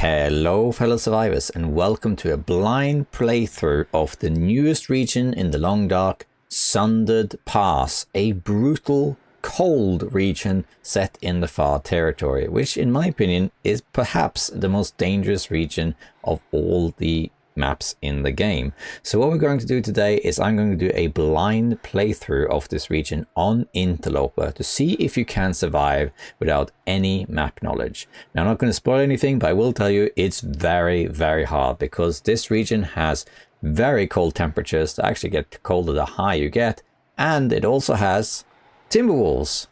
Hello fellow survivors, and welcome to a blind playthrough of the newest region in the Long Dark, Sundered Pass, a brutal, cold region set in the far territory, which in my opinion is perhaps the most dangerous region of all the maps in the game. So what we're going to do today is I'm going to do a blind playthrough of this region on Interloper to see if you can survive without any map knowledge. Now, I'm not going to spoil anything, but I will tell you it's very, very hard because this region has very cold temperatures that actually get colder the higher you get, and it also has Timberwolves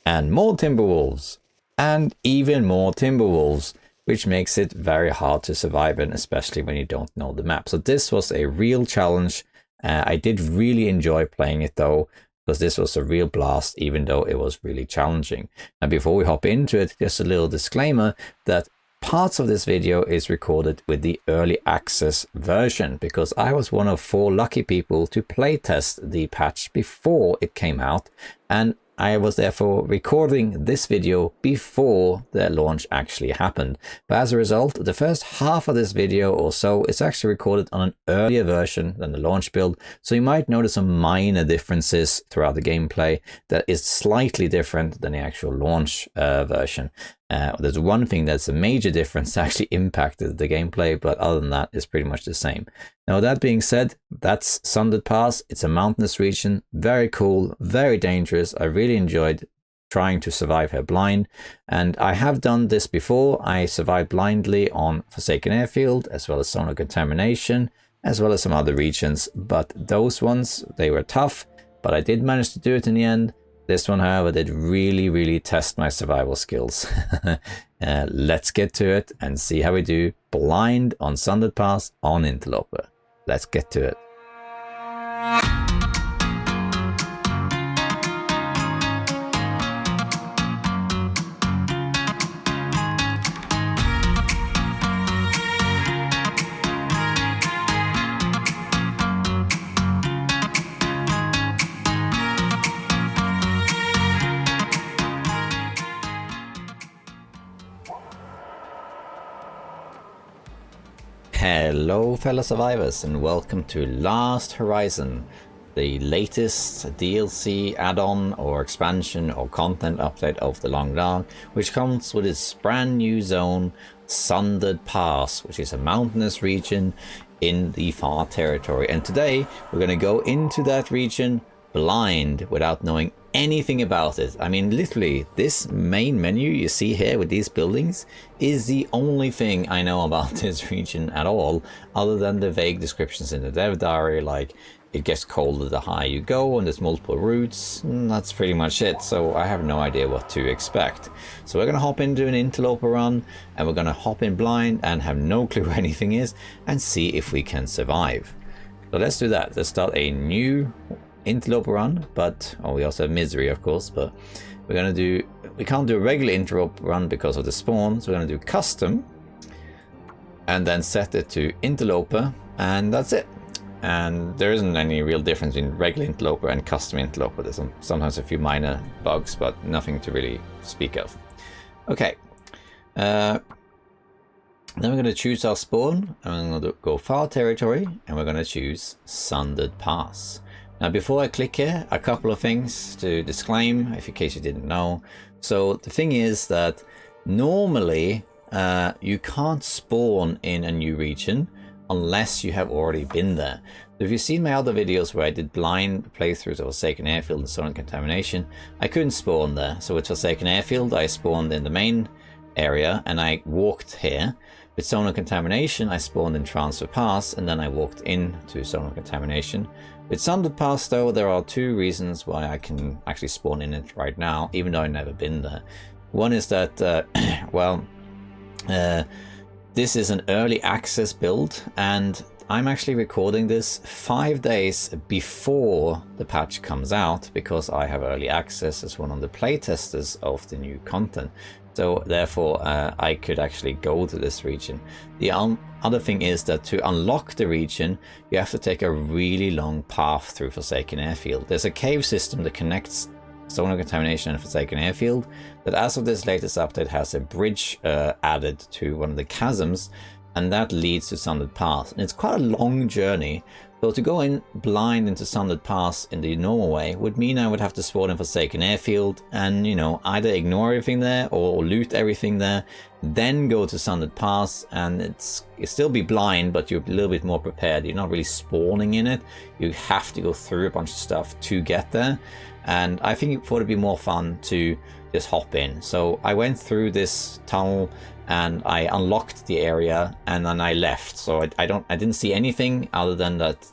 and more Timberwolves and even more Timberwolves, which makes it very hard to survive in, especially when you don't know the map. So this was a real challenge. I did really enjoy playing it though, because this was a real blast, even though it was really challenging. And before we hop into it, just a little disclaimer that parts of this video is recorded with the early access version, because I was one of 4 lucky people to playtest the patch before it came out, and I was therefore recording this video before the launch actually happened. But as a result, the first half of this video or so is actually recorded on an earlier version than the launch build. So you might notice some minor differences throughout the gameplay that is slightly different than the actual launch version. There's one thing that's a major difference that actually impacted the gameplay, but other than that, it's pretty much the same. Now, that being said, that's Sundered Pass. It's a mountainous region, very cool, very dangerous. I really enjoyed trying to survive here blind, and I have done this before. I survived blindly on Forsaken Airfield, as well as Zone of Contamination, as well as some other regions, but those ones, they were tough, but I did manage to do it in the end. This one, however, did really test my survival skills. Let's get to it and see how we do blind on Sundered Pass on Interloper. Let's get to it. Hello fellow survivors, and welcome to Last Horizon, the latest DLC add-on or expansion or content update of the Long Dark, which comes with its brand new zone, Sundered Pass, which is a mountainous region in the far territory. And today we're going to go into that region blind without knowing anything about it. I mean, literally, this main menu you see here with these buildings is the only thing I know about this region at all, other than the vague descriptions in the dev diary, like it gets colder the higher you go and there's multiple routes. That's pretty much it, so I have no idea what to expect. So we're going to hop into an Interloper run, and we're going to hop in blind and have no clue where anything is and see if we can survive. So let's do that. Let's start a new Interloper run, but we also have Misery, of course, but we can't do a regular Interloper run because of the spawn, so we're going to do custom and then set it to Interloper, and that's it. And there isn't any real difference in regular Interloper and custom Interloper. There's sometimes a few minor bugs, but nothing to really speak of. Okay, then we're going to choose our spawn, and we're going to go far territory, and we're going to choose Sundered Pass. Now, before I click here, a couple of things to disclaim, if in case you didn't know. So the thing is that normally you can't spawn in a new region unless you have already been there. So if you've seen my other videos where I did blind playthroughs of Forsaken Airfield and Zone of Contamination, I couldn't spawn there. So with Forsaken Airfield, I spawned in the main area and I walked here. With Zone of Contamination, I spawned in Transfer Pass and then I walked into Zone of Contamination. With Sundered Pass though, there are 2 reasons why I can actually spawn in it right now, even though I've never been there. One is that, this is an early access build, and I'm actually recording this 5 days before the patch comes out, because I have early access as one of the playtesters of the new content. So therefore, I could actually go to this region. The other thing is that to unlock the region, you have to take a really long path through Forsaken Airfield. There's a cave system that connects Zone of Contamination and Forsaken Airfield, that as of this latest update has a bridge added to one of the chasms, and that leads to Sundered Pass. And it's quite a long journey, so to go in blind into Sundered Pass in the normal way would mean I would have to spawn in Forsaken Airfield and, you know, either ignore everything there or loot everything there, then go to Sundered Pass, and you still be blind, but you're a little bit more prepared. You're not really spawning in it. You have to go through a bunch of stuff to get there. And I think it thought it'd be more fun to just hop in. So I went through this tunnel and I unlocked the area and then I left. So I didn't see anything other than that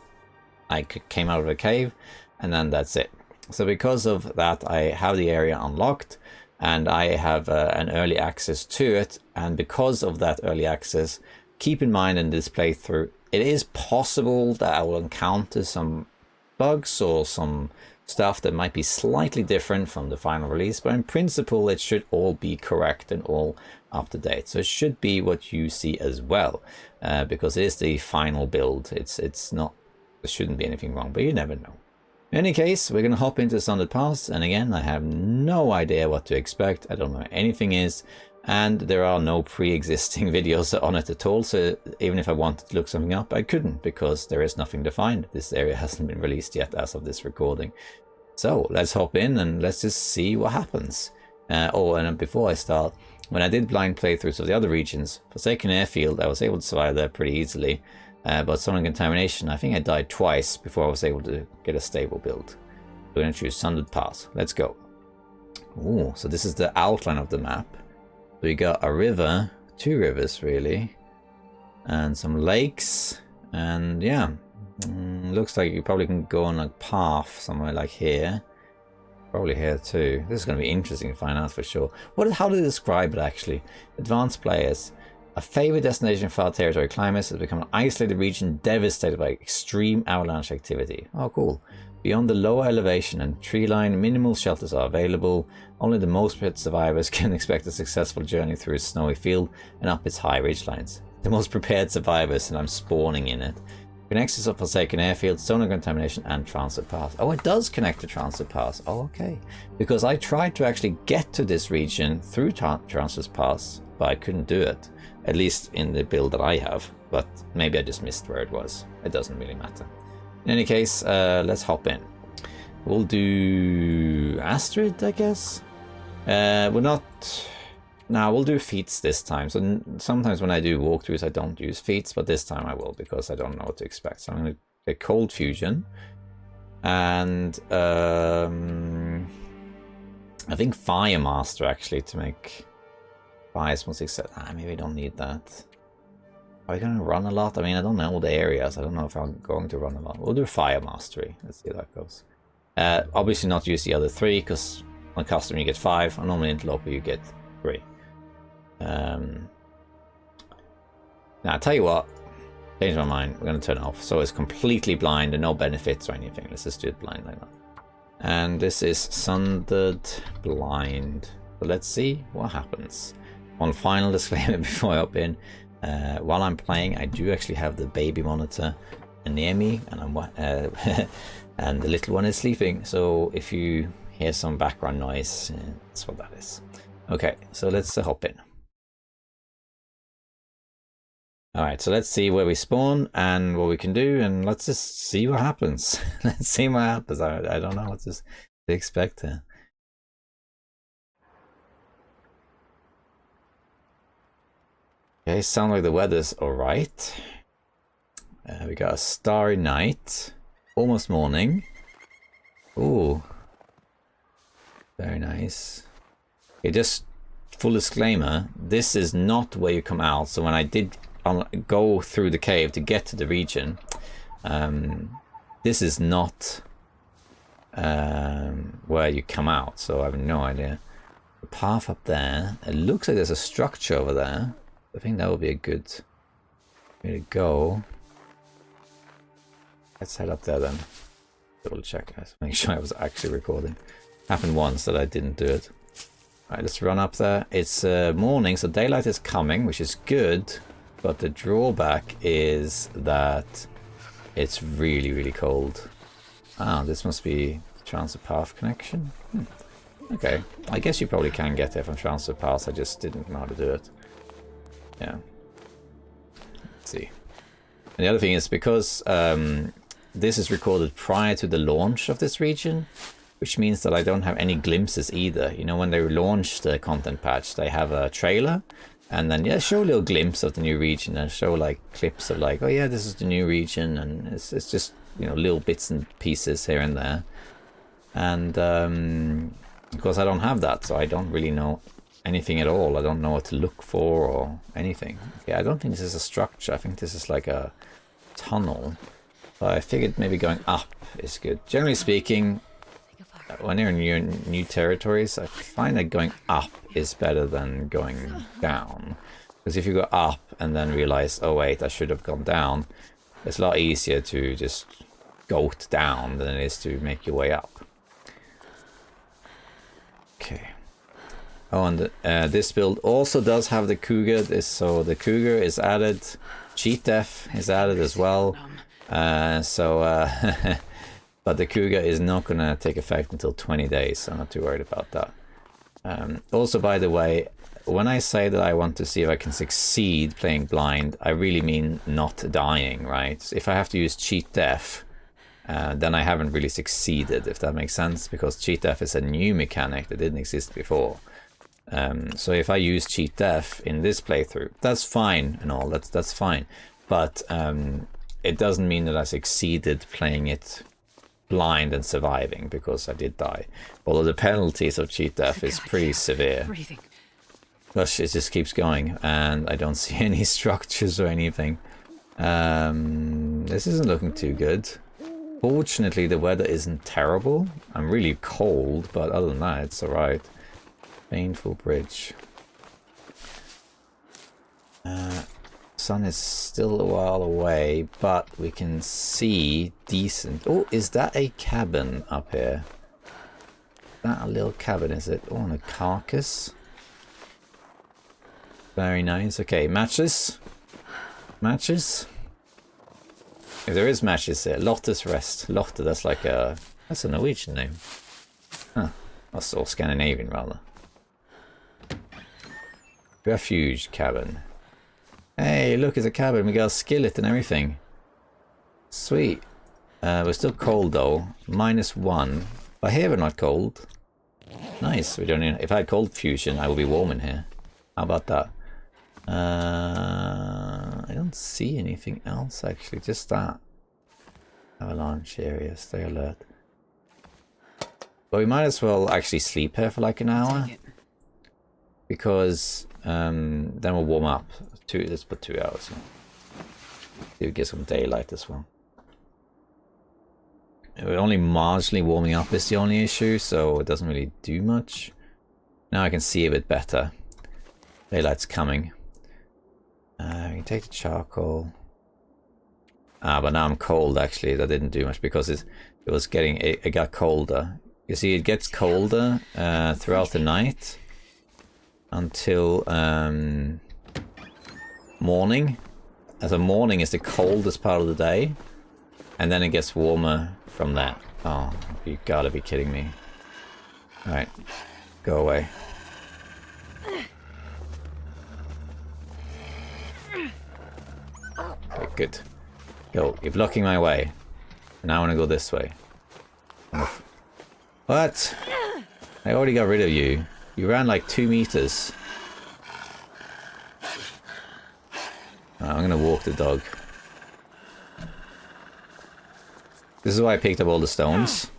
I came out of a cave, and then that's it. So because of that, I have the area unlocked and I have an early access to it. And because of that early access, keep in mind in this playthrough, it is possible that I will encounter some bugs or some stuff that might be slightly different from the final release, but in principle it should all be correct and all up to date. So it should be what you see as well, because it is the final build. It's not, there shouldn't be anything wrong, but you never know. In any case, we're going to hop into Sundered Pass, and again, I have no idea what to expect. I don't know what anything is, and there are no pre-existing videos on it at all, so even if I wanted to look something up, I couldn't, because there is nothing to find. This area hasn't been released yet as of this recording. So let's hop in and let's just see what happens. And before I start, when I did blind playthroughs of the other regions, Forsaken Airfield, I was able to survive there pretty easily, but Zone of Contamination, I think I died twice before I was able to get a stable build. We're going to choose Sundered Pass. Let's go. Ooh, so this is the outline of the map. We got a river, 2 rivers really, and some lakes, and yeah, looks like you probably can go on a path somewhere like here, probably here too. This is going to be interesting to find out for sure. How do they describe it actually? Advanced players. A favorite destination for our territory climbers has become an isolated region devastated by extreme avalanche activity. Oh cool. Beyond the lower elevation and tree line, minimal shelters are available. Only the most prepared survivors can expect a successful journey through a snowy field and up its high ridgelines. The most prepared survivors, and I'm spawning in it. Connects to Forsaken Airfield, Zone of Contamination, and Transit Pass. Oh, it does connect to Transit Pass. Oh, okay. Because I tried to actually get to this region through Transit Pass, but I couldn't do it. At least in the build that I have. But maybe I just missed where it was. It doesn't really matter. In any case, let's hop in. We'll do Astrid, I guess. We're not... Now we'll do feats this time. So sometimes when I do walkthroughs, I don't use feats, but this time I will because I don't know what to expect. So I'm going to get Cold Fusion. And I think Fire Master actually to make fires more success. Maybe I don't need that. Are we going to run a lot? I mean, I don't know all the areas. I don't know if I'm going to run a lot. We'll do Fire Mastery. Let's see how that goes. Obviously not use the other 3, because on custom you get 5. On normal Interloper you get 3. Now, I'll tell you what. Change my mind. We're going to turn it off. So it's completely blind and no benefits or anything. Let's just do it blind like that. And this is Sundered Blind. So let's see what happens. One final disclaimer before I hop in. While I'm playing, I do actually have the baby monitor near me, and and the little one is sleeping. So if you hear some background noise, that's what that is. Okay, so let's hop in. All right, so let's see where we spawn and what we can do, and let's just see what happens. Let's see what happens. I don't know what to expect here. Okay, sounds like the weather's alright. We got a starry night. Almost morning. Ooh. Very nice. Okay, just full disclaimer. This is not where you come out. So when I did go through the cave to get to the region, this is not where you come out. So I have no idea. The path up there. It looks like there's a structure over there. I think that would be a good way to go. Let's head up there then. Double check, guys. Make sure I was actually recording. Happened once that I didn't do it. Alright, let's run up there. It's morning, so daylight is coming, which is good. But the drawback is that it's really, really cold. Ah, this must be Transit Path connection. Okay. I guess you probably can get there from Sundered Pass. I just didn't know how to do it. Yeah. Let's see. And the other thing is because this is recorded prior to the launch of this region, which means that I don't have any glimpses either. You know, when they launched the content patch, they have a trailer and then, yeah, show a little glimpse of the new region and show like clips of like, oh yeah, this is the new region. And it's just, you know, little bits and pieces here and there. And of course I don't have that, so I don't really know anything at all. I don't know what to look for or anything. Yeah, I don't think this is a structure. I think this is like a tunnel. But I figured maybe going up is good. Generally speaking, when you're in new territories, I find that going up is better than going down. Because if you go up and then realize, oh wait, I should have gone down, it's a lot easier to just goat down than it is to make your way up. Okay. Oh, and this build also does have the Cougar, so the Cougar is added, Cheat Def is added as well. But the Cougar is not going to take effect until 20 days, so I'm not too worried about that. Also, by the way, when I say that I want to see if I can succeed playing blind, I really mean not dying, right? If I have to use Cheat Def, then I haven't really succeeded, if that makes sense, because Cheat Def is a new mechanic that didn't exist before. So if I use Cheat Def in this playthrough, that's fine and all, that's fine. But it doesn't mean that I succeeded playing it blind and surviving, because I did die. Although the penalties of Cheat Def is pretty severe. Gosh, it just keeps going, and I don't see any structures or anything. This isn't looking too good. Fortunately, the weather isn't terrible. I'm really cold, but other than that, it's alright. Painful bridge. Sun is still a while away, but we can see decent. Oh, is that a cabin up here? Is that a little cabin, is it? Oh, and a carcass. Very nice. Okay, matches. Matches. If there is matches here, Lotte's Rest. Lotte, that's like a... that's a Norwegian name. Huh. That's all Scandinavian, rather. Refuge cabin. Hey, look, it's a cabin. We got a skillet and everything. Sweet. We're still cold, though. -1. But here we're not cold. Nice. We don't even... if I had cold fusion, I would be warm in here. How about that? I don't see anything else, actually. Just that. Avalanche area. Stay alert. But we might as well actually sleep here for like an hour. Because then we'll warm up. Let's put 2 hours. See if we get some daylight as well. We're only marginally warming up is the only issue, so it doesn't really do much. Now I can see a bit better. Daylight's coming. We can take the charcoal. But now I'm cold, actually. That didn't do much because it was getting... it got colder. You see, it gets colder throughout the night until morning. As a morning is the coldest part of the day, and then it gets warmer from that. Oh, you gotta be kidding me. Alright, go away. Okay, good. Go, you're blocking my way. Now I want to go this way. What? I already got rid of you. You ran like 2 meters. I'm gonna walk the dog. This is why I picked up all the stones.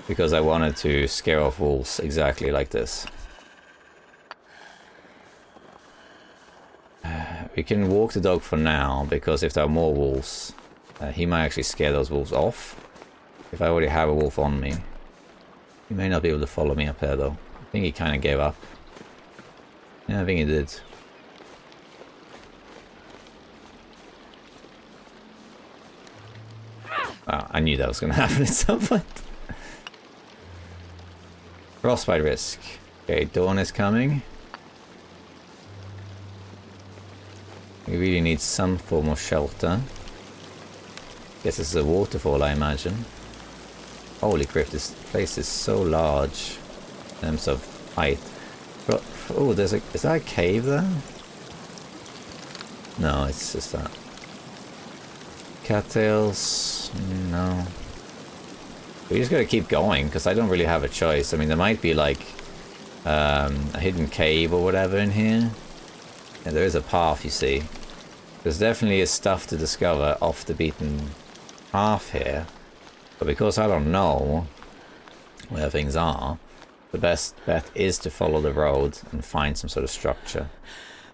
Because I wanted to scare off wolves exactly like this. We can walk the dog for now, because if there are more wolves, he might actually scare those wolves off. If I already have a wolf on me. He may not be able to follow me up there, though. I think he kind of gave up. Yeah, I think he did. Wow, I knew that was going to happen at some point. Frostbite risk. Okay, dawn is coming. We really need some form of shelter. Guess this is a waterfall, I imagine. Holy crap, this place is so large in terms of height. But, oh, is that a cave there? No, it's just that. Cattails, no. We just gotta keep going, because I don't really have a choice. I mean, there might be like a hidden cave or whatever in here. Yeah, there is a path, you see. There's definitely stuff to discover off the beaten path here. But because I don't know where things are, the best bet is to follow the road and find some sort of structure.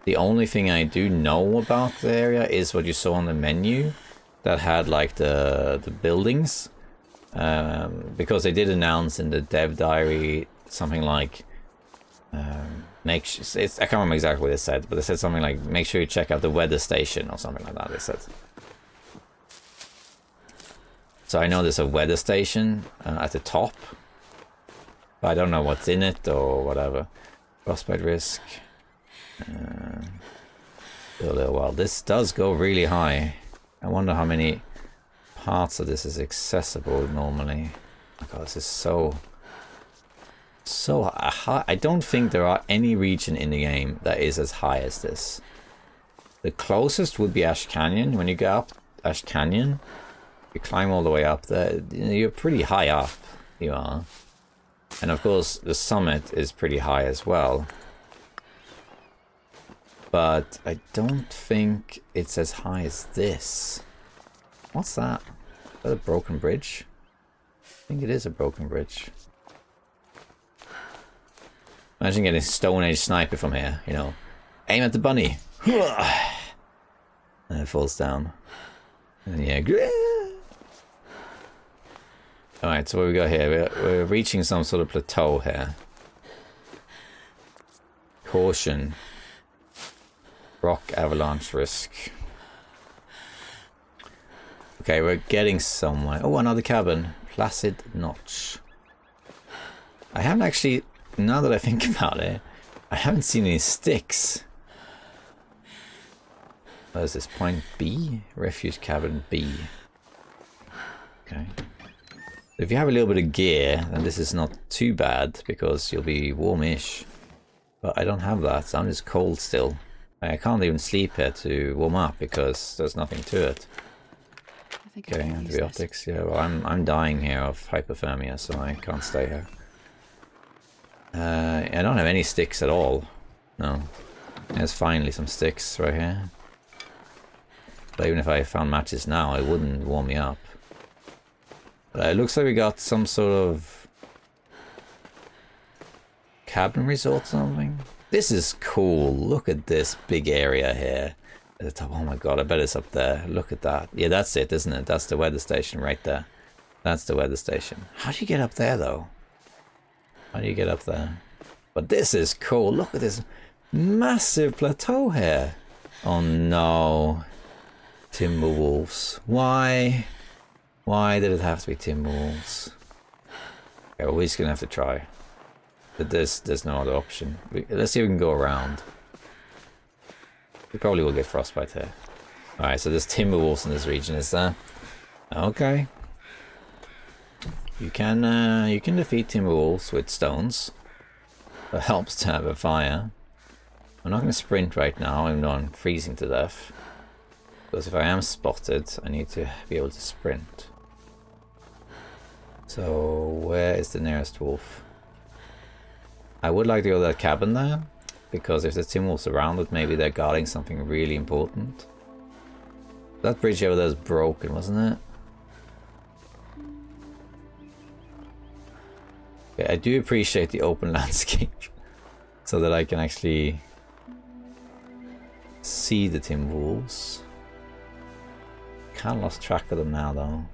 The only thing I do know about the area is what you saw on the menu that had like the buildings. Because they did announce in the dev diary something like I can't remember exactly what they said, but they said something like make sure you check out the weather station or something like that, they said. So I know there's a weather station at the top, but I don't know what's in it or whatever. Frostbite risk. A little while. This does go really high. I wonder how many parts of this is accessible normally. Oh god, this is so high. I don't think there are any region in the game that is as high as this. The closest would be Ash Canyon. When you go up Ash Canyon, you climb all the way up there, you're pretty high up, you are. And of course the summit is pretty high as well. But I don't think it's as high as this. What's that? Is that a broken bridge? I think it is a broken bridge. Imagine getting Stone Age sniper from here, you know. Aim at the bunny. And it falls down. And yeah. Alright, so what we got here? We're reaching some sort of plateau here. Caution. Rock avalanche risk. Okay, we're getting somewhere. Oh, another cabin. Placid Notch. I haven't actually, now that I think about it, I haven't seen any sticks. Where's this? Point B? Refuge cabin B. Okay. If you have a little bit of gear, then this is not too bad, because you'll be warmish. But I don't have that, so I'm just cold still. I can't even sleep here to warm up, because there's nothing to it. Okay, antibiotics. Yeah, well, I'm dying here of hypothermia, so I can't stay here. I don't have any sticks at all. No. There's finally some sticks right here. But even if I found matches now, it wouldn't warm me up. But it looks like we got some sort of cabin resort or something. This is cool. Look at this big area here at the top. Oh my god, I bet it's up there. Look at that. Yeah, that's it, isn't it? That's the weather station right there. That's the weather station. How do you get up there, though? How do you get up there? But this is cool. Look at this massive plateau here. Oh no. Timberwolves. Why? Why did it have to be Timberwolves? Okay, well, we're just going to have to try. But there's no other option. Let's see if we can go around. We probably will get frostbite here. Alright, so there's Timberwolves in this region, is there? Okay. You can defeat Timberwolves with stones. It helps to have a fire. I'm not going to sprint right now, even though I'm freezing to death. Because if I am spotted, I need to be able to sprint. So, where is the nearest wolf? I would like to go to that cabin there, because if there's Timberwolves around it, maybe they're guarding something really important. That bridge over there is broken, wasn't it? Okay, I do appreciate the open landscape, so that I can actually see the Timberwolves. Kind of lost track of them now, though.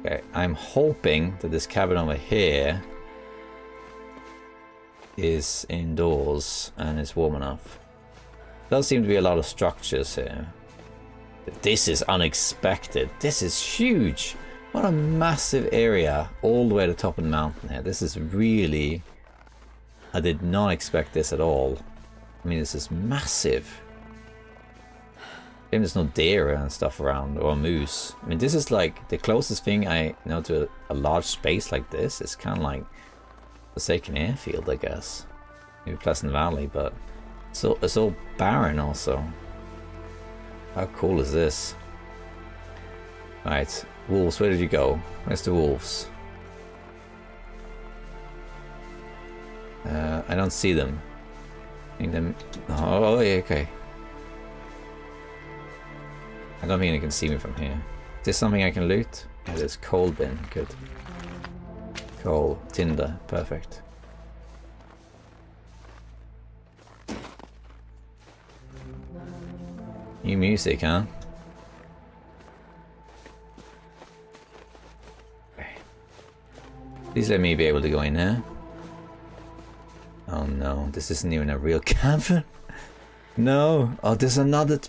Okay, I'm hoping that this cabin over here is indoors and is warm enough. There does seem to be a lot of structures here. But this is unexpected. This is huge. What a massive area all the way to the top of the mountain here. This is really... I did not expect this at all. I mean, this is massive. Maybe there's no deer and stuff around, or a moose. I mean, this is like the closest thing I know to a large space like this. It's kind of like Forsaken Airfield, I guess. Maybe Pleasant Valley, but it's all barren also. How cool is this? Right, wolves, where did you go? Where's the wolves? I don't see them. I think them. Oh, yeah, okay. I don't think they can see me from here. Is this something I can loot? Yeah, there's coal bin. Good. Coal, tinder, perfect. New music, huh? Okay. Please let me be able to go in here. Oh no, this isn't even a real cabin. No. Oh, there's another.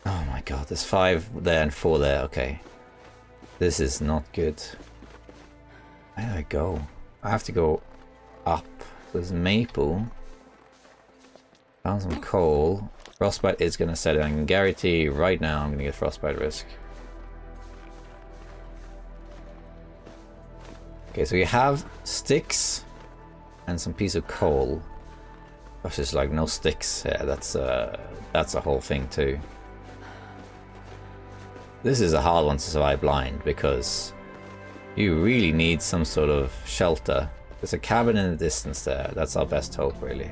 Oh my god, there's 5 there and 4 there. Okay. This is not good. Where do I go? I have to go up. There's maple. Found some coal. Frostbite is going to set it. I can guarantee you right now I'm going to get frostbite risk. Okay, so you have sticks and some piece of coal. Gosh, there's like no sticks. Yeah, that's a whole thing too. This is a hard one to survive blind because you really need some sort of shelter. There's a cabin in the distance there. That's our best hope, really.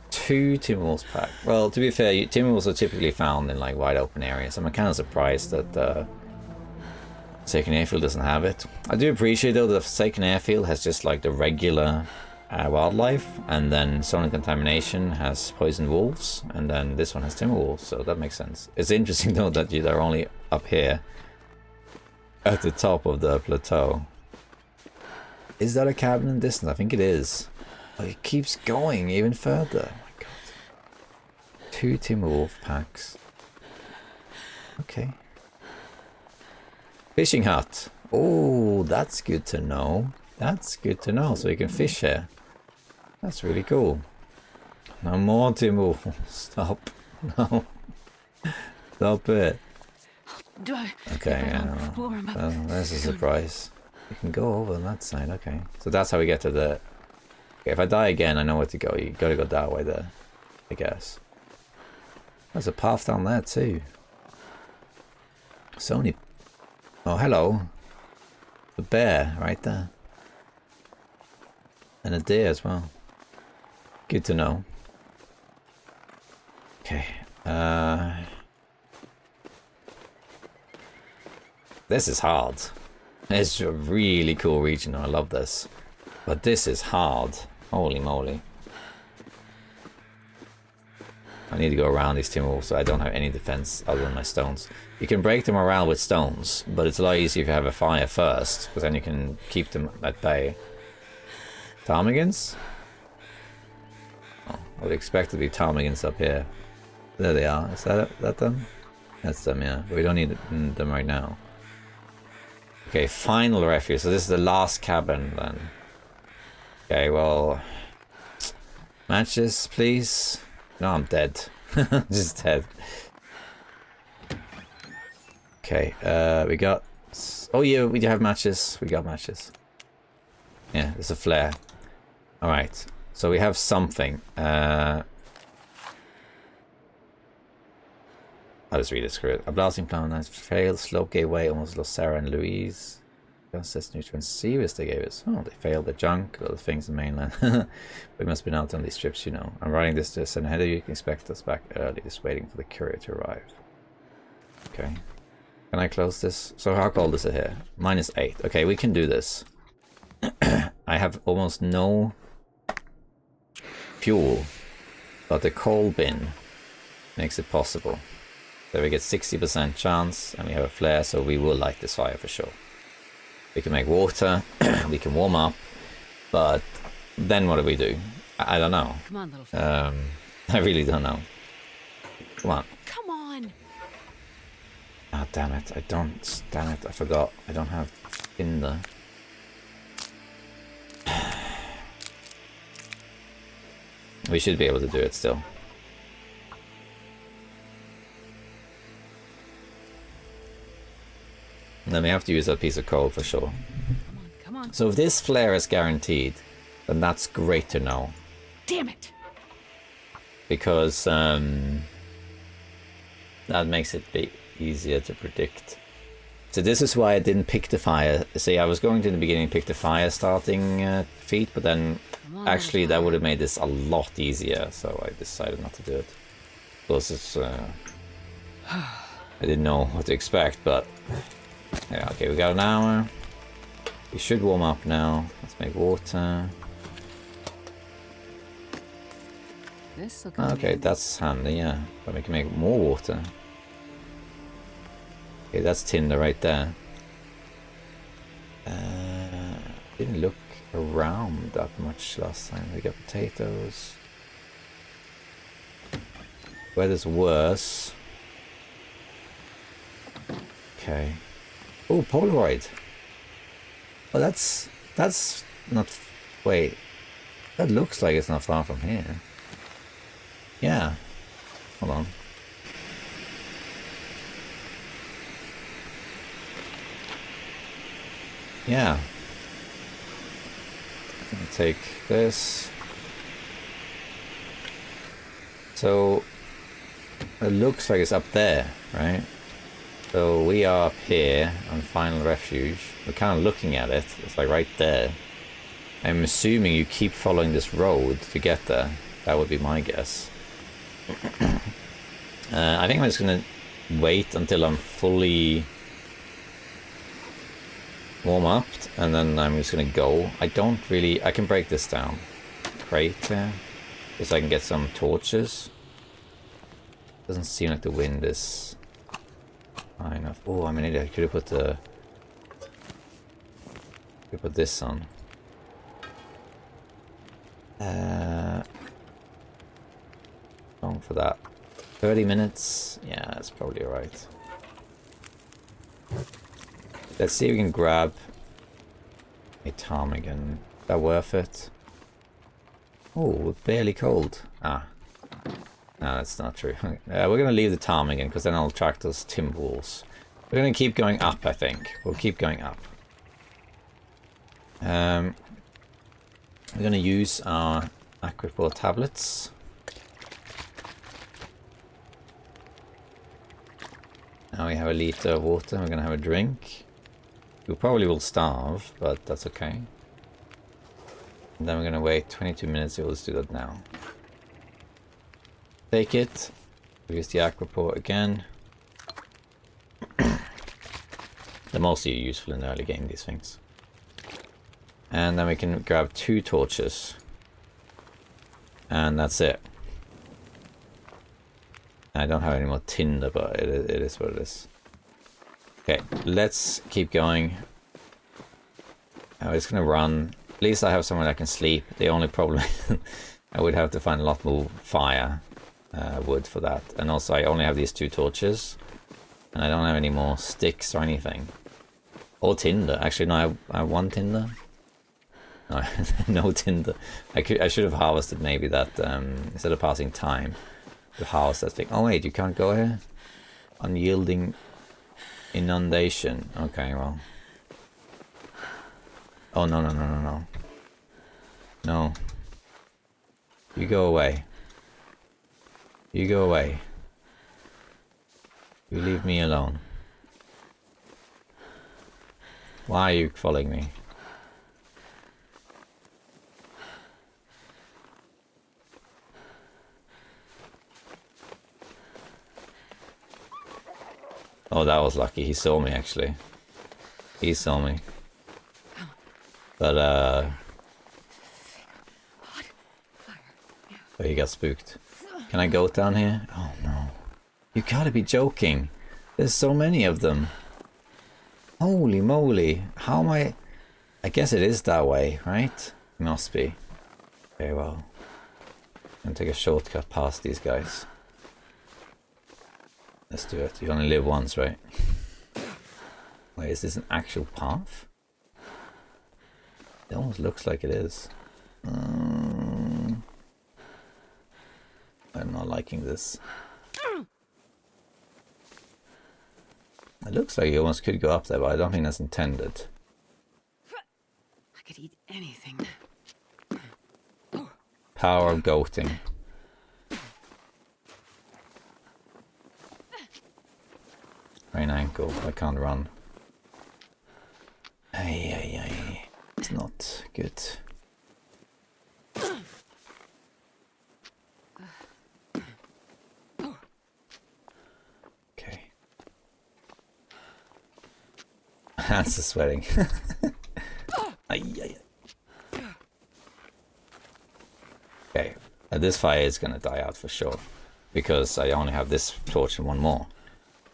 2 Timberwolves pack. Well, to be fair, Timberwolves are typically found in like wide open areas. I'm kind of surprised that Forsaken Airfield doesn't have it. I do appreciate though that Forsaken Airfield has just like the regular wildlife, and then Sundered Contamination has poisoned wolves, and then this one has Timberwolves, so that makes sense. It's interesting though that they're only up here at the top of the plateau. Is that a cabin in distance? I think it is. Oh, it keeps going even further. Oh my god. 2 Timberwolf packs. Okay. Fishing hut. Oh, that's good to know. That's good to know. So you can fish here. That's really cool. No more Timberwolves. Stop. No. Stop it. Okay, yeah. Well, there's a surprise. You can go over on that side. Okay. So that's how we get to the... Okay, if I die again, I know where to go. You gotta go that way there, I guess. There's a path down there too. So many... Oh, hello. The bear right there. And a deer as well. Good to know. Okay. This is hard. It's a really cool region. I love this. But this is hard. Holy moly. I need to go around these Timberwolves so I don't have any defense other than my stones. You can break them around with stones, but it's a lot easier if you have a fire first, because then you can keep them at bay. Ptarmigans? Oh, I would expect to be ptarmigans up here. There they are. Is that them? That's them, yeah. But we don't need them right now. Okay, final refuge. So this is the last cabin then. Okay, well... Matches, please. No, I'm dead. Just dead. Okay, we got... Oh yeah, we do have matches. We got matches. Yeah, there's a flare. Alright, so we have something. I'll just read it, screw it. A blasting plan has failed. Slope gave way, almost lost Sarah and Louise. Just new transceivers they gave us. Oh, they failed the junk, all the things in mainland. We must have been out on these trips, you know. I'm writing this to send ahead of you. You can expect us back early, just waiting for the courier to arrive. Okay. Can I close this? So how cold is it here? -8. Okay, we can do this. I have almost no fuel, but the coal bin makes it possible. So we get 60% chance, and we have a flare, so we will light this fire for sure. We can make water, we can warm up, but then what do we do? I don't know. Come on, little fella. I really don't know. Come on. Come on. Oh, damn it. Damn it, I forgot. I don't have tinder. We should be able to do it still. Then we have to use that piece of coal for sure. Come on. So if this flare is guaranteed, then that's great to know. Damn it. Because that makes it be easier to predict. So this is why I didn't pick the fire. See, I was going to in the beginning pick the fire starting feat, but then actually that would have made this a lot easier. So I decided not to do it. Plus it's I didn't know what to expect, but yeah, okay, we got an hour. We should warm up now. Let's make water. Okay, that's handy, yeah. But we can make more water. Okay, that's tinder right there. Didn't look around that much last time. We got potatoes. Weather's worse. Okay. Oh, Polaroid. Oh, that's not. Wait, that looks like it's not far from here. Yeah. Hold on. Yeah. I'm gonna take this. So it looks like it's up there, right? So we are up here on Final Refuge. We're kind of looking at it. It's like right there. I'm assuming you keep following this road to get there. That would be my guess. I think I'm just gonna wait until I'm fully warm up, and then I'm just gonna go. I don't really. I can break this down. Crate there, just so I can get some torches. Doesn't seem like the wind is high enough. Oh, I'm an idiot. I could have put the. Could put this on. Long for that. 30 minutes. Yeah, that's probably alright. Let's see if we can grab a ptarmigan. Is that worth it? Oh, we're barely cold. Ah. No, that's not true. We're going to leave the ptarmigan because then I'll track those Timberwolves. We're going to keep going up, I think. We'll keep going up. We're going to use our Aquapore tablets. Now we have a liter of water. We're going to have a drink. We probably will starve, but that's okay. And then we're going to wait 22 minutes. So let's do that now. Take it. Use the Aquapore again. They're mostly useful in the early game, these things. And then we can grab 2 torches. And that's it. I don't have any more tinder, but it is what it is. Okay, let's keep going. I'm just gonna run. At least I have somewhere I can sleep. The only problem is I would have to find a lot more fire wood for that. And also I only have these 2 torches. And I don't have any more sticks or anything. Or tinder. Actually, no, I have 1 tinder. No, no tinder. I should have harvested maybe that instead of passing time. The house, that thing. Oh wait, you can't go here? Unyielding inundation. Okay, well. Oh no, no, no, no, no. No. You go away. You go away. You leave me alone. Why are you following me? Oh, that was lucky. He saw me, actually. He saw me. But, oh, he got spooked. Can I go down here? Oh, no. You gotta be joking. There's so many of them. Holy moly. How am I... I guess it is that way, right? It must be. Okay, well. I'm gonna take a shortcut past these guys. Let's do it. You only live once, right? Wait, is this an actual path? It almost looks like it is. I'm not liking this. It looks like you almost could go up there, but I don't think that's intended. I could eat anything. Power of goating. Sprained ankle. I can't run. Ay. It's not good. Okay. Hands are sweating. Ay. Okay. This fire is gonna die out for sure. Because I only have this torch and one more.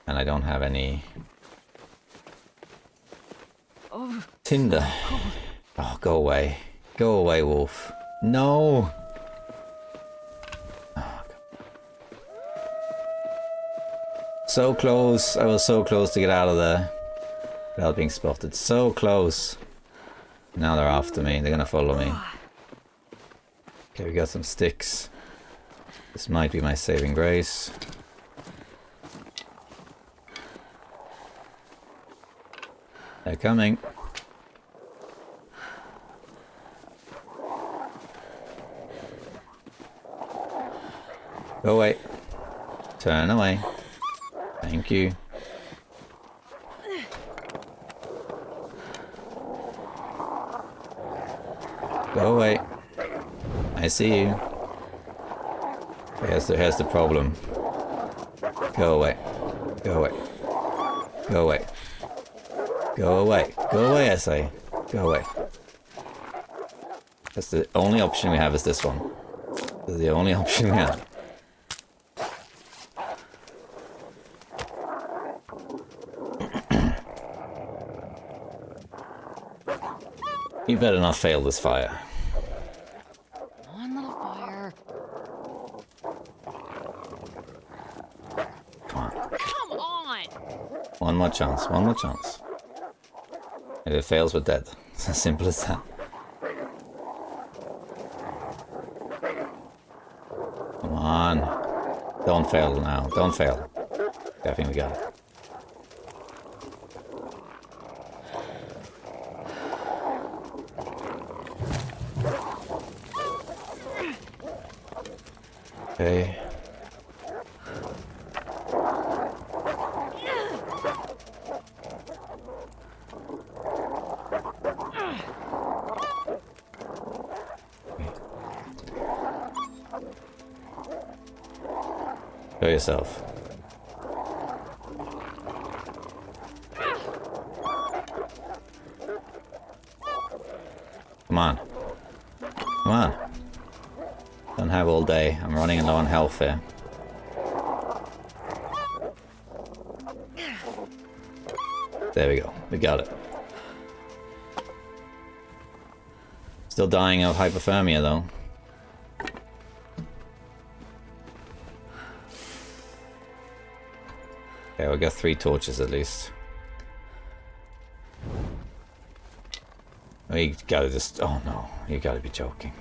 And I don't have any tinder. Oh, go away. Go away, wolf. No! Oh, so close. I was so close to get out of there without being spotted. So close. Now they're after me. They're gonna follow me. Okay, we got some sticks. This might be my saving grace. They're coming. Go away. Turn away. Thank you. Go away. I see you. Here's the problem. Go away. Go away. Go away. Go away. Go away, I say. Go away. That's the only option we have is this one. This is the only option we have. You better not fail this fire. Come on, little fire. Come on. Come on! One more chance. One more chance. If it fails, we're dead. It's as simple as that. Come on. Don't fail now. Don't fail. I think we got it. Okay. Show yourself. Come on. Come on. Don't have all day. I'm running low on health here. There we go. We got it. Still dying of hypothermia though. Okay, we got 3 torches at least. We gotta just... Oh no, you gotta be joking.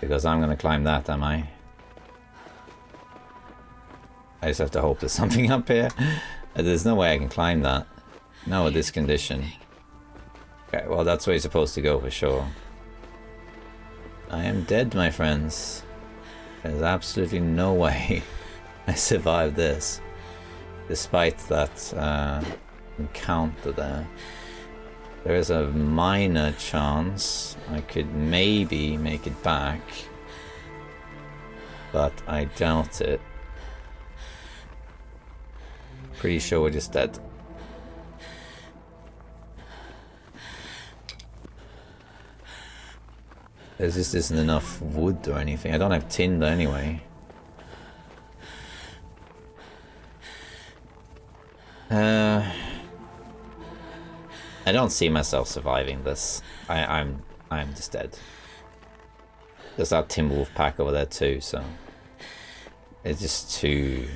Because I'm gonna climb that, am I? I just have to hope there's something up here. There's no way I can climb that. Not with this condition. Okay, well that's where you're supposed to go for sure. I am dead, my friends. There's absolutely no way I survived this. Despite that encounter there. There is a minor chance I could maybe make it back. But I doubt it. Pretty sure we're just dead. There just isn't enough wood or anything. I don't have tinder anyway. I don't see myself surviving this. I'm just dead. There's that Timberwolf pack over there too, so it's just too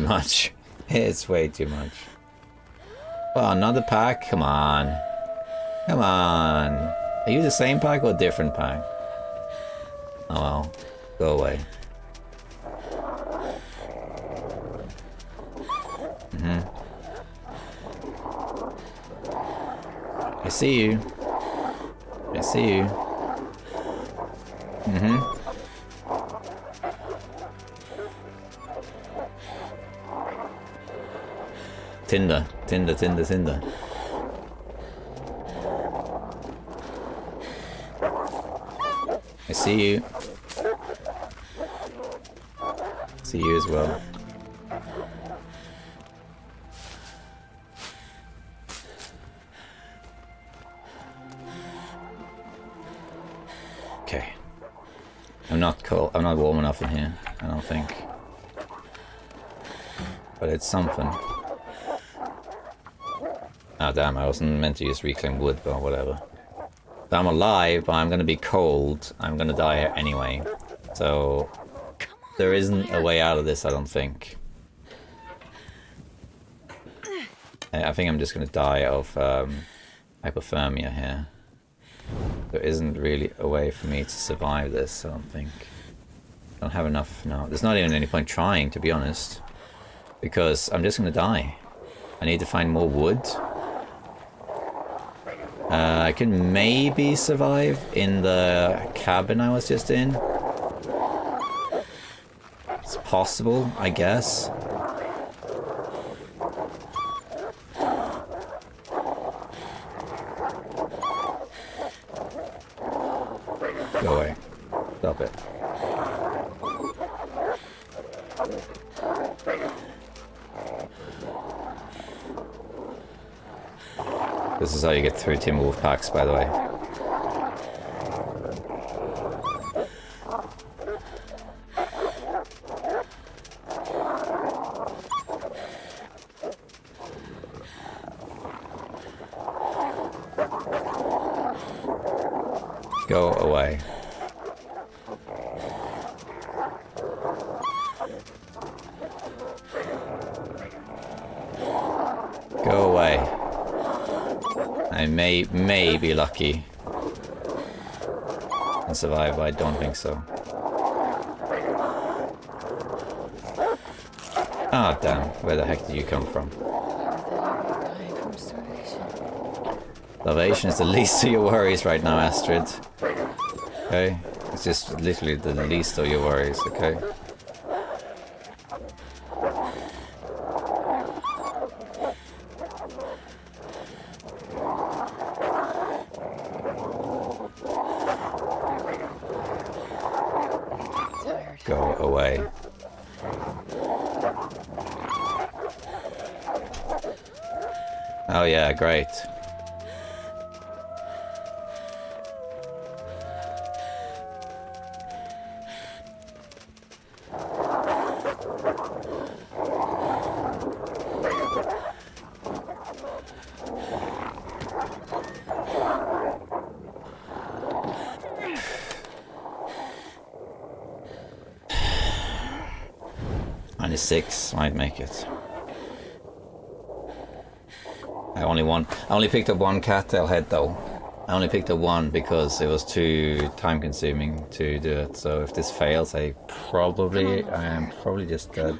much. It's way too much. Well, another pack? Come on. Come on. Are you the same pack or a different pack? Oh well. Go away. I see you. I see you. Tinder. I see you. See you as well. Okay. I'm not cold. I'm not warm enough in here, I don't think. But it's something. Ah, damn, I wasn't meant to use reclaimed wood, but whatever. So I'm alive, but I'm gonna be cold. I'm gonna die anyway. So there isn't a way out of this, I don't think. I think I'm just gonna die of hypothermia here. There isn't really a way for me to survive this, I don't think. I don't have enough now. There's not even any point trying, to be honest. Because I'm just gonna die. I need to find more wood. I can maybe survive in the cabin I was just in. It's possible, I guess. Go away. Stop it. This is how you get through Timberwolf packs, by the way. Go away. Go away. I may be lucky and survive, but I don't think so. Ah, damn. Where the heck did you come from? Starvation is the least of your worries right now, Astrid. Okay? It's just literally the least of your worries, okay? Go away. Oh yeah, great. -6 might make it. I only picked up one cattail head though. I only picked up one because it was too time consuming to do it. So if this fails, I am probably just dead.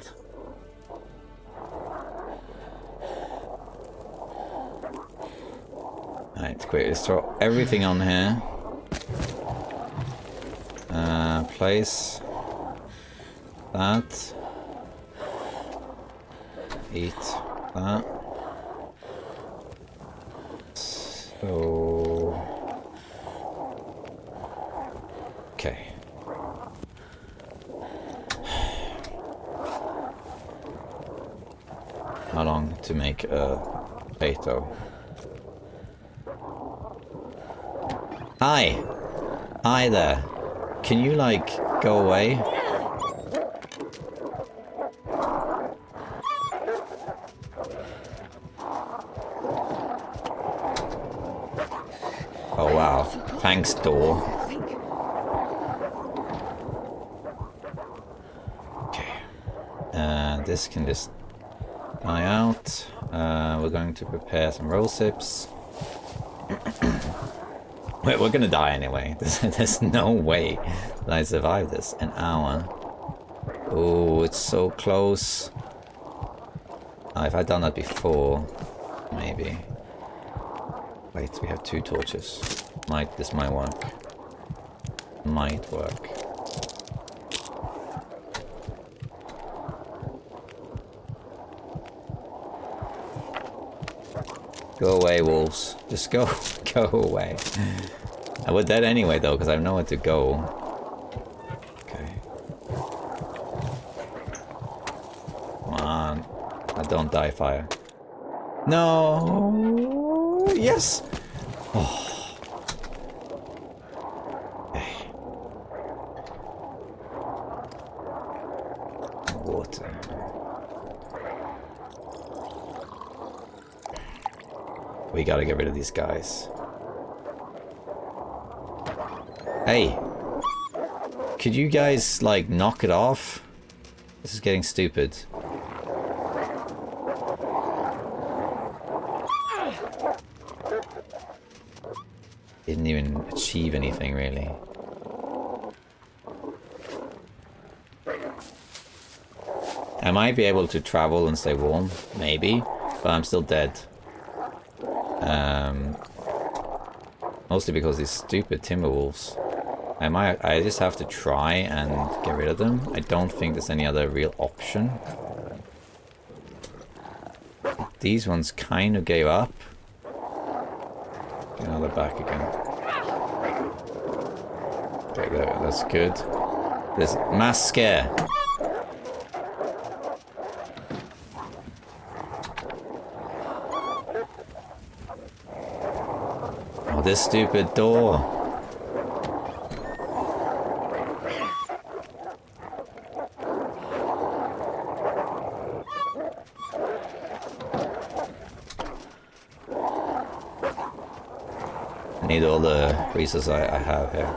Alright, quick, let's throw everything on here. Place that. Eat that. So okay. How long to make a potato? Hi! Hi there. Can you like go away? Oh wow. Thanks, door. Okay. This can just die out. We're going to prepare some roll sips. Wait, we're gonna die anyway. There's no way that I survive this. An hour. Oh, it's so close. If I'd done that before, maybe. Wait, we have 2 torches. This might work. Might work. Go away, wolves. Just go away. I would dead anyway though, because I have nowhere to go. Okay. Come on. Don't die, fire. No. Yes. Oh. Okay. Water. We gotta get rid of these guys. Hey! Could you guys, like, knock it off? This is getting stupid. Didn't even achieve anything, really. I might be able to travel and stay warm, maybe, but I'm still dead. Mostly because these stupid Timberwolves. I just have to try and get rid of them. I don't think there's any other real option. These ones kind of gave up. Okay, now they're back again. Okay, that's good. There's mass scare. Oh, this stupid door. I need all the resources I have here.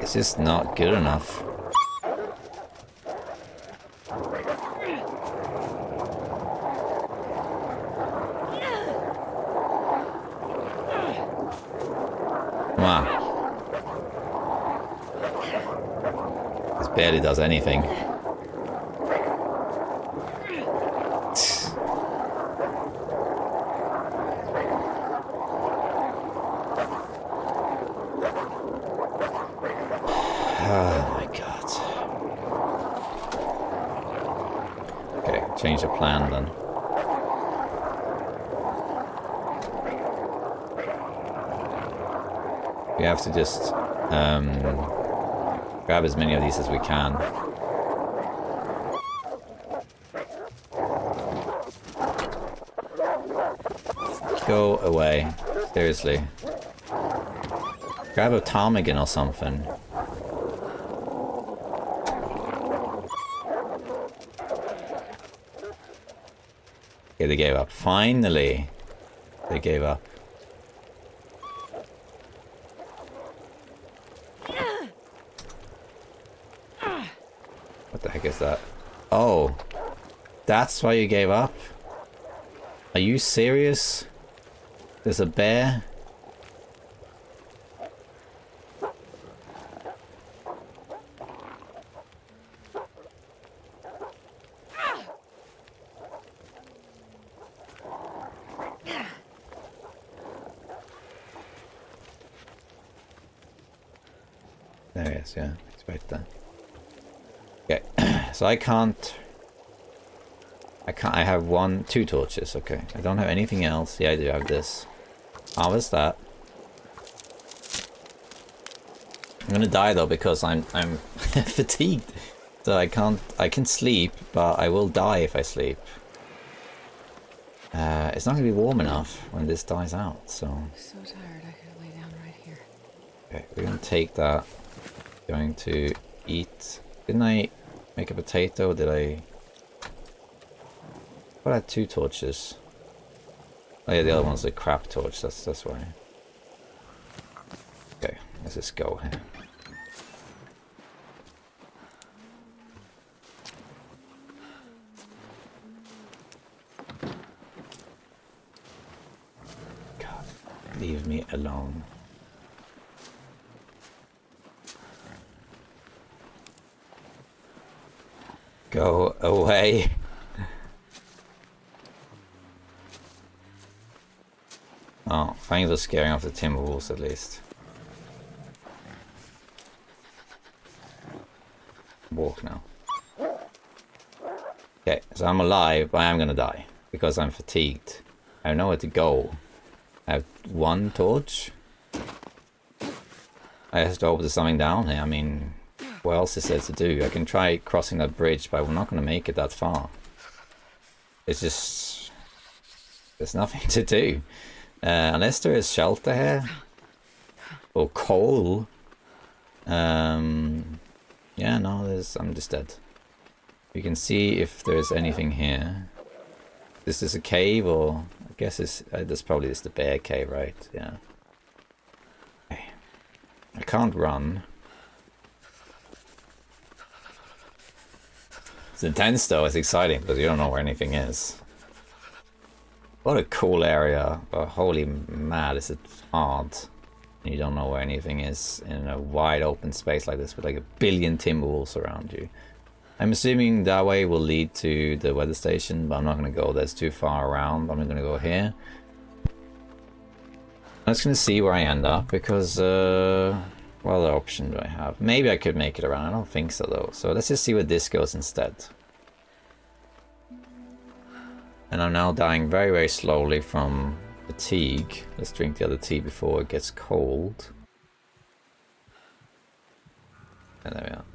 It's just not good enough. Come on. This barely does anything. Change the plan then. We have to just grab as many of these as we can. Go away. Seriously. Grab a ptarmigan or something. Okay, they gave up. Finally, they gave up. What the heck is that? Oh, that's why you gave up? Are you serious? There's a bear? There he is, yeah, it's right there. Okay, so I have 2 torches, okay. I don't have anything else. Yeah, I do have this. Harvest that. I'm gonna die though because I'm fatigued. So I can sleep, but I will die if I sleep. It's not gonna be warm enough when this dies out, so. I'm so tired I could lay down right here. Okay, we're gonna take that. Going to eat. Didn't I make a potato? Did I? Well, I had 2 torches. Oh yeah, the other one's a crap torch. That's why. Okay, let's just go here. God, leave me alone. Go away. Oh, thank you for scaring off the Timberwolves at least. Walk now. Okay, so I'm alive, but I am gonna die. Because I'm fatigued. I have nowhere to go. I have one torch. I have to hope there's something down here. I mean, what else is there to do? I can try crossing that bridge, but we're not gonna make it that far. It's just... there's nothing to do. Unless there is shelter here. Or coal. Yeah, no, I'm just dead. We can see if there's anything here. This is a cave, or I guess it's that's probably just the bear cave, right? Yeah. Okay. I can't run. It's intense though. It's exciting because you don't know where anything is. What a cool area! But holy mad, is it hard? You don't know where anything is in a wide open space like this with like a billion Timberwolves around you. I'm assuming that way will lead to the weather station, but I'm not going to go there. It's too far around. I'm going to go here. I'm just going to see where I end up because, what other option do I have? Maybe I could make it around. I don't think so though. So let's just see where this goes instead. And I'm now dying very, very slowly from fatigue. Let's drink the other tea before it gets cold. And there we are.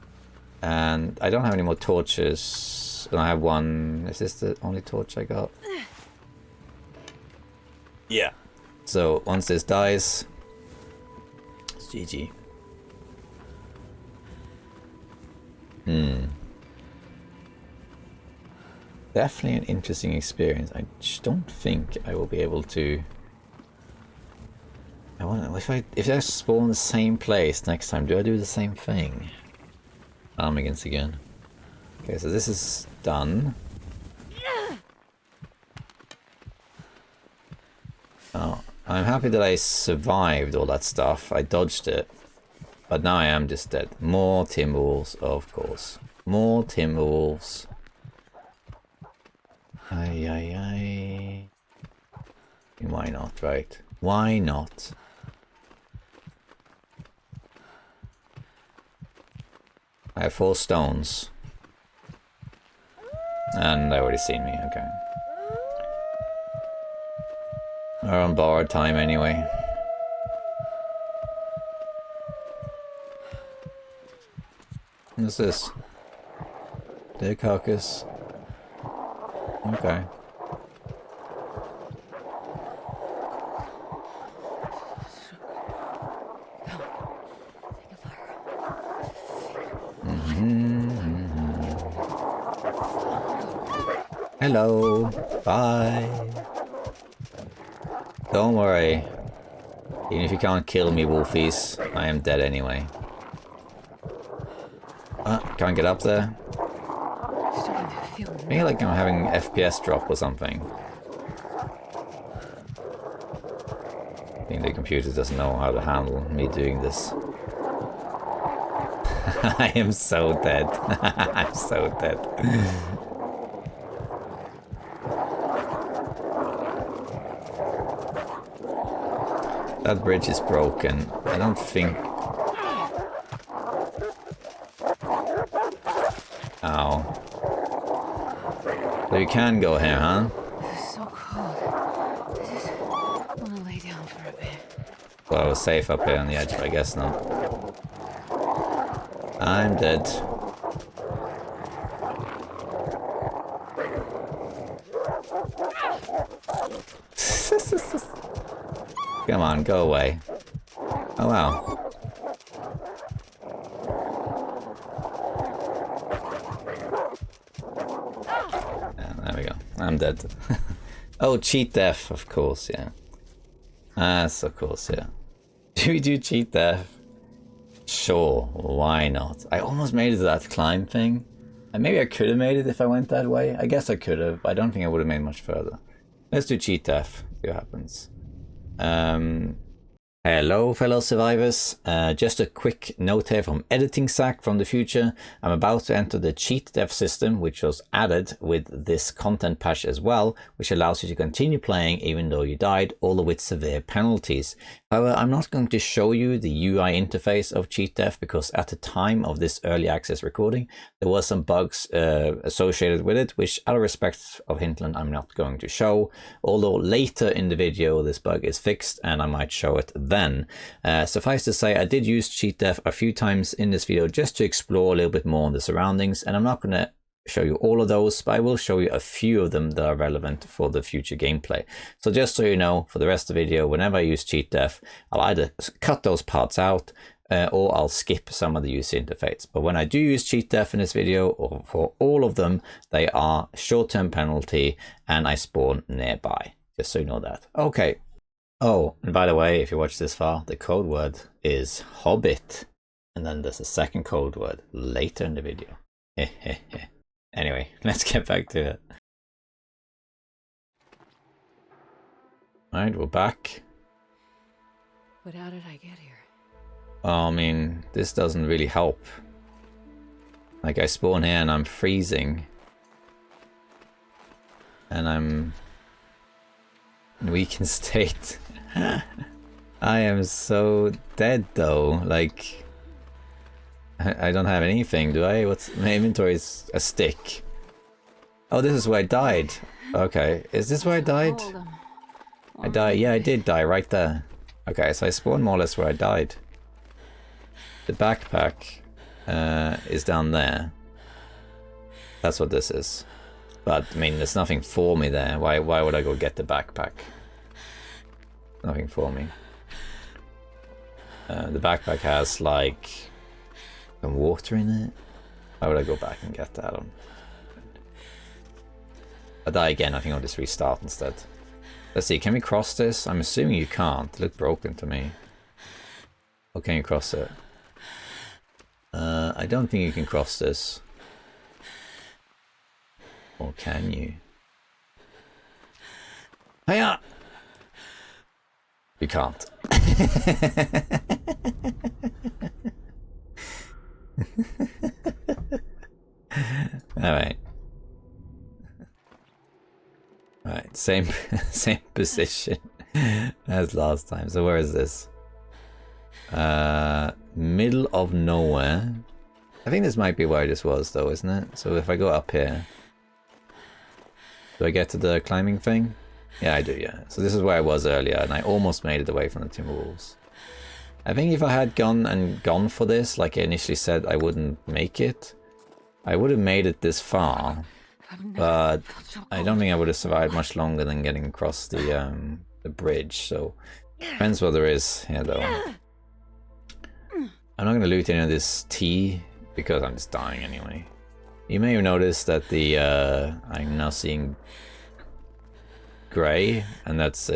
And I don't have any more torches. And I have one. Is this the only torch I got? Yeah. So once this dies, it's GG. Definitely an interesting experience. I just don't think I will be able to. I wonder if I spawn the same place next time. Do I do the same thing? Armigans again. Okay, so this is done. Oh, I'm happy that I survived all that stuff. I dodged it. But now I am just dead. More Timberwolves, of course. More Timberwolves. Ay, ay, ay. Why not, right? Why not? I have 4 stones. And they already seen me, okay. We're on borrowed time anyway. What's this? Dead carcass. Okay. Hello. Bye. Don't worry. Even if you can't kill me, wolfies, I am dead anyway. Can't get up there. I feel like I'm having FPS drop or something. I think the computer doesn't know how to handle me doing this. I am so dead. I'm so dead. That bridge is broken. I don't think... Ow. So you can go here, huh? This is so cold. I want to lay down for a bit. Well, I was safe up here on the edge, but I guess not. I'm dead. Come on, go away. Oh wow. There we go. I'm dead. Oh, cheat death, of course, yeah. Yes, of course, yeah. Do we do cheat death? Sure, why not? I almost made it to that climb thing. And maybe I could have made it if I went that way. I guess I could have, but I don't think I would have made much further. Let's do cheat death, see what happens. Hello fellow survivors, just a quick note here from Editing Sack from the future. I'm about to enter the cheat dev system which was added with this content patch as well, which allows you to continue playing even though you died, although with severe penalties. However, I'm not going to show you the UI interface of cheat dev because at the time of this early access recording there was some bugs associated with it, which out of respect of Hintland I'm not going to show, although later in the video this bug is fixed and I might show it then. Suffice to say, I did use cheat dev a few times in this video just to explore a little bit more on the surroundings, and I'm not going to show you all of those, but I will show you a few of them that are relevant for the future gameplay. So just so you know, for the rest of the video, whenever I use cheat dev, I'll either cut those parts out or I'll skip some of the user interface. But when I do use cheat dev in this video, or for all of them, they are short-term penalty and I spawn nearby, just so you know that. Okay. Oh, and by the way, if you watch this far, the code word is Hobbit. And then there's a second code word later in the video. Anyway, let's get back to it. Alright, we're back. But how did I get here? I mean, this doesn't really help. Like, I spawn here and I'm freezing. And I'm in weakened state. I am so dead though. Like, I don't have anything, do I? What's my inventory? Is a stick. Oh, this is where I died. Okay, is this where I died? I died. Yeah, I did die right there. Okay, so I spawned more or less where I died. The backpack is down there. That's what this is. But I mean, there's nothing for me there. Why would I go get the backpack? Nothing for me. The backpack has like some water in it. Why would I go back and get that on? I die again. I think I'll just restart instead. Let's see, can we cross this? I'm assuming you can't. It looked broken to me. Or can you cross it? I don't think you can cross this. Or can you? Hiya! You can't. Alright. Alright, same position as last time. So where is this? Middle of nowhere. I think this might be where this was though, isn't it? So if I go up here, do I get to the climbing thing? Yeah, I do, yeah. So this is where I was earlier and I almost made it away from the Timberwolves. I think if I had gone for this, like I initially said I wouldn't make it, I would have made it this far. But I don't think I would have survived much longer than getting across the bridge, so depends what there is here though. I'm not going to loot any of this tea because I'm just dying anyway. You may have noticed that the I'm now seeing grey, and that's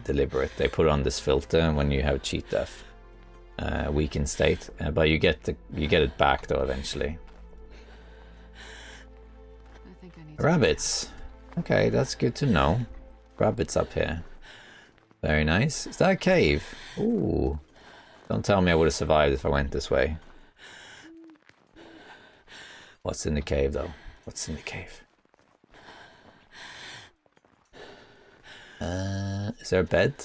deliberate. They put on this filter when you have cheat death, weakened state, but you get it back though eventually. Rabbits. Okay, that's good to know. Rabbits up here. Very nice. Is that a cave? Ooh. Don't tell me I would have survived if I went this way. What's in the cave though? What's in the cave? Is there a bed?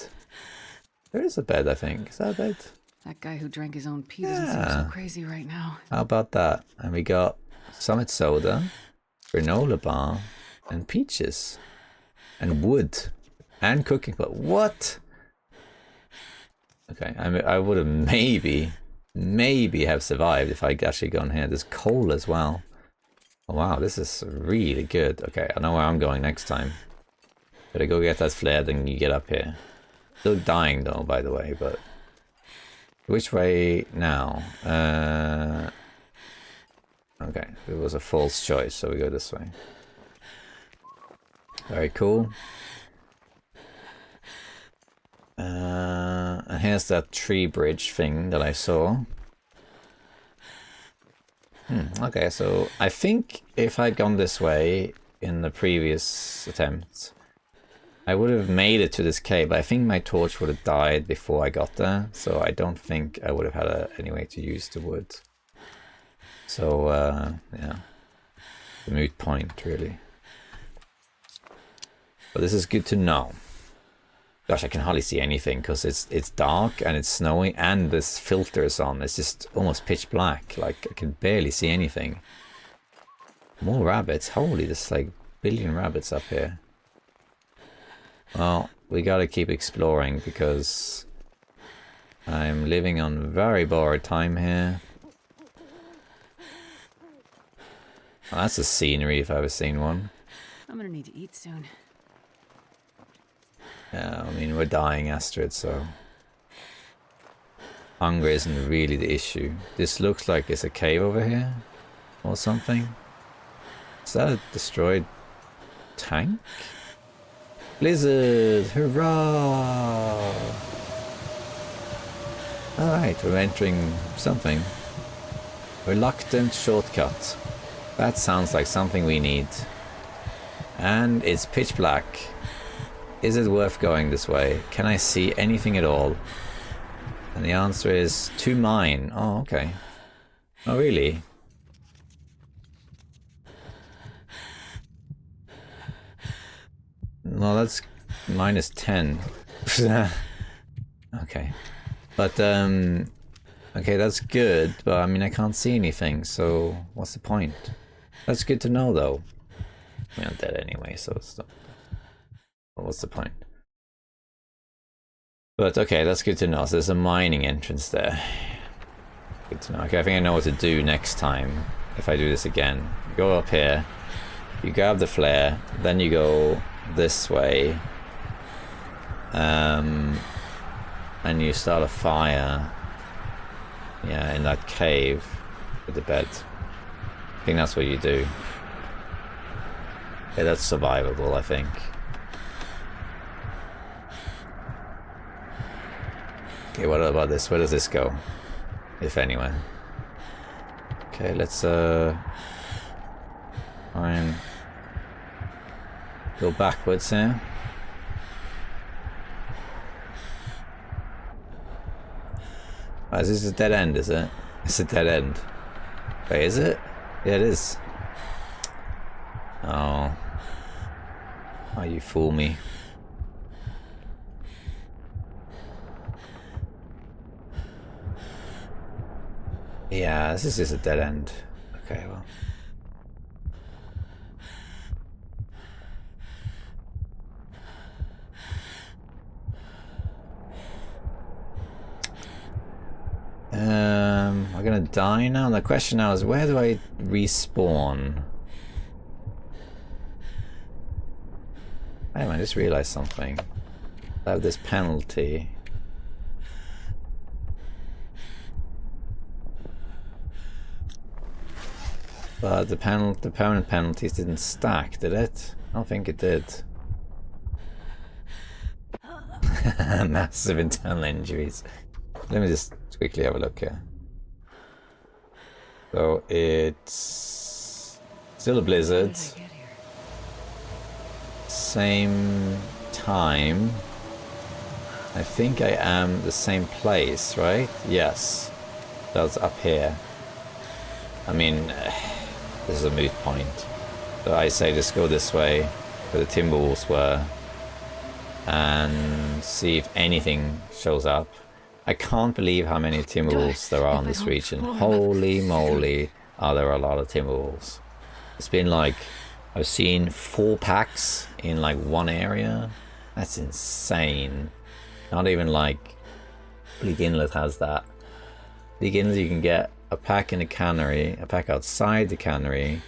There is a bed, I think. Is that a bed? That guy who drank his own pee doesn't seem so crazy right now. How about that? And we got Summit Soda, granola bar, and peaches, and wood, and cooking pot. What? Okay, I would have maybe have survived if I'd actually gone here. There's coal as well. Oh, wow, this is really good. Okay, I know where I'm going next time. Gotta go get that flare, then you get up here. Still dying though, by the way, but which way now? Okay, it was a false choice, so we go this way. Very cool. And here's that tree bridge thing that I saw. Okay, so I think if I'd gone this way in the previous attempt, I would have made it to this cave, but I think my torch would have died before I got there, so I don't think I would have had any way to use the wood. So, yeah. The moot point, really. But this is good to know. Gosh, I can hardly see anything because it's dark and it's snowy and this filter is on. It's just almost pitch black. Like, I can barely see anything. More rabbits. Holy, there's like a billion rabbits up here. Well, we gotta keep exploring because I'm living on very borrowed time here. Well, that's a scenery if I've ever seen one. I'm gonna need to eat soon. Yeah, I mean, we're dying, Astrid, so hunger isn't really the issue. This looks like it's a cave over here or something. Is that a destroyed tank? Blizzard! Hurrah! Alright, we're entering something. Reluctant shortcut. That sounds like something we need. And it's pitch black. Is it worth going this way? Can I see anything at all? And the answer is to mine. Oh, okay. Oh, really? No, that's minus 10. Okay. But, okay, that's good. But, I mean, I can't see anything. So, what's the point? That's good to know, though. I mean, I'm dead anyway, so it's not... Well, what's the point? But, okay, that's good to know. So, there's a mining entrance there. Good to know. Okay, I think I know what to do next time. If I do this again. Go up here. You grab the flare. Then you go... this way, and you start a fire, yeah, in that cave with the bed. I think that's what you do. Yeah, that's survivable, I think. Okay, what about this? Where does this go, if anywhere? Okay, let's try and go backwards here. Oh, is this a dead end, is it? It's a dead end. Wait, is it? Yeah, it is. Oh. Oh, you fool me. Yeah, this is just a dead end. Okay, well. I'm gonna die now. The question now is, where do I respawn? Hey, I just realized something. I have this penalty. But the permanent penalties didn't stack, did it? I don't think it did. Massive internal injuries. Let me just quickly have a look here. So it's still a blizzard. Same time. I think I am the same place, right? Yes. That's up here. I mean, this is a moot point. So I say just go this way, where the Timberwolves were, and see if anything shows up. I can't believe how many Timberwolves there are in this region. Holy moly, are there a lot of Timberwolves. It's been like, I've seen 4 packs in like one area. That's insane. Not even like Bleak Inlet has that. Bleak Inlet, you can get a pack in the cannery, a pack outside the cannery,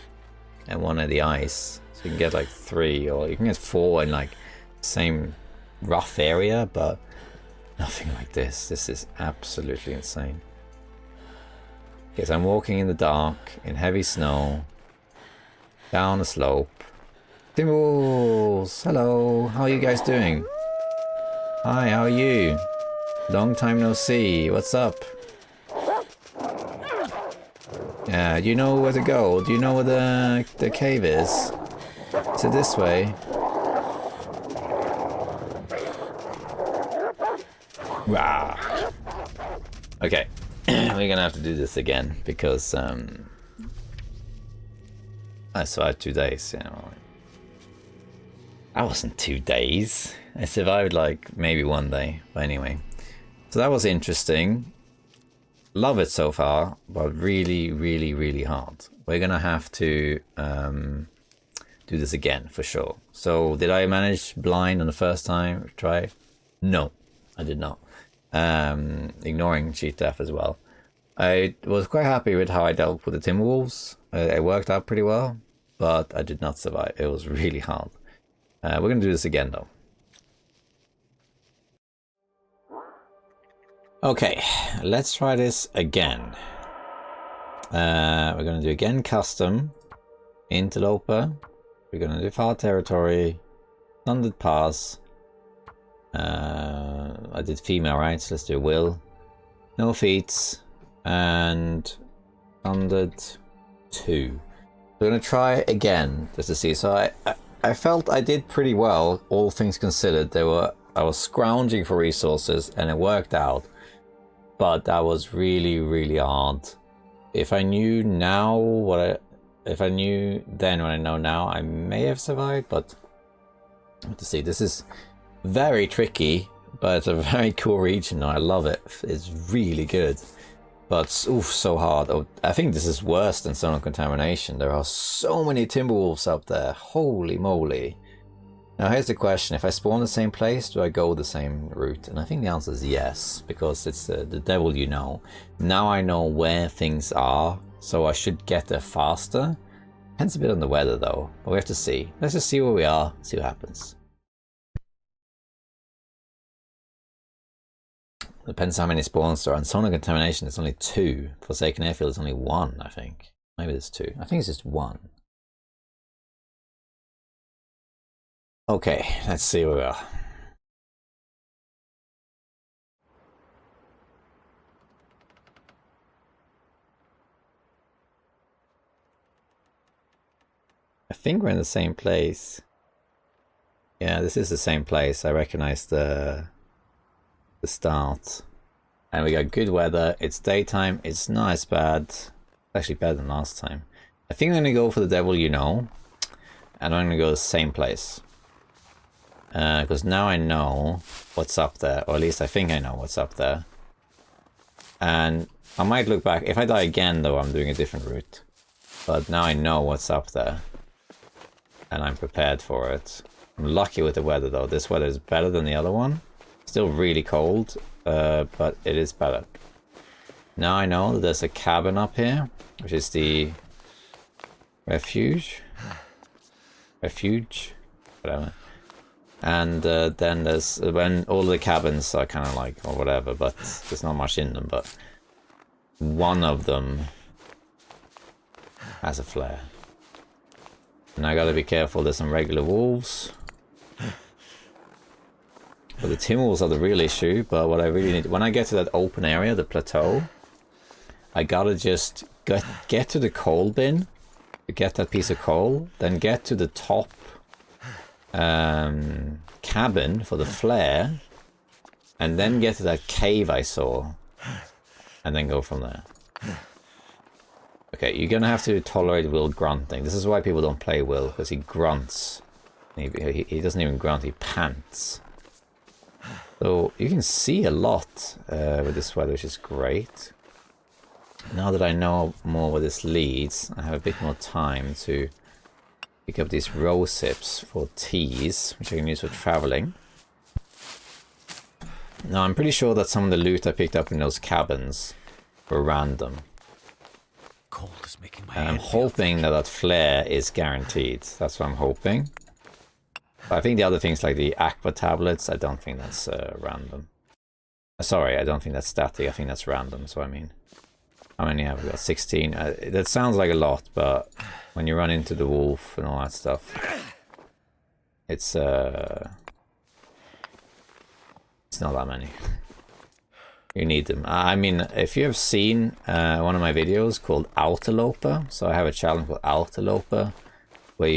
and one at the ice. So you can get like 3, or you can get 4 in like the same rough area, but nothing like this. This is absolutely insane. Okay, so I'm walking in the dark, in heavy snow, down a slope. Timberwolves! Hello! How are you guys doing? Hi, how are you? Long time no see. What's up? Yeah, do you know where to go? Do you know where the cave is? Is it this way? Rah. Okay, we're gonna have to do this again because I survived 2 days. You know, that wasn't 2 days. I survived like maybe 1 day. But anyway, so that was interesting. Love it so far, but really, really, really hard. We're gonna have to do this again for sure. So did I manage blind on the first time try? No, I did not. Ignoring cheat death as well. I was quite happy with how I dealt with the Timberwolves. It worked out pretty well, but I did not survive. It was really hard. We're gonna do this again though. Okay, let's try this again. We're gonna do again custom, Interloper. We're gonna do far territory, Sundered Pass. I did female, right? So let's do will. No feats and Sundered 2. We're gonna try again just to see. So I felt I did pretty well, all things considered. I was scrounging for resources and it worked out. But that was really, really hard. If I knew now if I knew then what I know now, I may have survived, but to see, this is very tricky, but it's a very cool region. I love it. It's really good, but oof, so hard. Oh, I think this is worse than Zone of Contamination. There are so many Timberwolves up there. Holy moly. Now here's the question, if I spawn the same place, do I go the same route? And I think the answer is yes, because it's the devil you know. Now I know where things are, so I should get there faster. Depends a bit on the weather though, but we have to see. Let's just see where we are, see what happens. Depends how many spawns there are. In Zone of Contamination there's only 2. Forsaken Airfield there's only 1, I think. Maybe there's 2. I think it's just 1. Okay, let's see where we are. I think we're in the same place. Yeah, this is the same place. I recognize the start. And we got good weather. It's daytime. It's not as bad. It's actually better than last time. I think I'm going to go for the devil you know. And I'm going to go to the same place. Because now I know what's up there, or at least I think I know what's up there. And I might look back. If I die again though, I'm doing a different route. But now I know what's up there. And I'm prepared for it. I'm lucky with the weather though. This weather is better than the other one. Still really cold, but it is better. Now I know that there's a cabin up here, which is the Refuge, whatever. And then there's when all the cabins are kind of like or whatever, but there's not much in them. But one of them has a flare, and I gotta be careful. There's some regular wolves, but the Timberwolves are the real issue. But what I really need when I get to that open area, the plateau, I gotta just get to the coal bin to get that piece of coal, then get to the top cabin for the flare, and then get to that cave I saw, and then go from there. Okay, you're gonna have to tolerate Will grunting. This is why people don't play Will, because he grunts. He doesn't even grunt, he pants. So you can see a lot with this weather, which is great. Now that I know more where this leads, I have a bit more time to pick up these rose hips for teas, which I can use for traveling. Now I'm pretty sure that some of the loot I picked up in those cabins were random. Cold is making my And I'm hoping that that flare is guaranteed. That's what I'm hoping. But I think the other things like the aqua tablets, I don't think that's random. Sorry, I don't think that's static. I think that's random. So I mean, how many have we got? 16. That sounds like a lot, but when you run into the wolf and all that stuff, it's not that many. You need them. I mean, if you have seen one of my videos called Interloper, so I have a challenge called Interloper, where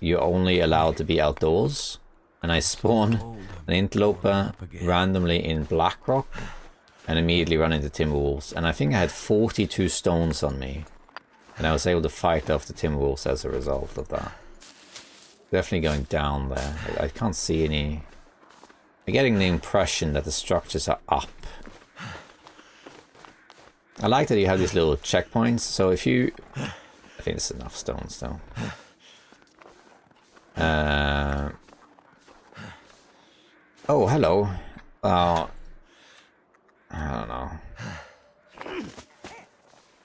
you're only allowed to be outdoors and I spawn an Interloper randomly in Blackrock and immediately run into Timberwolves. And I think I had 42 stones on me, and I was able to fight off the Timberwolves as a result of that. Definitely going down there. I can't see any... I'm getting the impression that the structures are up. I like that you have these little checkpoints, so if you... I think it's enough stones though. Oh, hello. I don't know.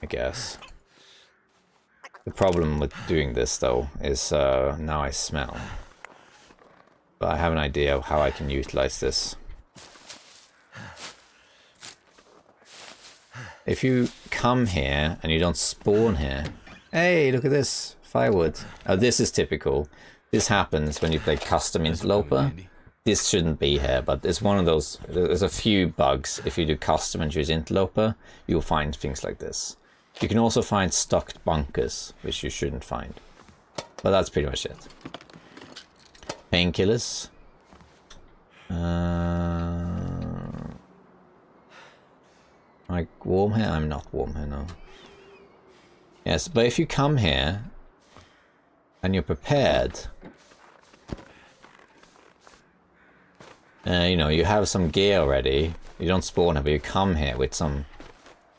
I guess. The problem with doing this though is now I smell. But I have an idea of how I can utilize this. If you come here and you don't spawn here... Hey, look at this! Firewood. Oh, this is typical. This happens when you play custom Interloper. This shouldn't be here, but it's one of those... There's a few bugs. If you do custom and choose Interloper, you'll find things like this. You can also find stocked bunkers, which you shouldn't find. But that's pretty much it. Painkillers. Like warm here? I'm not warm here, no. Yes, but if you come here and you're prepared, you know, you have some gear already. You don't spawn here, but you come here with some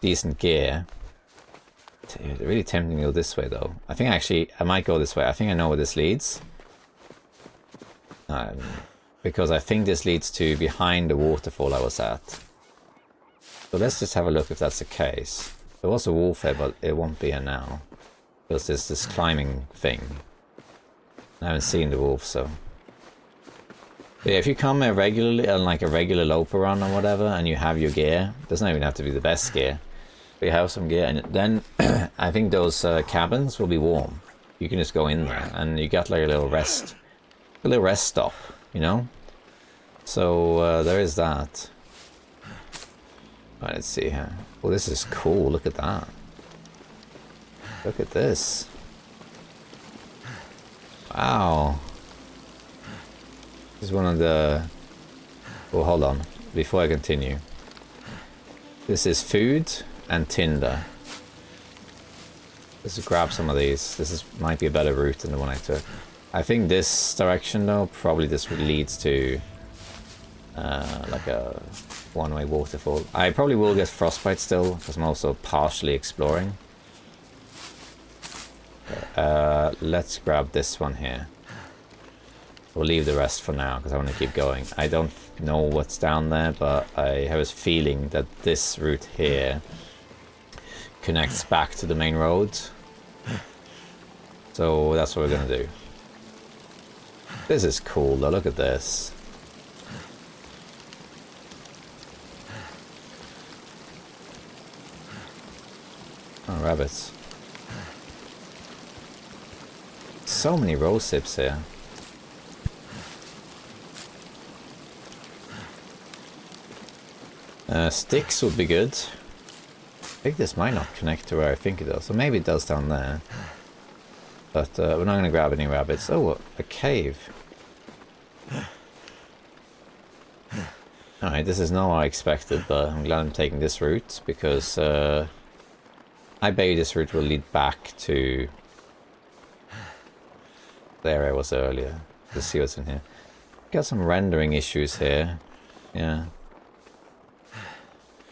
decent gear. It's really tempting to go this way, though. I think actually I might go this way. I think I know where this leads. Because I think this leads to behind the waterfall I was at. So let's just have a look if that's the case. There was a wolf here, but it won't be here now. Because there's this climbing thing. I haven't seen the wolf, so... But yeah, if you come here regularly, on like a regular Loper run or whatever, and you have your gear, it doesn't even have to be the best gear. But you have some gear, and then I think those cabins will be warm. You can just go in there, and you got like a little rest stop, you know? So there is that. Right, let's see here. Well, this is cool. Look at that. Look at this. Wow. This is one of the... Oh, hold on. Before I continue. This is food and tinder. Let's grab some of these. This might be a better route than the one I took. I think this direction, though, probably this leads to... like a one-way waterfall. I probably will get frostbite still, because I'm also partially exploring. Let's grab this one here. We'll leave the rest for now, because I want to keep going. I don't know what's down there, but I have a feeling that this route here connects back to the main road. So that's what we're going to do. This is cool, though. Look at this. Oh, rabbits. So many rose sips here. Sticks would be good. I think this might not connect to where I think it does. So maybe it does down there. But we're not going to grab any rabbits. Oh, a cave. Alright, this is not what I expected, but I'm glad I'm taking this route, because I bet you this route will lead back to the area I was earlier. Let's see what's in here. Got some rendering issues here. Yeah.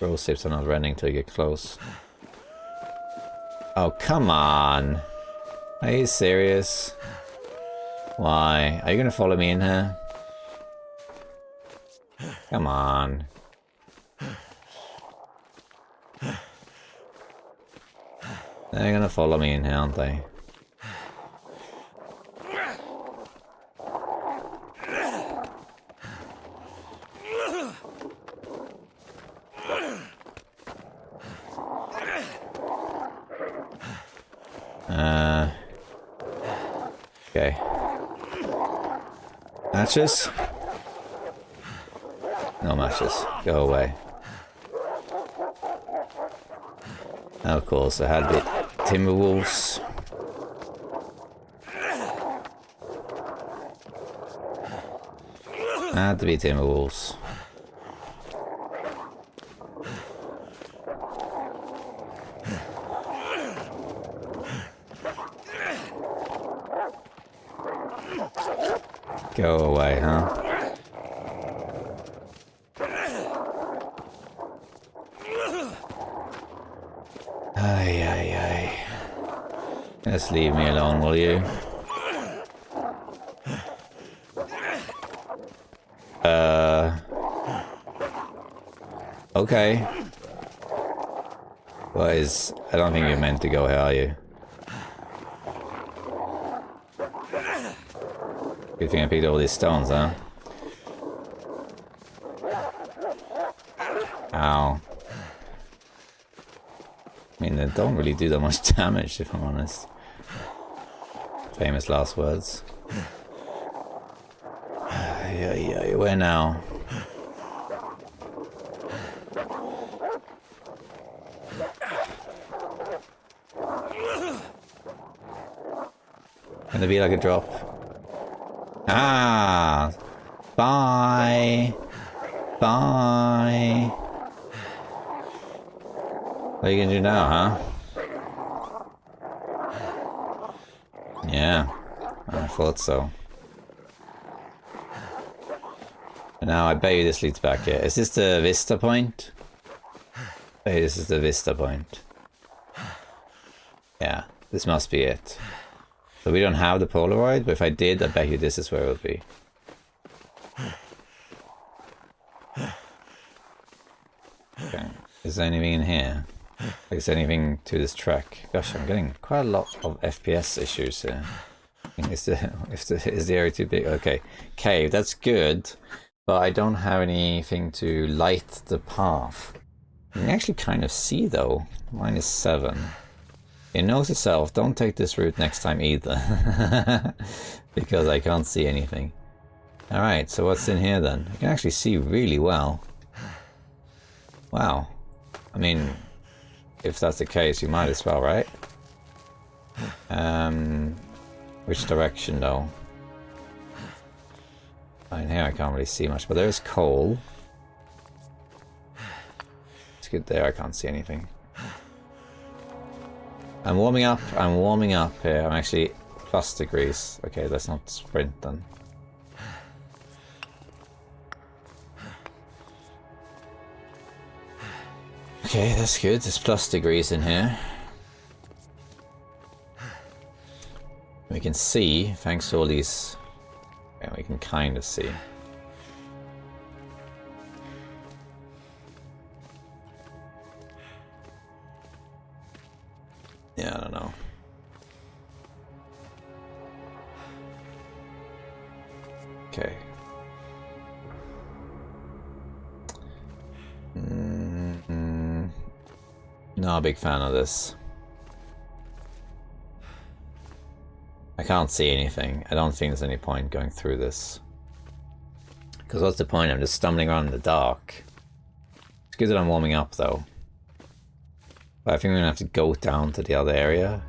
Rose sips are not rendering till you get close. Oh, come on. Are you serious? Why? Are you gonna follow me in here? Come on. They're gonna follow me in here, aren't they? Okay. Matches? No matches. Go away. Of course, I had the Timberwolves. Had to be Timberwolves. Go away, huh? Ay, ay, ay. Just leave me alone, will you? Okay. What is... I don't think you're meant to go here, are you? Good thing I picked up all these stones, huh? Ow. I mean, they don't really do that much damage, if I'm honest. Famous last words. Yeah, where now? Can there be like a drop? Ah! Bye! Bye! What are you gonna do now, huh? Yeah, I thought so. And now I bet you this leads back here. Is this the Vista point? Hey, this is the Vista point. Yeah, this must be it. So we don't have the Polaroid, but if I did, I bet you this is where it would be. Okay, is there anything in here? Is there anything to this track? Gosh, I'm getting quite a lot of FPS issues here. Is the area too big? Okay, cave, that's good, but I don't have anything to light the path. You can actually kind of see though. -7. It knows itself, don't take this route next time either. Because I can't see anything. Alright, so what's in here then? You can actually see really well. Wow. I mean, if that's the case, you might as well, right? Which direction though? In here I can't really see much, but there's coal. It's good there, I can't see anything. I'm warming up here. I'm actually +degrees. Okay, let's not sprint then. Okay, that's good. There's +degrees in here. We can see, thanks to all these... Yeah, we can kind of see. Yeah, I don't know. Okay. Not a big fan of this. I can't see anything. I don't think there's any point going through this. Because what's the point? I'm just stumbling around in the dark. It's good that I'm warming up though. But I think we're gonna have to go down to the other area.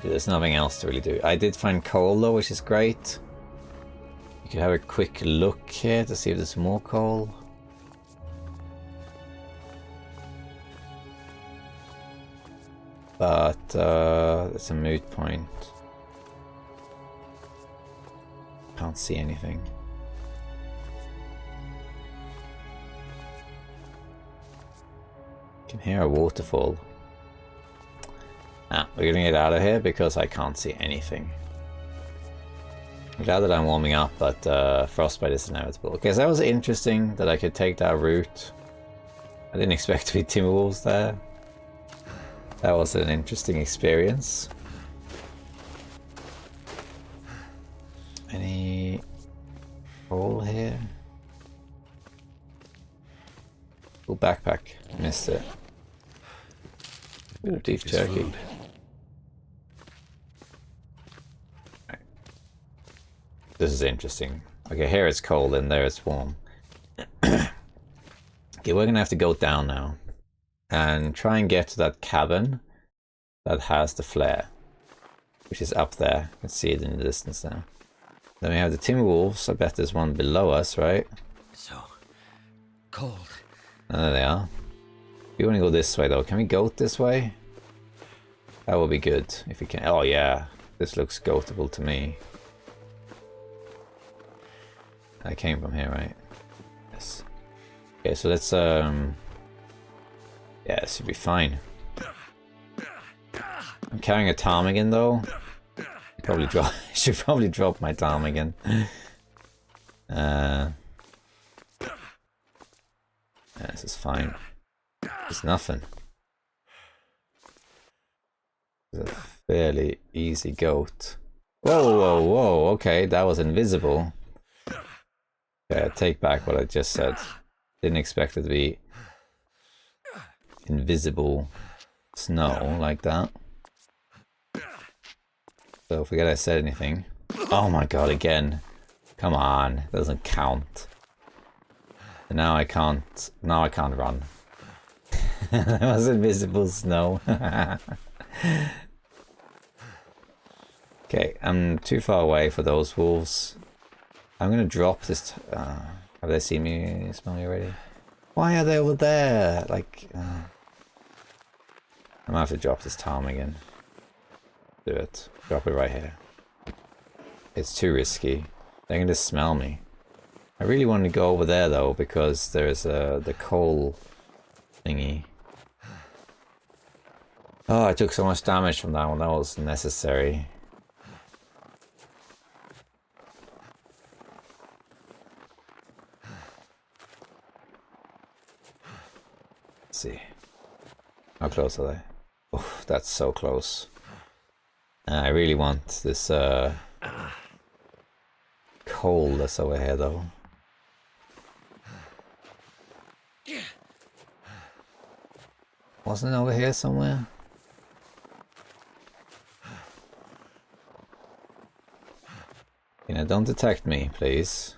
There's nothing else to really do. I did find coal though, which is great. You can have a quick look here to see if there's more coal. But it's a moot point. Can't see anything. Can hear a waterfall. Nah, we're gonna get out of here because I can't see anything. I'm glad that I'm warming up, but frostbite is inevitable. Okay, so that was interesting that I could take that route. I didn't expect to be Timberwolves there. That was an interesting experience. Any hole here? Oh, backpack. Missed it. Ooh, beef jerky. Right. This is interesting. Okay, here it's cold and there it's warm. Okay, we're gonna have to go down now and try and get to that cabin that has the flare, which is up there. You can see it in the distance now. Then we have the Timberwolves. I bet there's one below us, right? So cold. Oh, there they are. We want to go this way though. Can we goat this way? That would be good if we can. Oh yeah, this looks goatable to me. I came from here, right? Yes. Okay, so let's yeah, this should be fine. I'm carrying a ptarmigan though. Probably drop. Should probably drop my ptarmigan. This is fine. It's nothing. It's a fairly easy goat. Whoa, whoa, whoa! Okay, that was invisible. Okay, I take back what I just said. Didn't expect it to be invisible snow like that. So forget I said anything. Oh my god, again. Come on, it doesn't count. And now I can't run. That was invisible snow. Okay, I'm too far away for those wolves. I'm gonna drop this. Have they seen me? Smell me already? Why are they over there? Like, I'm gonna have to drop this ptarmigan. Do it. Drop it right here. It's too risky. They're gonna smell me. I really want to go over there though because there's the coal thingy. Oh, I took so much damage from that one. That was necessary. Let's see. How close are they? Oh, that's so close. I really want this coal that's over here though. Wasn't it over here somewhere? You know, don't detect me, please.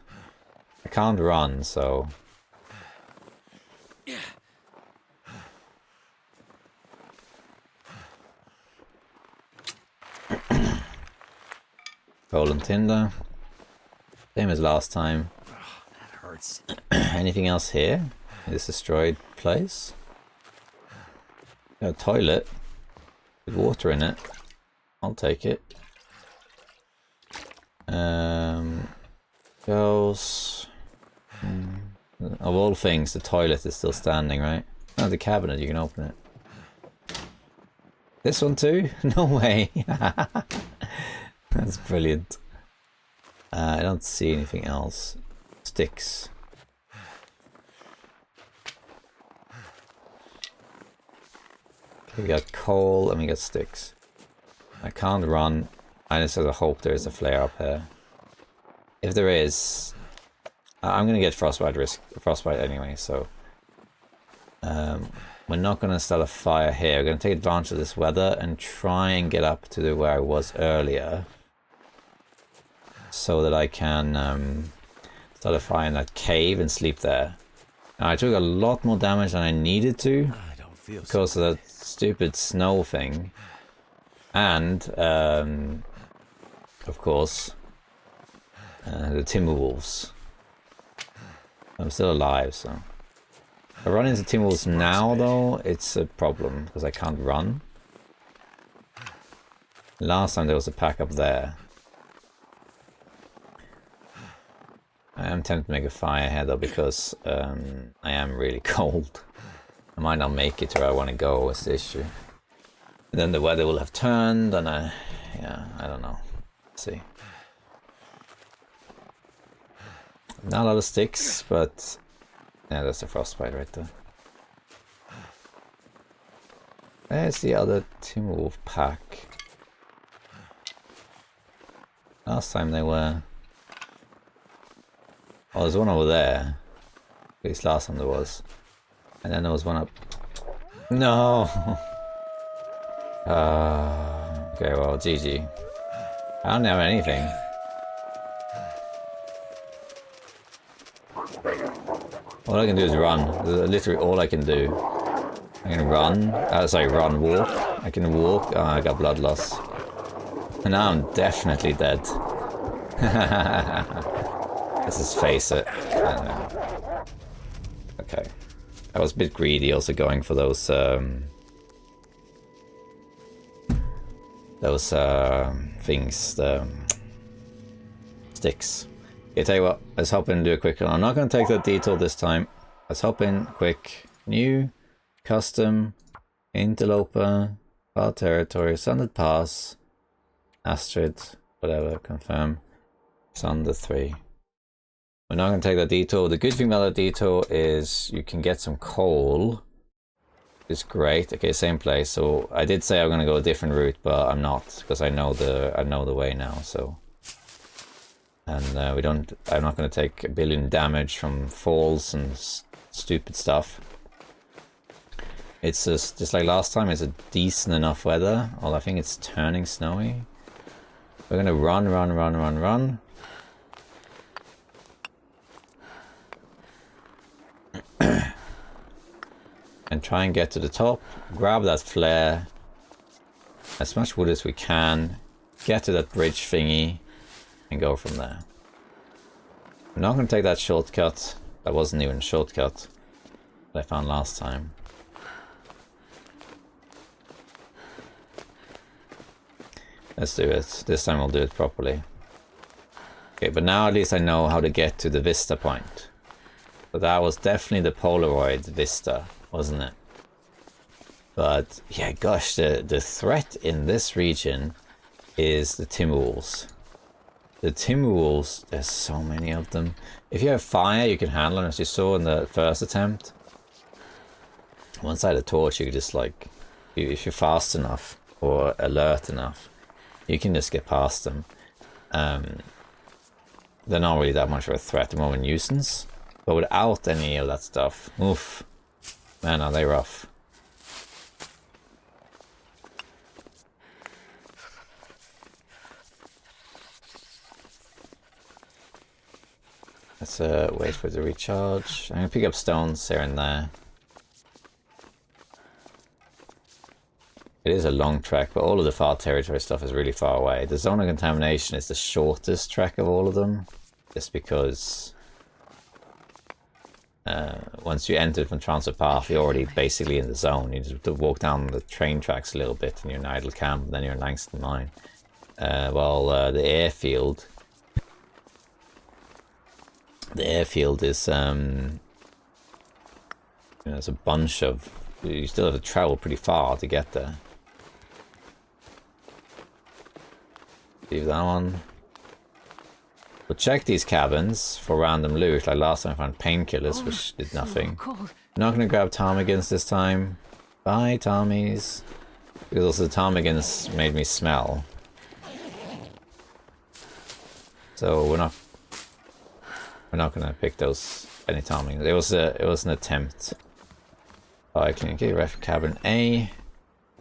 I can't run, so... Coal and tinder. Same as last time. Oh, that hurts. Anything else here? In this destroyed place? Got a toilet with water in it. I'll take it. Goes. Of all things, the toilet is still standing, right? Oh, the cabinet, you can open it. This one too? No way. That's brilliant. I don't see anything else. Sticks. Okay, we got coal and we got sticks. I can't run. I just sort of hope there is a flare up here. If there is, I'm gonna get frostbite anyway. So we're not gonna start a fire here. We're gonna take advantage of this weather and try and get up to where I was earlier, so that I can start a fire in that cave and sleep there. Now, I took a lot more damage than I needed to because of that stupid snow thing, and of course the Timberwolves. I'm still alive, so if I run into Timberwolves now though, it's a problem because I can't run. Last time there was a pack up there. I am tempted to make a fire here though because I am really cold. I might not make it to where I want to go is the issue. And then the weather will have turned and yeah, I don't know. Let's see. Not a lot of sticks, but yeah, that's a frostbite right there. There's the other Timberwolf pack. Last time they were... Oh, there's one over there. At least last time there was. And then there was one up... No! Okay, well, GG. I don't have anything. All I can do is run. That's literally all I can do. I can run. Walk. I can walk. Oh, I got blood loss. And now I'm definitely dead. Let's just face it. Okay. I was a bit greedy also going for those things, the sticks. Okay, tell you what, let's hop in and do a quick one. I'm not going to take that detour this time. Let's hop in quick. New, custom, Interloper, file territory, Sundered Pass, Astrid, whatever, confirm, Sundered 3. We're not going to take that detour. The good thing about that detour is you can get some coal. It's great. Okay, same place. So I did say I'm going to go a different route, but I'm not, because I know the way now. So, and I'm not going to take a billion damage from falls and stupid stuff. It's just like last time. It's a decent enough weather. Well, I think it's turning snowy. We're going to run. And try and get to the top, grab that flare, as much wood as we can, get to that bridge thingy, and go from there. I'm not going to take that shortcut. That wasn't even a shortcut that I found last time. Let's do it. This time we'll do it properly. Okay, but now at least I know how to get to the vista point. So that was definitely the Polaroid vista, wasn't it? But yeah, gosh, the threat in this region is the Timberwolves. The Timberwolves, there's so many of them. If you have fire, you can handle them, as you saw in the first attempt. Once I had a torch, you could just like, if you're fast enough or alert enough, you can just get past them. They're not really that much of a threat, they're more of a nuisance. But without any of that stuff, oof, man, are they rough. Let's wait for it to recharge. I'm gonna pick up stones here and there. It is a long trek, but all of the far territory stuff is really far away. The zone of contamination is the shortest trek of all of them, just because once you enter from Transit Path, you're already basically in the zone. You just have to walk down the train tracks a little bit, and you're in Idle Camp, and then you're in Langston Mine. The airfield. The airfield is there's a bunch of. You still have to travel pretty far to get there. Leave that one. But check these cabins for random loot. Like last time I found painkillers, which did nothing. I'm not going to grab ptarmigans this time. Bye, Tommies. Because also the ptarmigans made me smell. So we're not going to pick those any ptarmigans. It was an attempt. I can get ref cabin A.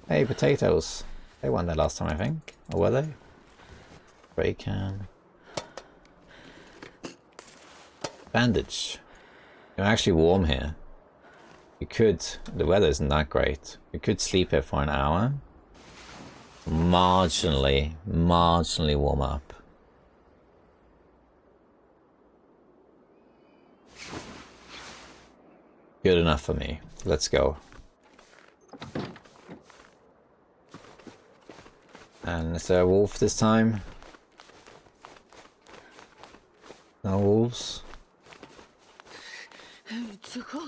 Hey, potatoes. They won there last time, I think. Or were they? Spray can. Bandage. You're actually warm here. You could. The weather isn't that great. You could sleep here for an hour. Marginally warm up. Good enough for me. Let's go. And is there a wolf this time? No wolves?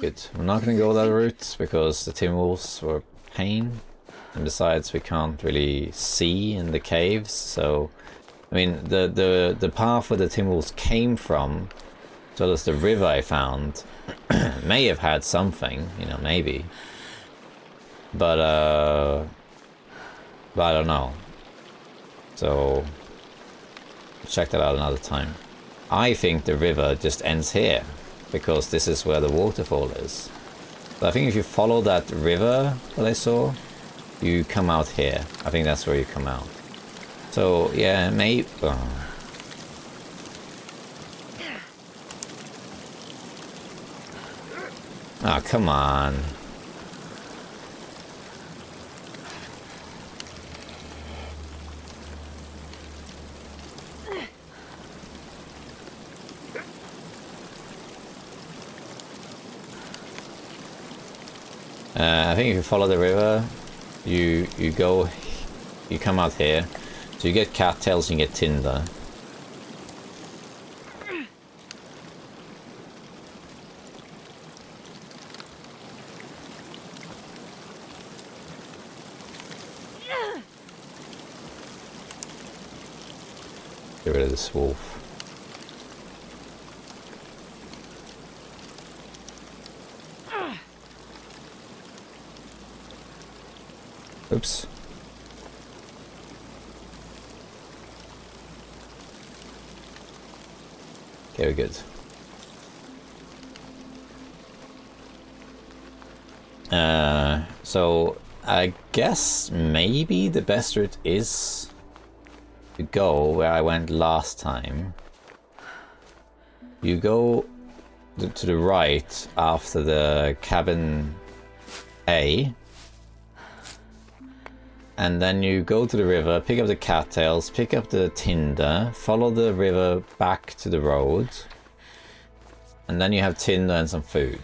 Good. I'm not going to go that route because the Timberwolves were a pain. And besides, we can't really see in the caves. So, I mean, the path where the Timberwolves came from, as well as the river I found, may have had something, you know, maybe. But I don't know. So, check that out another time. I think the river just ends here, because this is where the waterfall is. So I think if you follow that river that I saw, you come out here. I think that's where you come out. So, yeah, maybe... Oh, come on. I think if you follow the river, you come out here. So you get cattails and you get tinder. Get rid of this wolf. Oops. Okay, we're good. So I guess maybe the best route is to go where I went last time. You go to the right after the cabin A. And then you go to the river, pick up the cattails, pick up the tinder, follow the river back to the road. And then you have tinder and some food.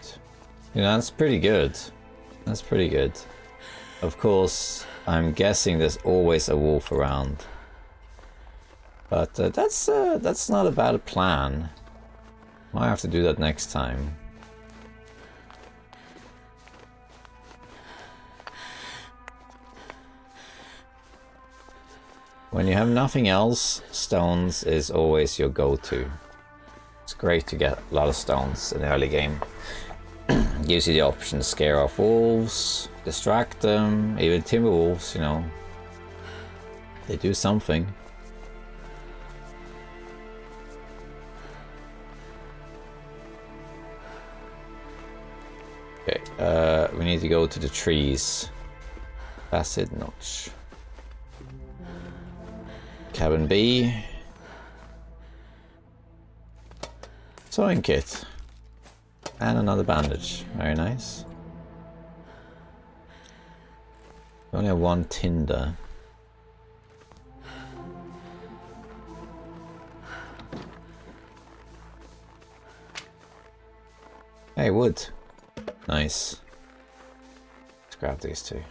You know, that's pretty good. That's pretty good. Of course, I'm guessing there's always a wolf around. But that's not a bad plan. Might have to do that next time. When you have nothing else, stones is always your go-to. It's great to get a lot of stones in the early game. Gives you the option to scare off wolves, distract them, even Timberwolves, you know. They do something. Okay, we need to go to the trees. Acid notch. Cabin B. Sewing kit. And another bandage. Very nice. We only have one tinder. Hey, wood. Nice. Let's grab these two.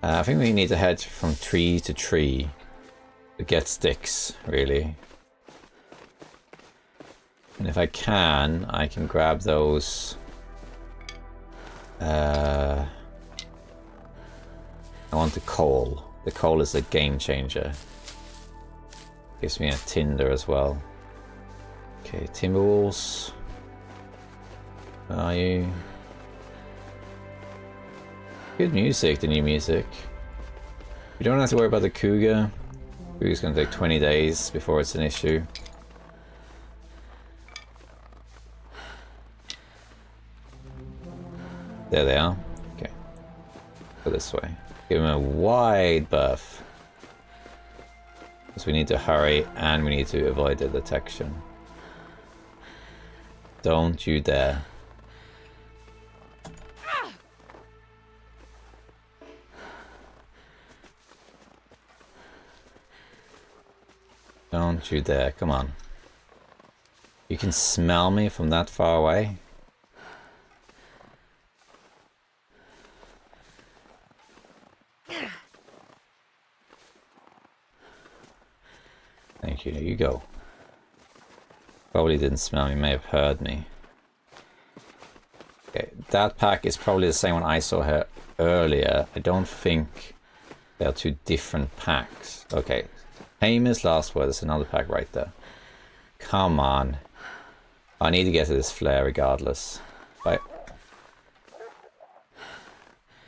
I think we need to head from tree to tree to get sticks, really. And if I can grab those. I want the coal. The coal is a game changer. Gives me a tinder as well. Okay, Timberwolves. Where are you? Good music, the new music. You don't have to worry about the cougar. Cougar's gonna take 20 days before it's an issue. There they are. Okay. Go this way. Give him a wide berth. Because we need to hurry and we need to avoid the detection. Don't you dare. Don't you dare, come on. You can smell me from that far away? Thank you, there you go. Probably didn't smell me, may have heard me. Okay, that pack is probably the same one I saw here earlier. I don't think they are two different packs. Okay. Famous last word, there's another pack right there. Come on. I need to get to this flare regardless. Right.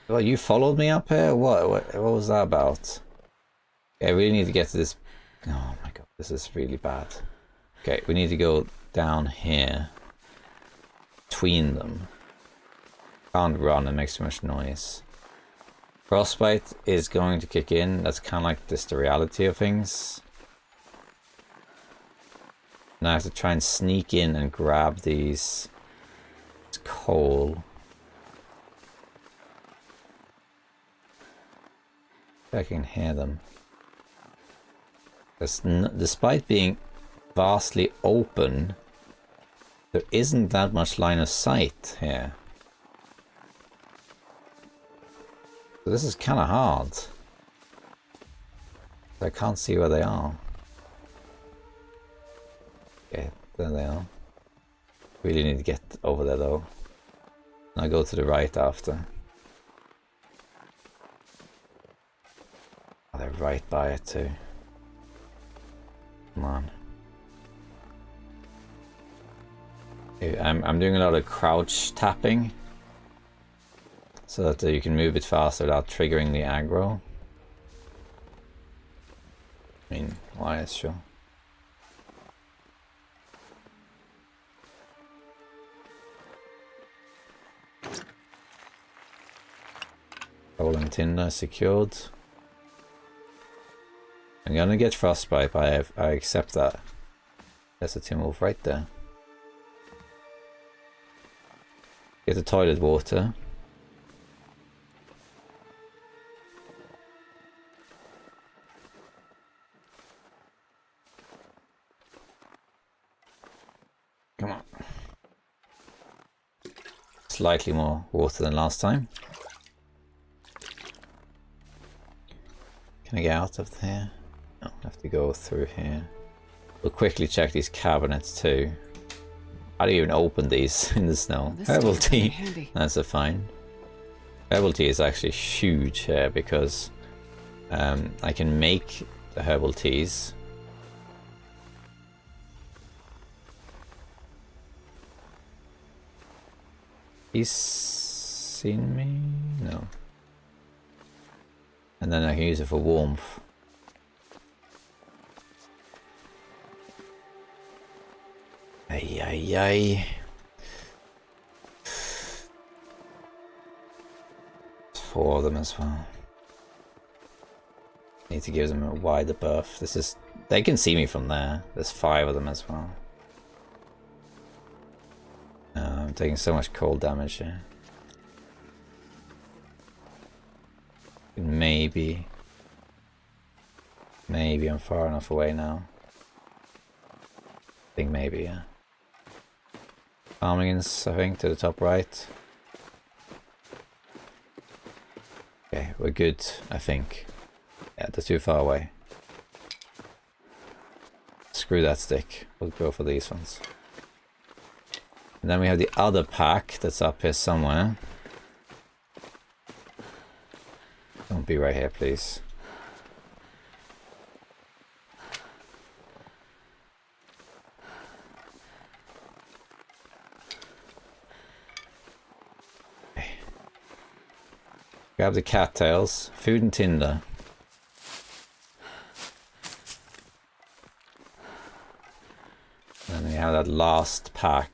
Well, you followed me up here? What was that about? Okay, I really need to get to this. Oh my god, this is really bad. Okay, we need to go down here. Between them. Can't run, it makes too much noise. Frostbite is going to kick in. That's kind of like just the reality of things. Now I have to try and sneak in and grab these. It's coal. I can hear them. Despite being vastly open, There isn't that much line of sight here. So this is kind of hard. I can't see where they are. Okay, there they are. Really need to get over there though. I'll go to the right after. Oh, they're right by it too. Come on. Okay, I'm doing a lot of crouch tapping. So that you can move it faster without triggering the aggro. I mean, why is sure. Rolling tinder secured. I'm gonna get frostbite, but I accept that. There's a Timberwolf right there. Get the toilet water. Come on. Slightly more water than last time. Can I get out of here? No, I have to go through here. We'll quickly check these cabinets too. How do you even open these in the snow? Herbal tea. That's a fine. Herbal tea is actually huge here because I can make the herbal teas. He's seen me? No. And then I can use it for warmth. Ay, ay, ay. 4 of them as well. Need to give them a wider berth. This is... They can see me from there. There's 5 of them as well. I'm taking so much cold damage here. Maybe I'm far enough away now. I think maybe, yeah. Farming's, I think, to the top right. Okay, we're good, I think. Yeah, they're too far away. Screw that stick. We'll go for these ones. And then we have the other pack that's up here somewhere. Don't be right here, please. Okay. Grab the cattails, food and tinder. And then we have that last pack.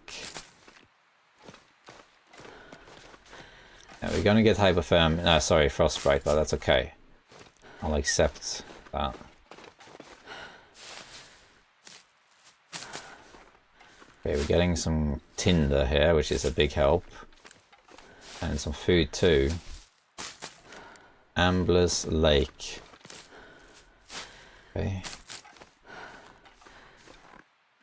Yeah, we're gonna get hypothermia. No, sorry, frostbite, but that's okay. I'll accept that. Okay, we're getting some tinder here, which is a big help. And some food too. Ambler's Lake. Okay.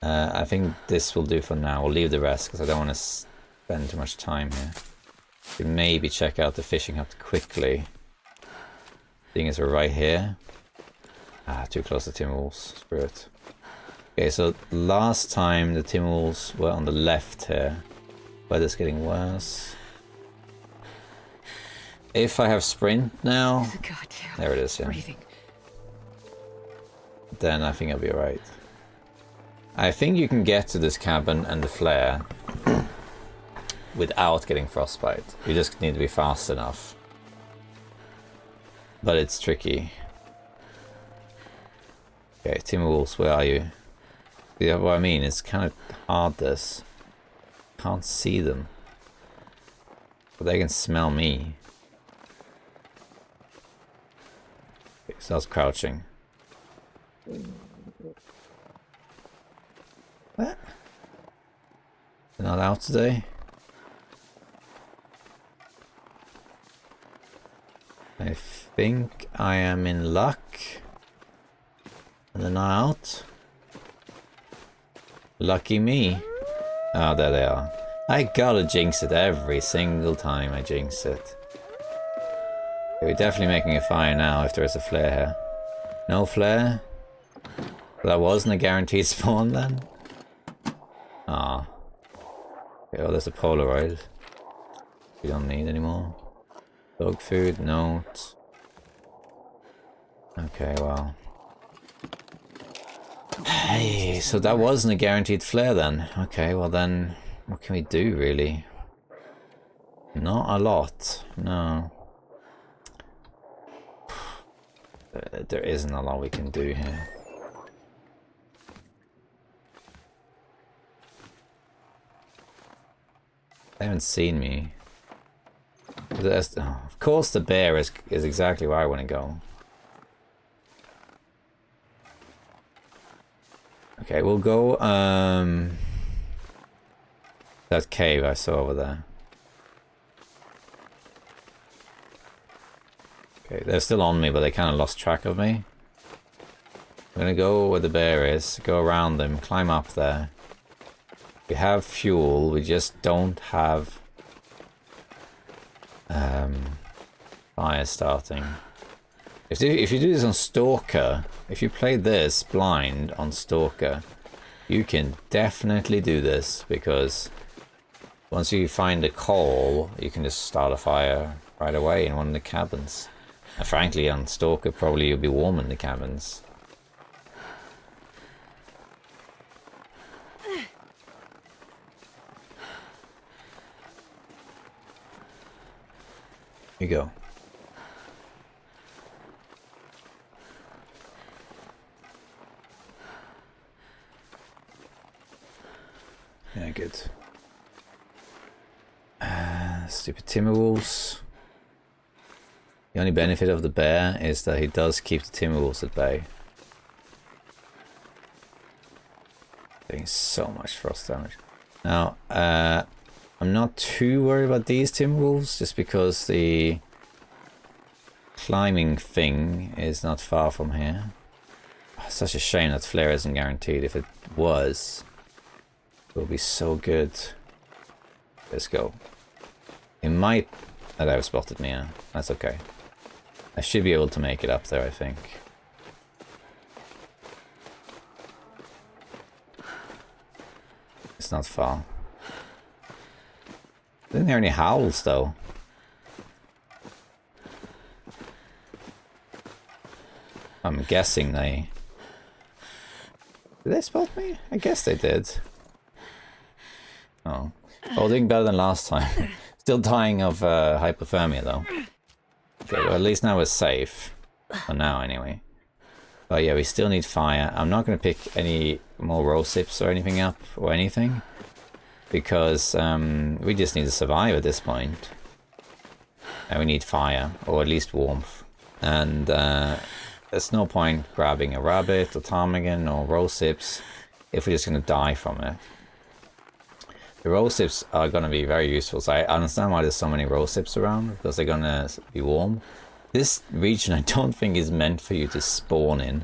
I think this will do for now. We'll leave the rest because I don't want to spend too much time here. We maybe check out the fishing hut quickly. Seeing as we're right here. Ah, too close to Timberwolves. Screw it. Okay, so last time the Timberwolves were on the left here. Weather's getting worse. If I have sprint now... There it is, yeah. Then I think I'll be alright. I think you can get to this cabin and the flare without getting frostbite. You just need to be fast enough. But it's tricky. Okay, Timberwolves, where are you? You know what I mean? It's kind of hard this. Can't see them. But they can smell me. Okay, so I was crouching. What? They're not out today? I think I am in luck. And they're not out. Lucky me. Oh, there they are. I gotta jinx it every single time I jinx it. Okay, we're definitely making a fire now if there is a flare here. No flare? That wasn't a guaranteed spawn then? Ah. Okay, well there's a Polaroid. We don't need anymore. Dog food, note. Okay, well. Hey, so that wasn't a guaranteed flare then. Okay, well then, what can we do really? Not a lot, no. There isn't a lot we can do here. They haven't seen me. Of course the bear is exactly where I want to go. Okay, we'll go that cave I saw over there. Okay, they're still on me, but they kind of lost track of me. I'm gonna go where the bear is, go around them, climb up there. We have fuel, we just don't have fire starting. If you do this on Stalker, if you play this blind on Stalker, you can definitely do this, because once you find a coal, you can just start a fire right away in one of the cabins. And frankly, on Stalker, probably you'll be warm in the cabins. Here you go. Yeah, good. Stupid Timberwolves. The only benefit of the bear is that he does keep the Timberwolves at bay. Doing so much frost damage. Now, I'm not too worried about these Timberwolves, just because the climbing thing is not far from here. Such a shame that flare isn't guaranteed. If it was, it would be so good. Let's go. It might... Oh, they've spotted me, yeah. That's okay. I should be able to make it up there, I think. It's not far. Didn't hear any howls, though. I'm guessing they... Did they spot me? I guess they did. Oh. Oh, doing better than last time. Still dying of hypothermia, though. Okay, well, at least now we're safe. For now, anyway. But yeah, we still need fire. I'm not going to pick any more roll sips or anything up, or anything. Because we just need to survive at this point. And we need fire, or at least warmth. And there's no point grabbing a rabbit, or ptarmigan, or roll sips, if we're just going to die from it. The roll sips are going to be very useful, so I understand why there's so many roll sips around, because they're going to be warm. This region I don't think is meant for you to spawn in.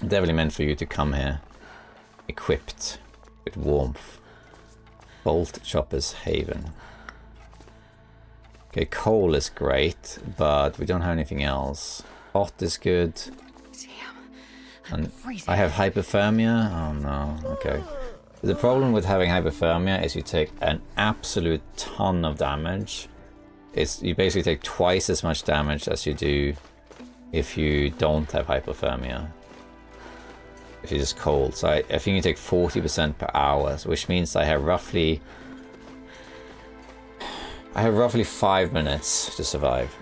Definitely meant for you to come here equipped with warmth. Bolt Chopper's Haven. Okay, coal is great, but we don't have anything else. Hot is good. Damn. And I have hypothermia? Oh no, okay. The problem with having hypothermia is you take an absolute ton of damage. You basically take twice as much damage as you do if you don't have hypothermia. If you're just cold. So I think you take 40% per hour, which means I have roughly 5 minutes to survive.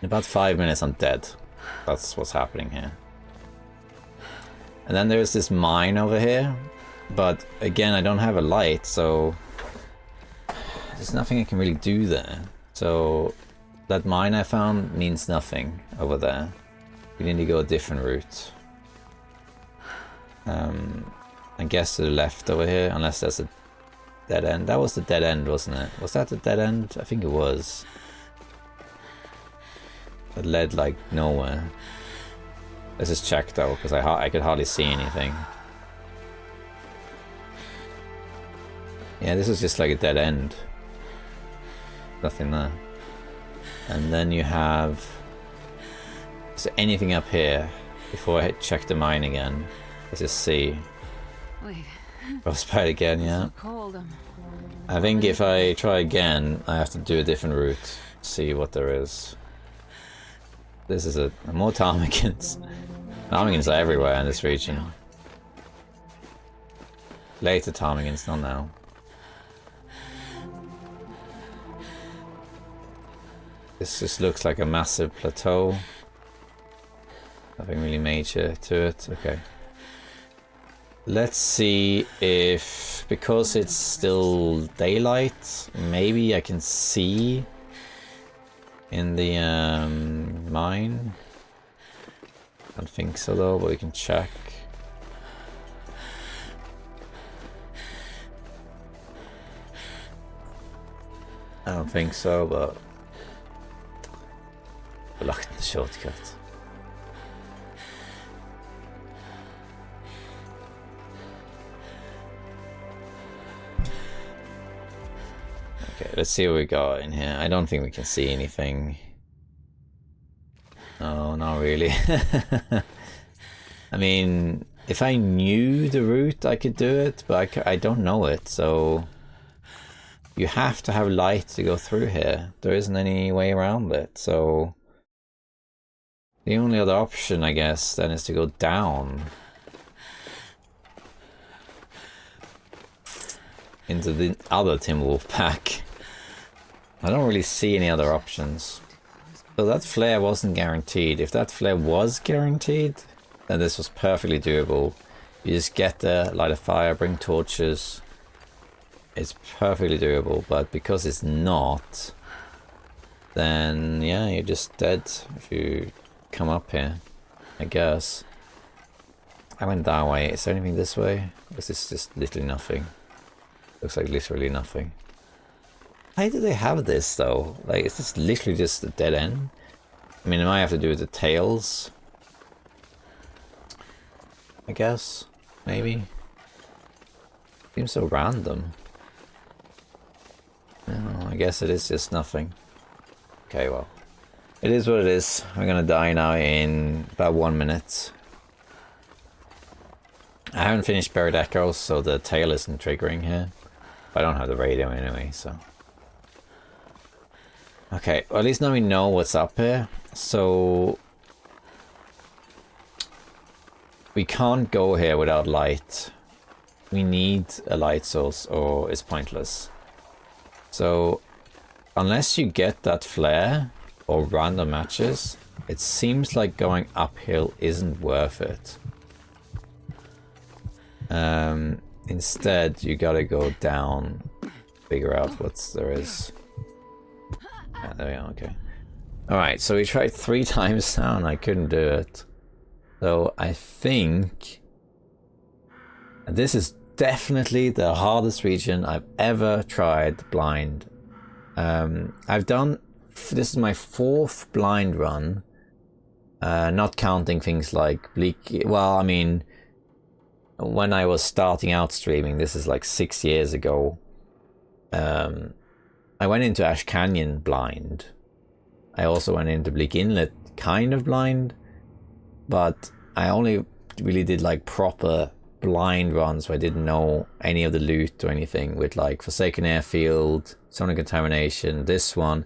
In about 5 minutes I'm dead. That's what's happening here. And then there's this mine over here, but again I don't have a light, so there's nothing I can really do there. So that mine I found means nothing over there. We need to go a different route. I guess to the left over here, unless there's a dead end. That was the dead end, wasn't it? Was that the dead end? I think it was. It led like nowhere. Let's just check though, because I could hardly see anything. Yeah, this is just like a dead end. Nothing there. And then you have... Is there anything up here? Before I check the mine again. Let's just see. Wait. Frostbite again, yeah. So cold. I think if I try again, I have to do a different route. See what there is. This is a more ptarmigans. Ptarmigans are everywhere in this region. Later ptarmigans, not now. This just looks like a massive plateau. Nothing really major to it. Okay. Let's see if, because it's still daylight, maybe I can see in the mine. I don't think so though, but we can check. I don't think so, but reluctant shortcut. Okay, let's see what we got in here. I don't think we can see anything. No, not really. I mean, if I knew the route, I could do it, but I don't know it, so... You have to have light to go through here. There isn't any way around it, so... The only other option, I guess, then is to go down. Into the other Timberwolf pack. I don't really see any other options. So that flare wasn't guaranteed. If that flare was guaranteed, then this was perfectly doable. You just get there, light a fire, bring torches. It's perfectly doable, but because it's not, then yeah, you're just dead if you come up here, I guess. I went that way. Is there anything this way? Or is this just literally nothing? Looks like literally nothing. How do they have this though? Like, is this literally just a dead end? I mean, it might have to do with the tails, I guess. Maybe. Seems so random. No, I guess it is just nothing. Okay, well. It is what it is. We're gonna die now in about 1 minute. I haven't finished Buried Echoes, so the tail isn't triggering here. I don't have the radio anyway, so... Okay, well, at least now we know what's up here. So... We can't go here without light. We need a light source or it's pointless. So, unless you get that flare or random matches, it seems like going uphill isn't worth it. Instead, you gotta go down, figure out what there is. Ah, there we go, okay. Alright, so we tried 3 times down, I couldn't do it. So, I think this is definitely the hardest region I've ever tried blind. I've done, this is my 4th blind run, not counting things like Bleak, well, I mean, when I was starting out streaming, this is like 6 years ago, I went into Ash Canyon blind. I also went into Bleak Inlet kind of blind, but I only really did like proper blind runs where I didn't know any of the loot or anything, with like Forsaken Airfield, Sonic Contamination, this one.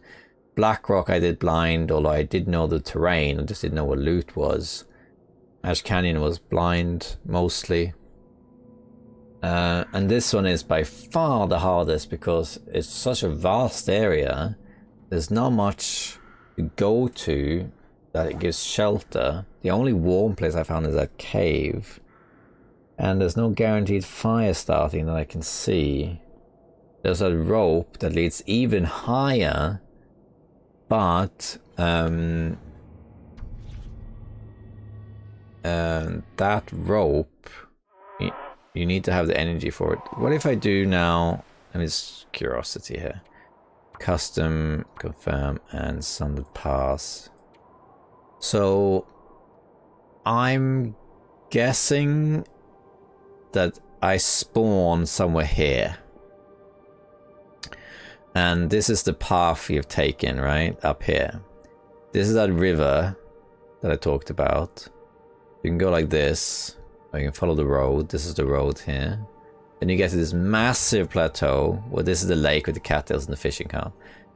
Blackrock I did blind, although I did know the terrain, I just didn't know what loot was. Ash Canyon was blind mostly. And this one is by far the hardest because it's such a vast area. There's not much to go to that it gives shelter. The only warm place I found is that cave. And there's no guaranteed fire starting that I can see. There's a rope that leads even higher, but that rope, you need to have the energy for it. What if I do now, and it's curiosity here, custom, confirm, and Sundered Pass. So I'm guessing that I spawn somewhere here. And this is the path you've taken, right? Up here. This is that river that I talked about. You can go like this, or you can follow the road. This is the road here. Then you get to this massive plateau, where this is the lake with the cattails and the fishing cart.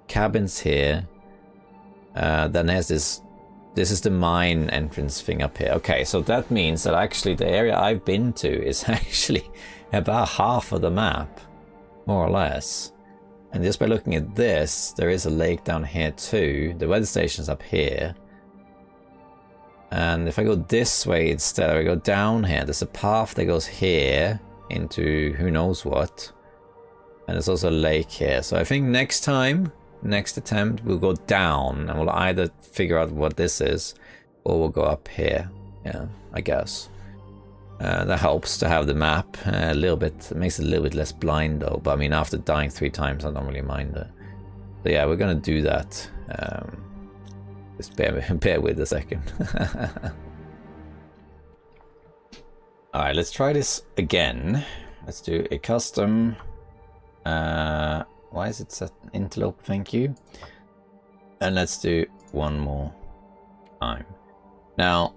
Cabins here. Then there's this is the mine entrance thing up here. Okay, so that means that actually the area I've been to is actually about half of the map, more or less. And just by looking at this, there is a lake down here too. The weather station's up here. And if I go this way instead, I go down here. There's a path that goes here into who knows what. And there's also a lake here. So I think next time, next attempt, we'll go down and we'll either figure out what this is or we'll go up here. Yeah, I guess. That helps to have the map a little bit. It makes it a little bit less blind though. But I mean, after dying 3 times, I don't really mind it. So yeah, we're going to do that. Just bear with a second. Alright, let's try this again. Let's do a custom. Why is it set Interloper? Thank you. And let's do one more time. Now,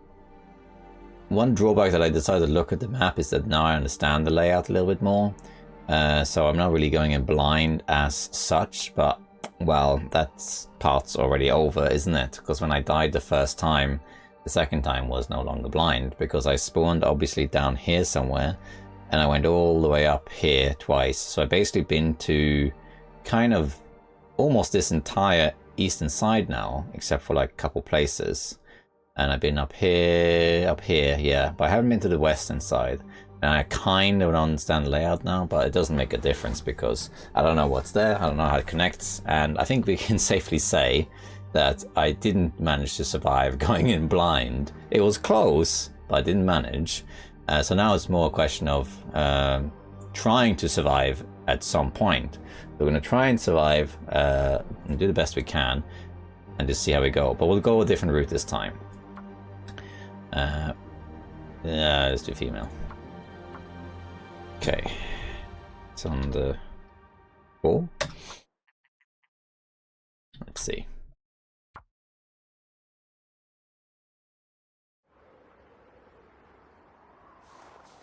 one drawback that I decided to look at the map is that now I understand the layout a little bit more. So I'm not really going in blind as such, but well, that part's already over, isn't it? Because when I died the first time, the second time was no longer blind, because I spawned obviously down here somewhere, and I went all the way up here twice. So I've basically been to kind of almost this entire eastern side now, except for like a couple places. And I've been up here, yeah, but I haven't been to the western side. And I kind of don't understand the layout now, but it doesn't make a difference because I don't know what's there, I don't know how it connects, and I think we can safely say that I didn't manage to survive going in blind. It was close, but I didn't manage. So now it's more a question of trying to survive at some point. We're going to try and survive and do the best we can and just see how we go. But we'll go a different route this time. Yeah, let's do female. Okay, it's on the ball. Let's see.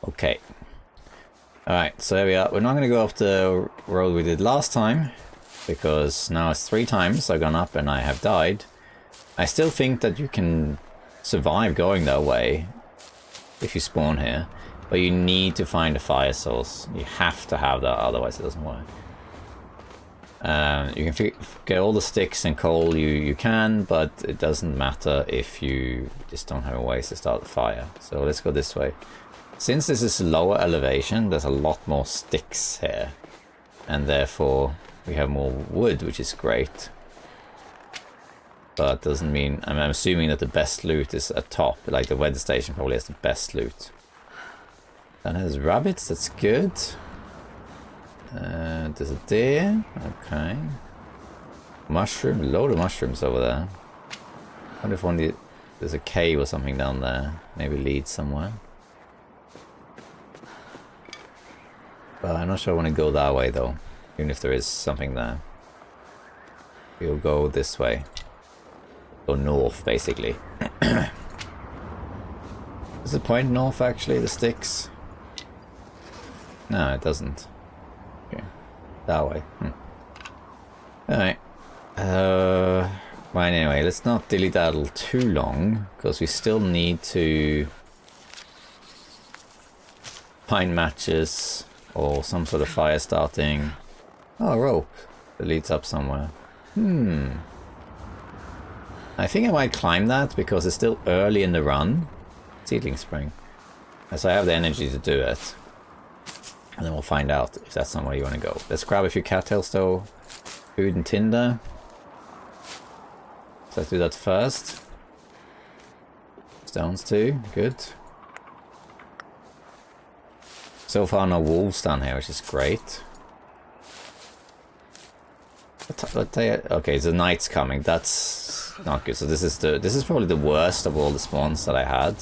Okay. Alright, so there we are. We're not going to go up the road we did last time, because now it's 3 times I've gone up and I have died. I still think that you can survive going that way if you spawn here, but you need to find a fire source. You have to have that, otherwise it doesn't work. You can get all the sticks and coal you can, but it doesn't matter if you just don't have a way to start the fire. So let's go this way. Since this is lower elevation, there's a lot more sticks here, and therefore we have more wood, which is great. But doesn't mean, I'm assuming that the best loot is at top, like the weather station probably has the best loot. Then there's rabbits, that's good. There's a deer, okay. Mushroom, a load of mushrooms over there. I wonder if there's a cave or something down there, maybe leads somewhere. But I'm not sure I want to go that way though, even if there is something there. We'll go this way. Go north, basically. Does it point north, actually, the sticks? No, it doesn't. Okay. That way. Alright. Well, anyway, let's not dilly-daddle too long, because we still need to find matches or some sort of fire starting. Oh, a rope that leads up somewhere. I think I might climb that because it's still early in the run. Seedling spring. So I have the energy to do it. And then we'll find out if that's somewhere you want to go. Let's grab a few cattails though. Food and tinder. So let's do that first. Stones too, good. So far no wolves down here, which is great. Okay, the night's coming. That's not good. So this is probably the worst of all the spawns that I had.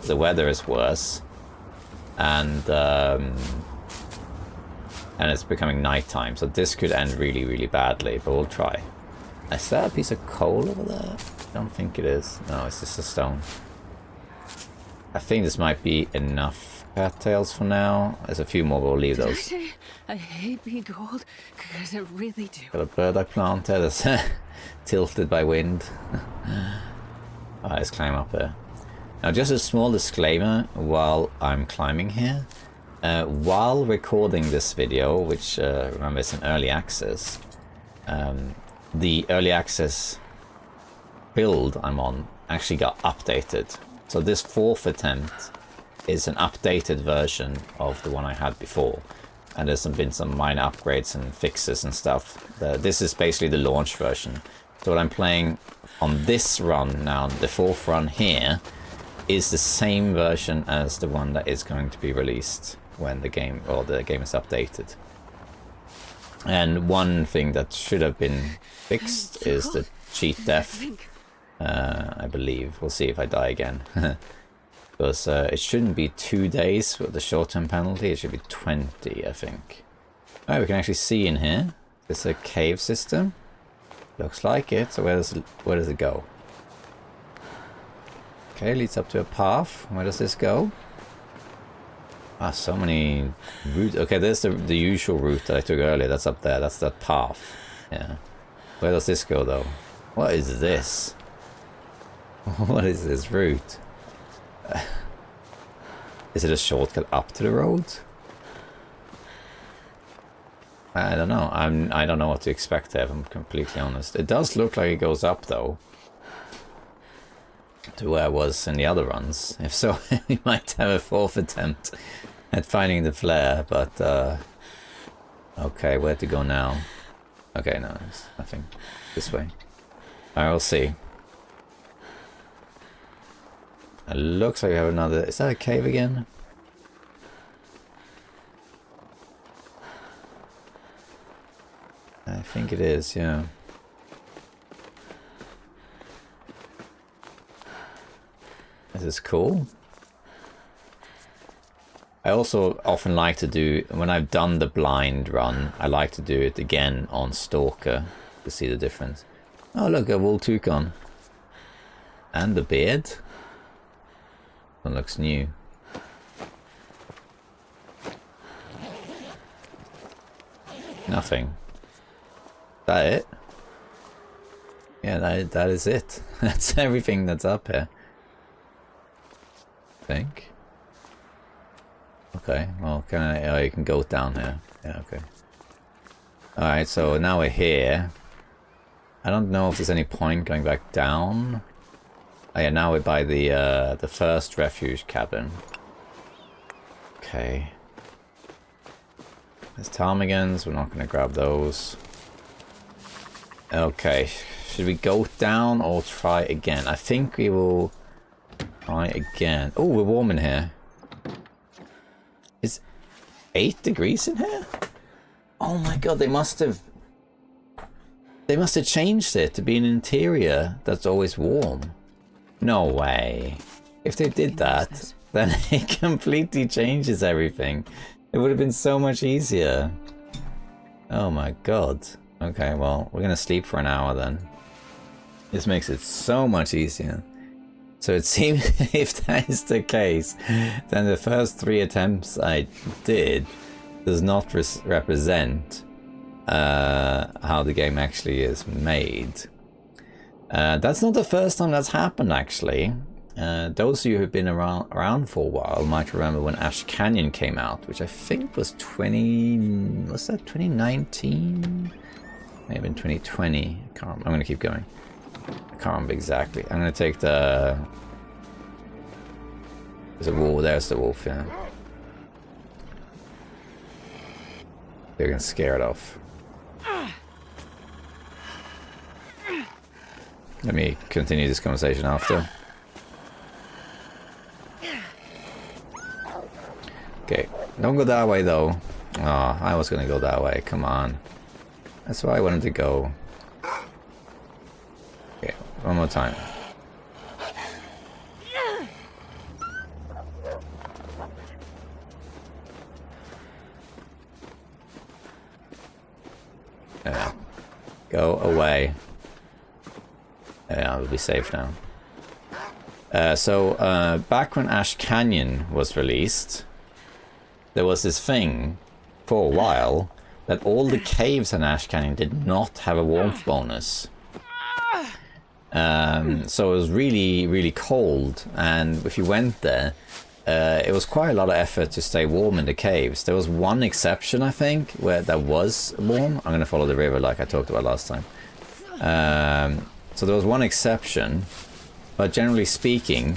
The weather is worse, and And it's becoming nighttime, so this could end really, really badly, but we'll try. Is that a piece of coal over there? I don't think it is. No, it's just a stone. I think this might be enough cattails for now. There's a few more, but we'll leave those. I hate being cold, because I really do. Got a bird I planted that's tilted by wind. Alright, let's climb up there. Now, just a small disclaimer while I'm climbing here. While recording this video, which remember it's an early access, the early access build I'm on actually got updated. So this 4th attempt is an updated version of the one I had before. And there's been some minor upgrades and fixes and stuff. This is basically the launch version. So what I'm playing on this run now, the 4th run here, is the same version as the one that is going to be released when the game is updated. And one thing that should have been fixed is the cheat death. I believe. We'll see if I die again. Because it shouldn't be 2 days with the short-term penalty. It should be 20, I think. Alright, we can actually see in here. It's a cave system. Looks like it. So where does it go? Okay, leads up to a path. Where does this go? Ah, so many routes. Okay, there's the usual route that I took earlier. That's up there. That's that path. Yeah. Where does this go, though? What is this? What is this route? Is it a shortcut up to the road? I don't know. I don't know what to expect there, if I'm completely honest. It does look like it goes up, though, to where I was in the other runs. If so, we might have a 4th attempt at finding the flare, but okay, where to go now? Okay, no, there's nothing. This way. Alright, we'll see. It looks like we have another... Is that a cave again? I think it is, yeah. This is cool. I also often like to do, when I've done the blind run, I like to do it again on Stalker to see the difference. Oh look, a wool toucan. And the beard. One looks new. Nothing. Is that it? Yeah, that is it. That's everything that's up here. I think. Okay, well, can I... Oh, you can go down here. Yeah, okay. Alright, so now we're here. I don't know if there's any point going back down. Oh yeah, now we're by the first refuge cabin. Okay. There's ptarmigans, we're not going to grab those. Okay, should we go down or try again? I think we will try again. Oh, we're warm in here. Is 8 degrees in here? Oh my god, they must have changed it to be an interior that's always warm. No way. If they did that, then it completely changes everything. It would have been so much easier. Oh my god. Okay, well, we're gonna sleep for an hour then. This makes it so much easier. So it seems if that is the case, then the first 3 attempts I did does not represent how the game actually is made. That's not the first time that's happened, actually. Those of you who've been around for a while might remember when Ash Canyon came out, which I think was 2019? Maybe in 2020. I can't remember. I'm going to keep going. I can't remember exactly. I'm going to take the... There's a wolf. There's the wolf, yeah. They're going to scare it off. Let me continue this conversation after. Okay, don't go that way though. Oh, I was gonna go that way, come on. That's why I wanted to go. Okay, one more time. Yeah. Go away. Yeah, we'll be safe now. So back when Ash Canyon was released, there was this thing for a while that all the caves in Ash Canyon did not have a warmth bonus. So it was really, really cold, and if you went there, it was quite a lot of effort to stay warm in the caves. There was one exception, I think, where that was warm. I'm going to follow the river like I talked about last time. So there was one exception, but generally speaking,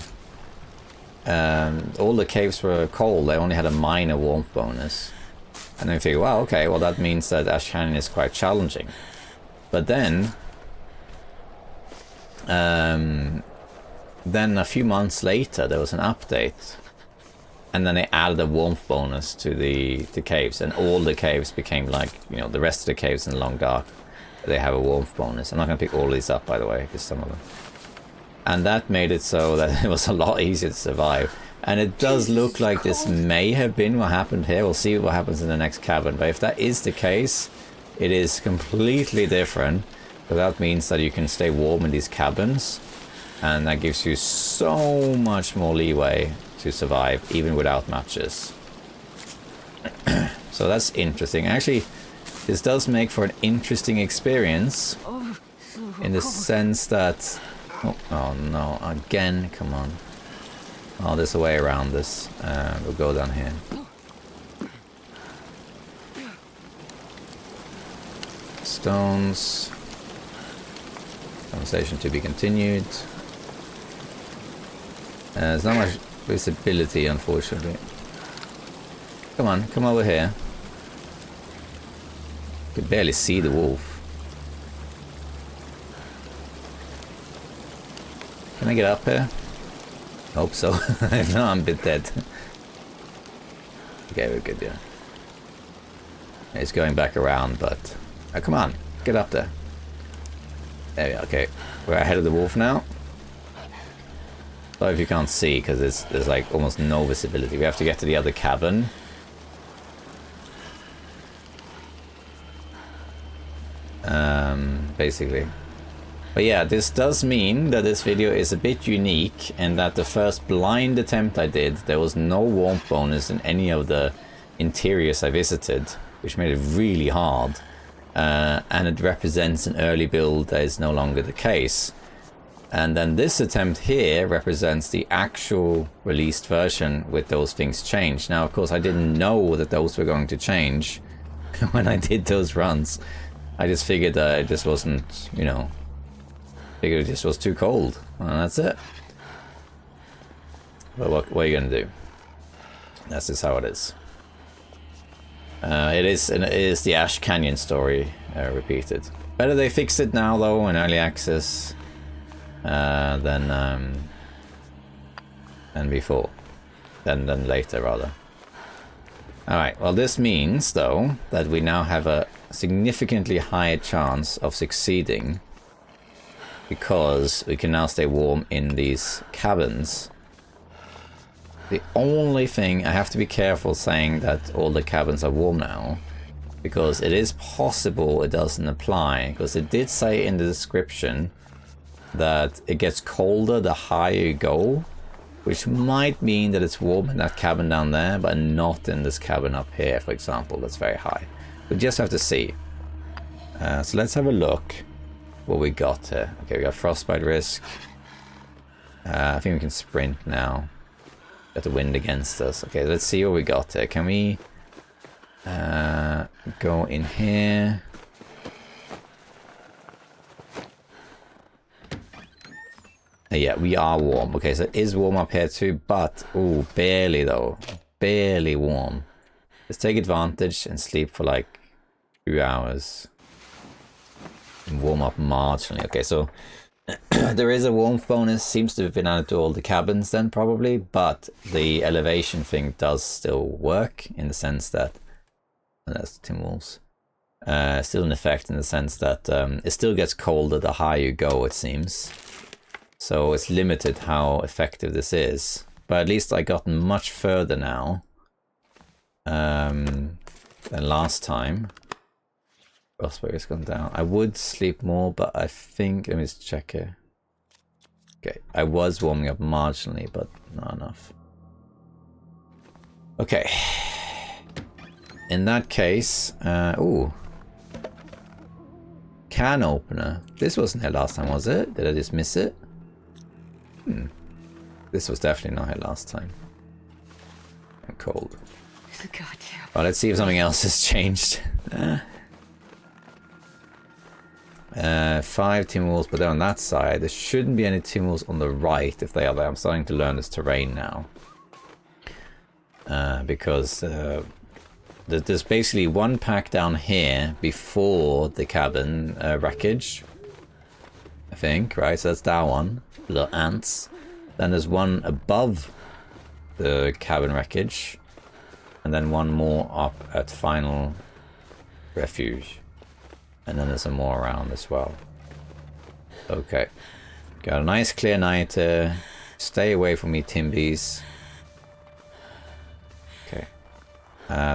all the caves were cold. They only had a minor warmth bonus. And then you figure, wow, okay, well that means that Ash Canyon is quite challenging. But then a few months later, there was an update. And then they added a warmth bonus to the caves. And all the caves became like, you know, the rest of the caves in the Long Dark. They have a warmth bonus. I'm not going to pick all of these up, by the way, just some of them. And that made it so that it was a lot easier to survive. And it does look like this may have been what happened here. We'll see what happens in the next cabin. But if that is the case, it is completely different. So that means that you can stay warm in these cabins. And that gives you so much more leeway to survive, even without matches. So that's interesting. Actually, this does make for an interesting experience. In the sense that... Oh no, again, come on. Oh, there's a way around this. We'll go down here. Stones. Conversation to be continued. There's not much visibility, unfortunately. Come on, come over here. You can barely see the wolf. Can I get up here? Hope so. If not, I'm a bit dead. Okay, we're good, yeah. It's going back around, but... Oh, come on, get up there. There we are, okay. We're ahead of the wolf now. Sorry if you can't see, because there's like almost no visibility. We have to get to the other cabin. Basically. But yeah, this does mean that this video is a bit unique, and that the first blind attempt I did, there was no warmth bonus in any of the interiors I visited, which made it really hard. And it represents an early build that is no longer the case. And then this attempt here represents the actual released version with those things changed. Now, of course, I didn't know that those were going to change when I did those runs. I just figured that it just wasn't, you know, figured it just was too cold. And that's it. But what are you going to do? That's just how it is. It is the Ash Canyon story repeated. Better they fixed it now, though, in early access. Than before, than later rather. All right. Well, this means though that we now have a significantly higher chance of succeeding because we can now stay warm in these cabins. The only thing I have to be careful saying that all the cabins are warm now, because it is possible it doesn't apply, because it did say in the description that it gets colder the higher you go, which might mean that it's warm in that cabin down there, but not in this cabin up here, for example. That's very high. We just have to see. So let's have a look what we got here. Okay, we got frostbite risk. I think we can sprint now. Got the wind against us. Okay, let's see what we got here. Can we go in here? Yeah, we are warm. Okay, so it is warm up here too, but ooh, barely though. Barely warm. Let's take advantage and sleep for like 2 hours. And warm up marginally. Okay, so there is a warmth bonus. Seems to have been added to all the cabins then probably, but the elevation thing does still work in the sense that, and that's Timberwolves. Still in effect in the sense that it still gets colder the higher you go, it seems. So it's limited how effective this is. But at least I gotten much further now than last time. Frostbite has gone down. I would sleep more, but I think... Let me just check here. Okay, I was warming up marginally, but not enough. Okay. In that case... ooh. Can opener. This wasn't here last time, was it? Did I just miss it? This was definitely not here last time. I'm cold. Well, let's see if something else has changed. 5 Timberwolves, but they're on that side. There shouldn't be any Timberwolves on the right if they are there. I'm starting to learn this terrain now. Because there's basically one pack down here before the cabin wreckage. I think, right? So that's that one. Little ants. Then there's one above the cabin wreckage. And then one more up at final refuge. And then there's some more around as well. Okay. Got a nice clear night. Stay away from me, Timbies. Okay.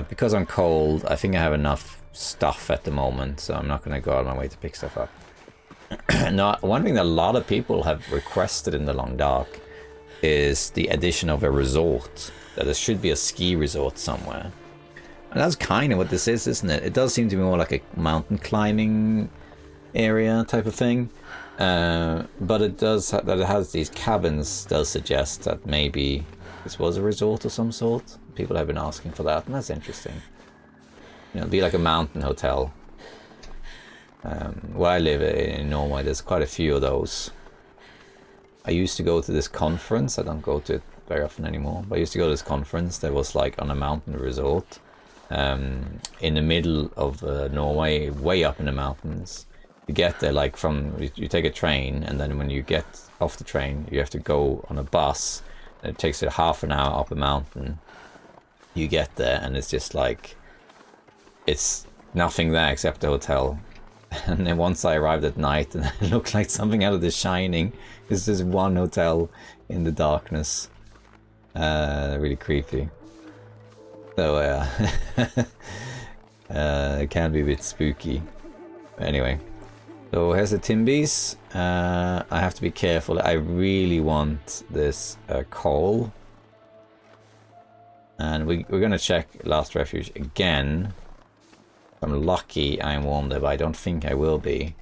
Because I'm cold, I think I have enough stuff at the moment, so I'm not going to go out of my way to pick stuff up. Now, one thing that a lot of people have requested in the Long Dark is the addition of a resort. That there should be a ski resort somewhere. And that's kind of what this is, isn't it? It does seem to be more like a mountain climbing area type of thing. But it does, that it has these cabins, does suggest that maybe this was a resort of some sort. People have been asking for that, and that's interesting. You know, it'd be like a mountain hotel. Where I live in Norway, there's quite a few of those. I used to go to this conference. I don't go to it very often anymore. But I used to go to this conference that was like on a mountain resort. In the middle of Norway, way up in the mountains. You get there like from, you take a train, and then when you get off the train, you have to go on a bus. And it takes you half an hour up a mountain. You get there, and it's just like, it's nothing there except the hotel. And then once I arrived at night, and it looked like something out of The Shining. It's just one hotel in the darkness. Really creepy. So it can be a bit spooky. But anyway, so here's the Timbies. I have to be careful. I really want this coal. And we're going to check Last Refuge again. If I'm lucky, I'm warm there, but I don't think I will be.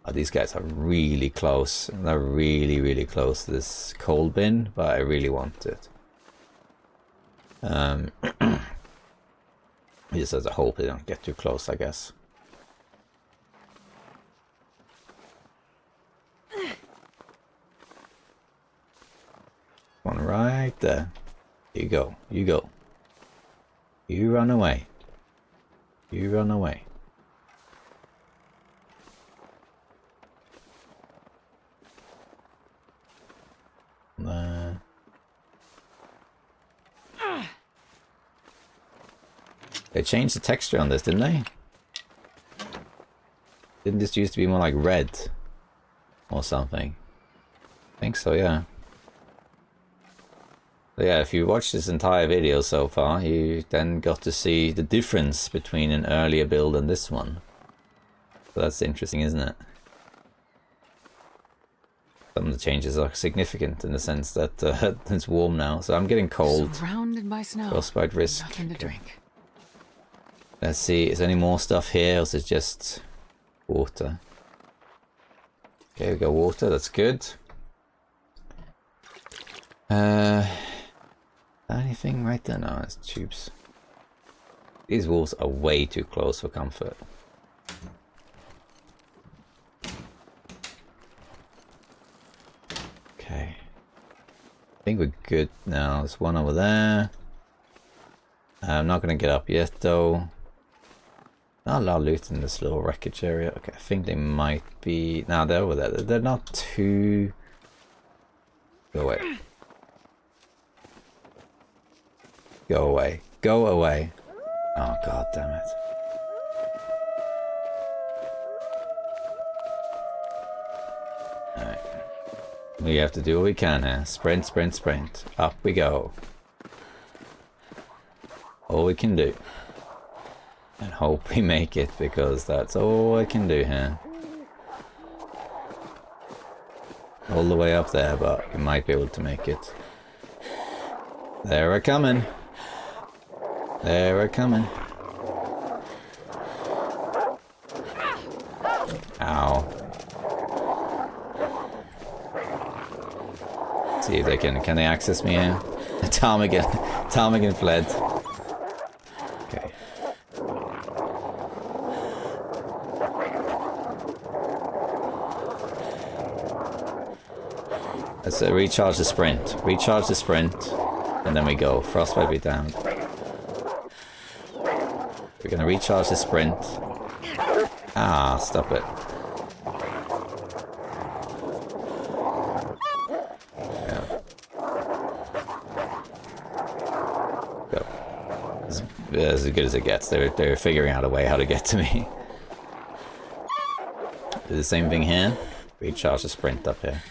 Oh, these guys are really close. They're really, really close to this coal bin, but I really want it. Just as a hope they don't get too close, I guess. One right there. You go. You go. You run away. You run away. They changed the texture on this, didn't they? Didn't this used to be more like red or something? I think so, yeah. So yeah, if you watch this entire video so far, you then got to see the difference between an earlier build and this one. So that's interesting, isn't it? Some of the changes are significant in the sense that it's warm now, so I'm getting cold. Surrounded by snow. Frostbite risk. Nothing to drink. Let's see, is there any more stuff here, or is it just water? Okay, we got water, that's good. Anything right there? No, it's tubes. These wolves are way too close for comfort. Okay. I think we're good now. There's one over there. I'm not going to get up yet, though. Not a lot of loot in this little wreckage area. Okay, I think they might be... No, they're over there. They're not too... Go away. Go away. Go away. Oh, god damn it. Alright. We have to do what we can here. Sprint, sprint, sprint. Up we go. All we can do. And hope we make it, because that's all I can do here. All the way up there, but we might be able to make it. There we're coming. There we're coming. Ow. See if they can they access me here? Ptarmigan fled. Okay. Let's recharge the sprint. Recharge the sprint, and then we go. Frostbite be down. We're gonna recharge the sprint. Ah, stop it. Yeah. Go. As good as it gets. They're figuring out a way how to get to me. Do the same thing here. Recharge the sprint up here.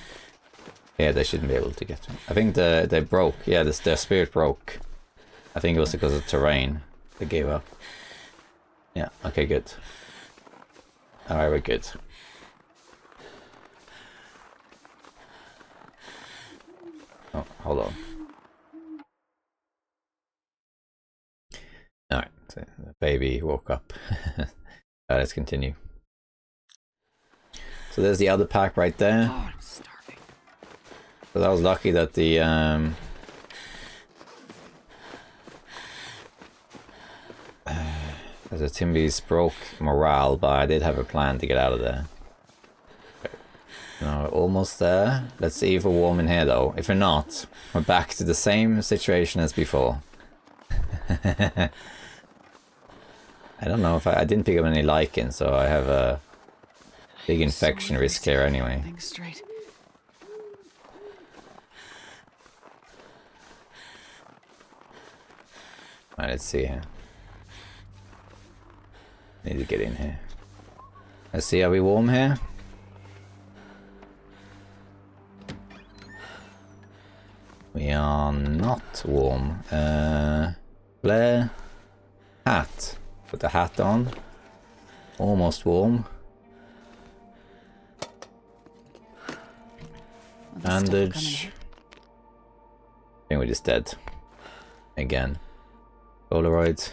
Yeah, they shouldn't be able to get to me. I think they broke. Yeah, their spirit broke. I think it was because of terrain. They gave up. Yeah, okay, good. Alright, we're good. Oh, hold on. Alright, so the baby woke up. Let's continue. So there's the other pack right there. Oh, I'm starving. So I was lucky that the the Timbies broke morale, but I did have a plan to get out of there. No, we're almost there. Let's see if we're warm in here though. If we're not, we're back to the same situation as before. I don't know if I didn't pick up any lichen, so I have a big infection risk here anyway. Think straight. Alright, let's see here. Need to get in here. Let's see, are we warm here? We are not warm. Blair. Hat. Put the hat on. Almost warm. Bandage. I think we're just dead. Again. Polaroids.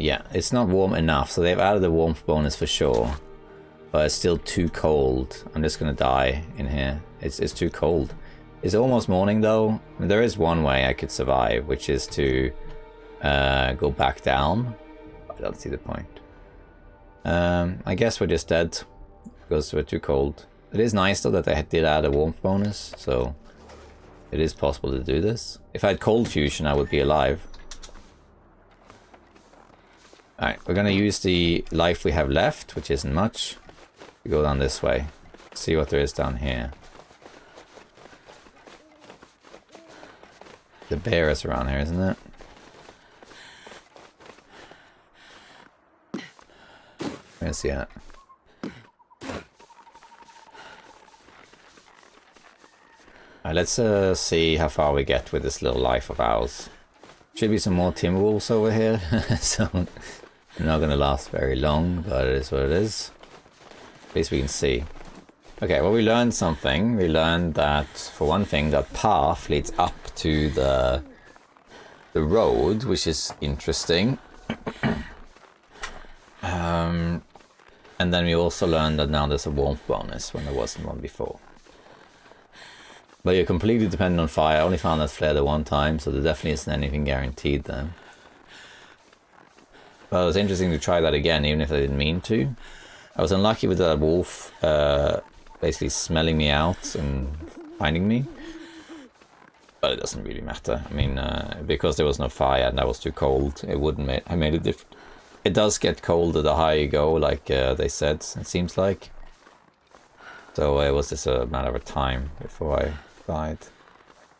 Yeah, it's not warm enough, so they've added the warmth bonus for sure. But it's still too cold. I'm just gonna die in here. It's too cold. It's almost morning though. I mean, there is one way I could survive, which is to go back down. I don't see the point. I guess we're just dead because we're too cold. It is nice though that they did add a warmth bonus, so it is possible to do this. If I had cold fusion, I would be alive. Alright, we're gonna use the life we have left, which isn't much. We go down this way. See what there is down here. The bear is around here, isn't it? Where's he at? Alright, let's see how far we get with this little life of ours. Should be some more Timberwolves over here, so they're not going to last very long, but it is what it is. At least we can see. Okay, well, we learned something. We learned that, for one thing, that path leads up to the road, which is interesting. And then we also learned that now there's a warmth bonus when there wasn't one before. But you're completely dependent on fire. I only found that flare the one time, so there definitely isn't anything guaranteed there. Well, it was interesting to try that again, even if I didn't mean to. I was unlucky with that wolf basically smelling me out and finding me. But it doesn't really matter. I mean, because there was no fire and I was too cold, it wouldn't have made a difference. It does get colder the higher you go, like they said, it seems like. So it was just a matter of time before I died.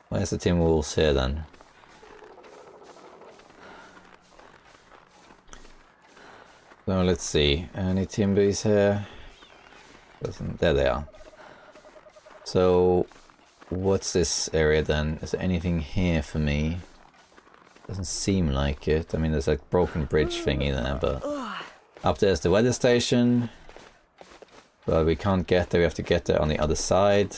Where's the Timberwolves here then? So let's see, any Timbies here? There they are. So what's this area then? Is there anything here for me? Doesn't seem like it. I mean, there's a broken bridge thingy there, but... Up there's the weather station. But we can't get there, we have to get there on the other side.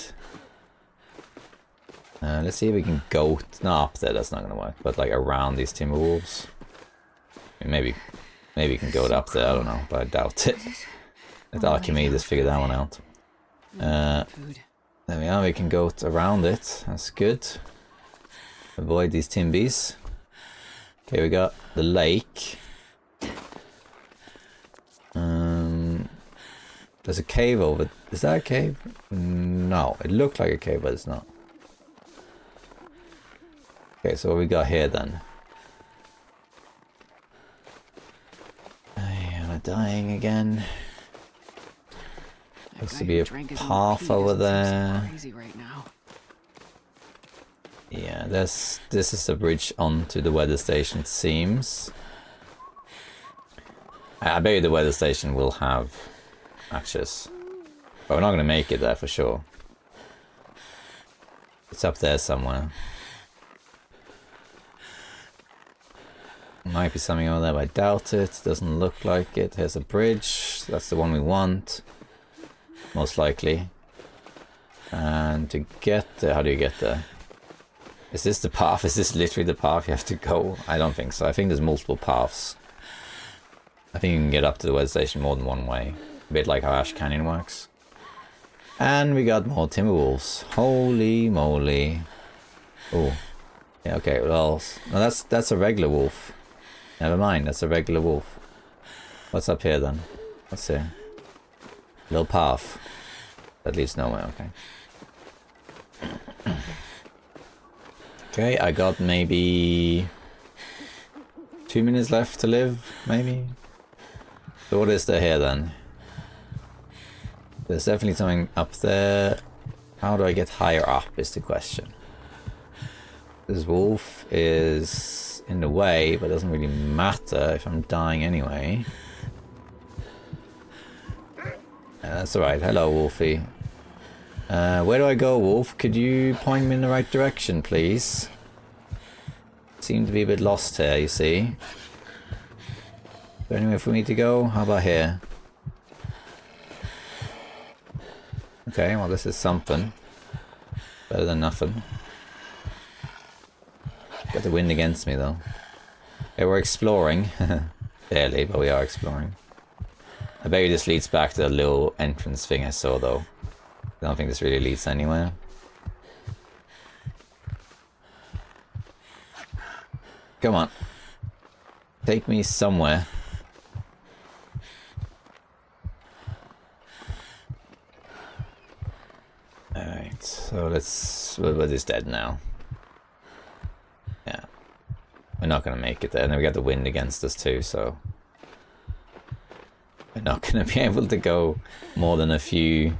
Let's see if we can go... No, up there, that's not gonna work. But like around these Timberwolves. I mean, maybe you can go up there, I don't know, but I doubt it. Let Archimedes figure that one out. There we are, we can go around it. That's good. Avoid these Timbies. Okay, we got the lake. There's a cave over... Is that a cave? No, it looked like a cave, but it's not. Okay, so what we got here then? Am I dying again? Looks to be a path over there. Yeah, this is the bridge onto the weather station, it seems. I bet you the weather station will have matches. But we're not going to make it there for sure. It's up there somewhere. Might be something over there, but I doubt it. Doesn't look like it. Here's a bridge. That's the one we want. Most likely. And to get there, how do you get there? Is this the path? Is this literally the path you have to go? I don't think so. I think there's multiple paths. I think you can get up to the weather station more than one way. A bit like how Ash Canyon works. And we got more Timberwolves. Holy moly. Oh. Yeah, okay, well... No, that's a regular wolf. Never mind, that's a regular wolf. What's up here then? Let's see. Little path. That leads nowhere, okay. Okay, I got maybe 2 minutes left to live, maybe? So what is there here then? There's definitely something up there. How do I get higher up is the question. This wolf is in the way, but it doesn't really matter if I'm dying anyway. That's alright. Hello, Wolfie. Where do I go, Wolf? Could you point me in the right direction, please? Seem to be a bit lost here, you see. Is there anywhere for me to go? How about here? Okay, well this is something. Better than nothing. Got the wind against me though. Okay, we're exploring. Barely, but we are exploring. I bet you this leads back to the little entrance thing I saw though. I don't think this really leads anywhere. Come on. Take me somewhere. Alright, so let's... We're just dead now. Yeah. We're not gonna make it there. And then we got the wind against us too, so... We're not gonna be able to go more than a few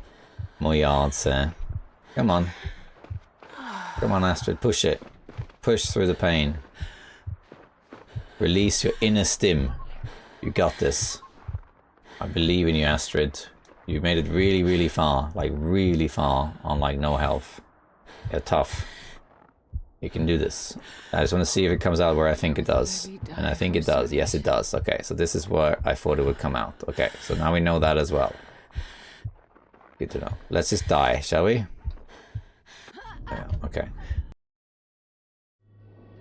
more yards there. Come on. Come on, Astrid, push it. Push through the pain. Release your inner stim. You got this. I believe in you, Astrid. You made it really, really far. Like, really far on, like, no health. You're tough. You can do this. I just want to see if it comes out where I think it does. And I think it does. Yes, it does. Okay, so this is where I thought it would come out. Okay, so now we know that as well. Good to know. Let's just die, shall we? Yeah, okay.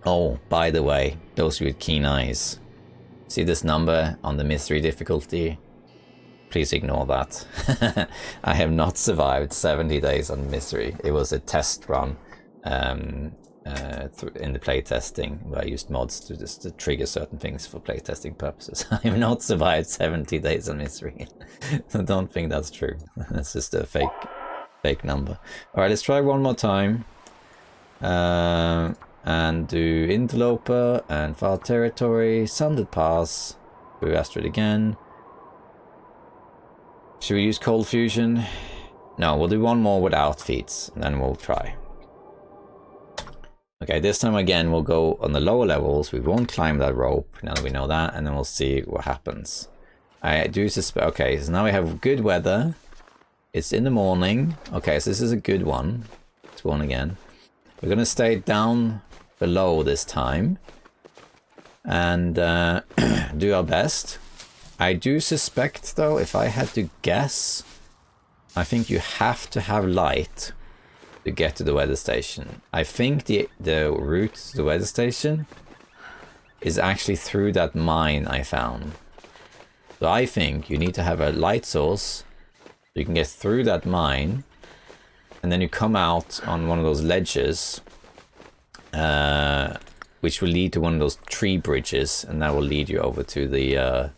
Oh, by the way, those with keen eyes. See this number on the mystery difficulty? Please ignore that. I have not survived 70 days on mystery. It was a test run in the playtesting where I used mods to just to trigger certain things for playtesting purposes. I have not survived 70 days on mystery. So don't think that's true. That's just a fake number. Alright, let's try one more time. And do Interloper and Far Territory, Sundered Pass, do Astrid again. Should we use Cold Fusion? No, we'll do one more without feats, and then we'll try. Okay, this time again we'll go on the lower levels. We won't climb that rope, now that we know that, and then we'll see what happens. I do suspect... Okay, so now we have good weather. It's in the morning. Okay, so this is a good one. It's one again. We're gonna stay down below this time. and do our best. I do suspect, though, if I had to guess, I think you have to have light to get to the weather station. I think the route to the weather station is actually through that mine I found. So I think you need to have a light source so you can get through that mine, and then you come out on one of those ledges, which will lead to one of those tree bridges, and that will lead you over to the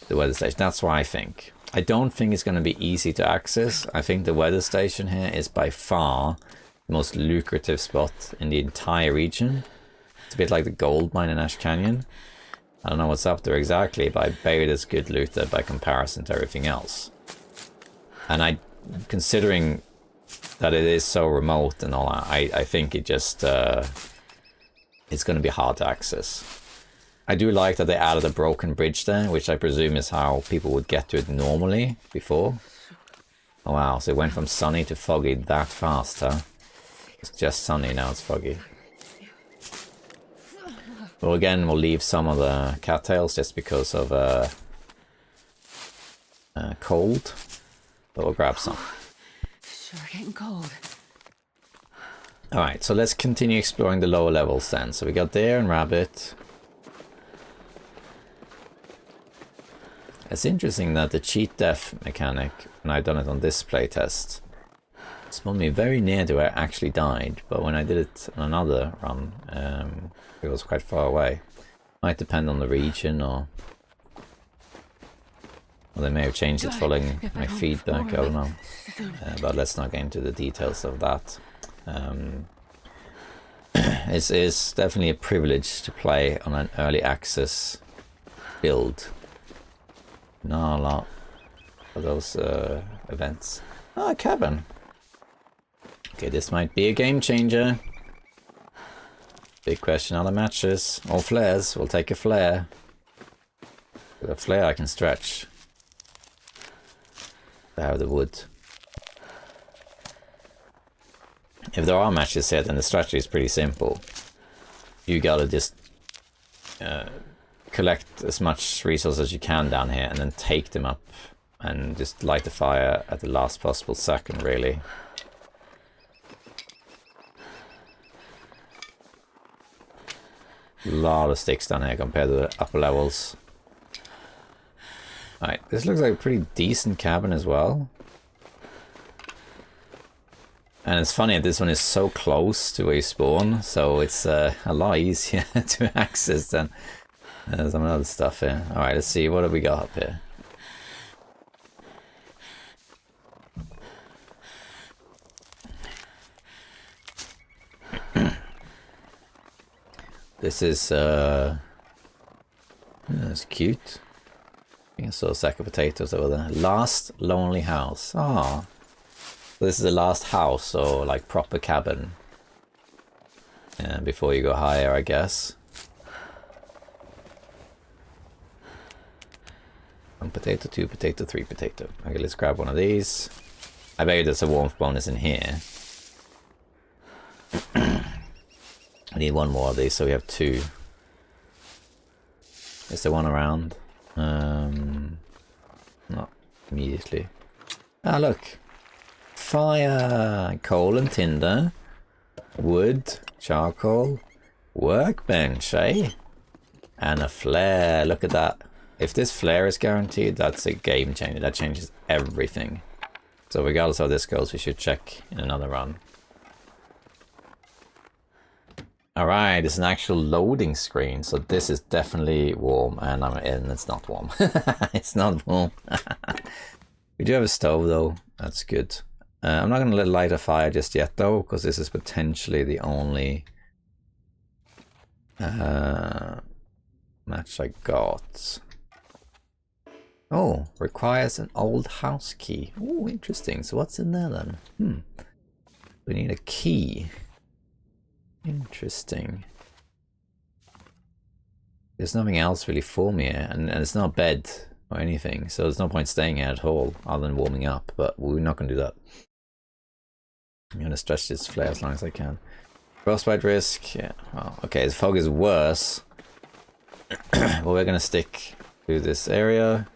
weather station. That's what I think. I don't think it's going to be easy to access. I think the weather station here is by far the most lucrative spot in the entire region. It's a bit like the gold mine in Ash Canyon. I don't know what's up there exactly, but I bet it's good loot there by comparison to everything else. And considering that it is so remote and all that, I think it just it's going to be hard to access. I do like that they added a broken bridge there, which I presume is how people would get to it normally before. Oh wow, so it went from sunny to foggy that fast, huh? It's just sunny, now it's foggy. Well, again, we'll leave some of the cattails just because of cold, but we'll grab some. Sure getting cold. Alright, so let's continue exploring the lower levels then. So we got Deer and Rabbit. It's interesting that the cheat death mechanic, when I've done it on this playtest, spawned me very near to where I actually died, but when I did it on another run, it was quite far away. Might depend on the region, or they may have changed it following my feedback, I don't know. But let's not get into the details of that. It's definitely a privilege to play on an early access build. Not a lot of those events. Ah, a cabin. Okay, this might be a game changer. Big question on the matches. All flares. We'll take a flare. With a flare I can stretch. To have the wood. If there are matches here, then the strategy is pretty simple. You gotta just collect as much resources as you can down here and then take them up and just light the fire at the last possible second, really. A lot of sticks down here compared to the upper levels. Alright, this looks like a pretty decent cabin as well. And it's funny that this one is so close to where you spawn, so it's a lot easier to access than some other stuff here. Alright, let's see, what have we got up here? This is that's cute. I saw a sack of potatoes over there. Last lonely house. Ah, so this is the last house, or like proper cabin. Before you go higher, I guess. One potato, two potato, three potato. Okay, let's grab one of these. I bet you there's a warmth bonus in here. I need one more of these, so we have two. Is there one around? Not immediately. Ah, look. Fire, coal and tinder, wood, charcoal, workbench, eh? And a flare, look at that. If this flare is guaranteed, that's a game changer. That changes everything. So regardless of how this goes, we should check in another run. Alright, it's an actual loading screen, so this is definitely warm, and I'm in, it's not warm. It's not warm. We do have a stove though, that's good. I'm not going to light a fire just yet though, because this is potentially the only match I got. Oh, requires an old house key. Oh, interesting. So what's in there then? We need a key. Interesting. There's nothing else really for me here, and it's not a bed or anything, so there's no point staying here at all other than warming up, but we're not going to do that. I'm going to stretch this flare as long as I can. Frostbite risk, yeah. Well, okay, the fog is worse Well, we're gonna stick to this area.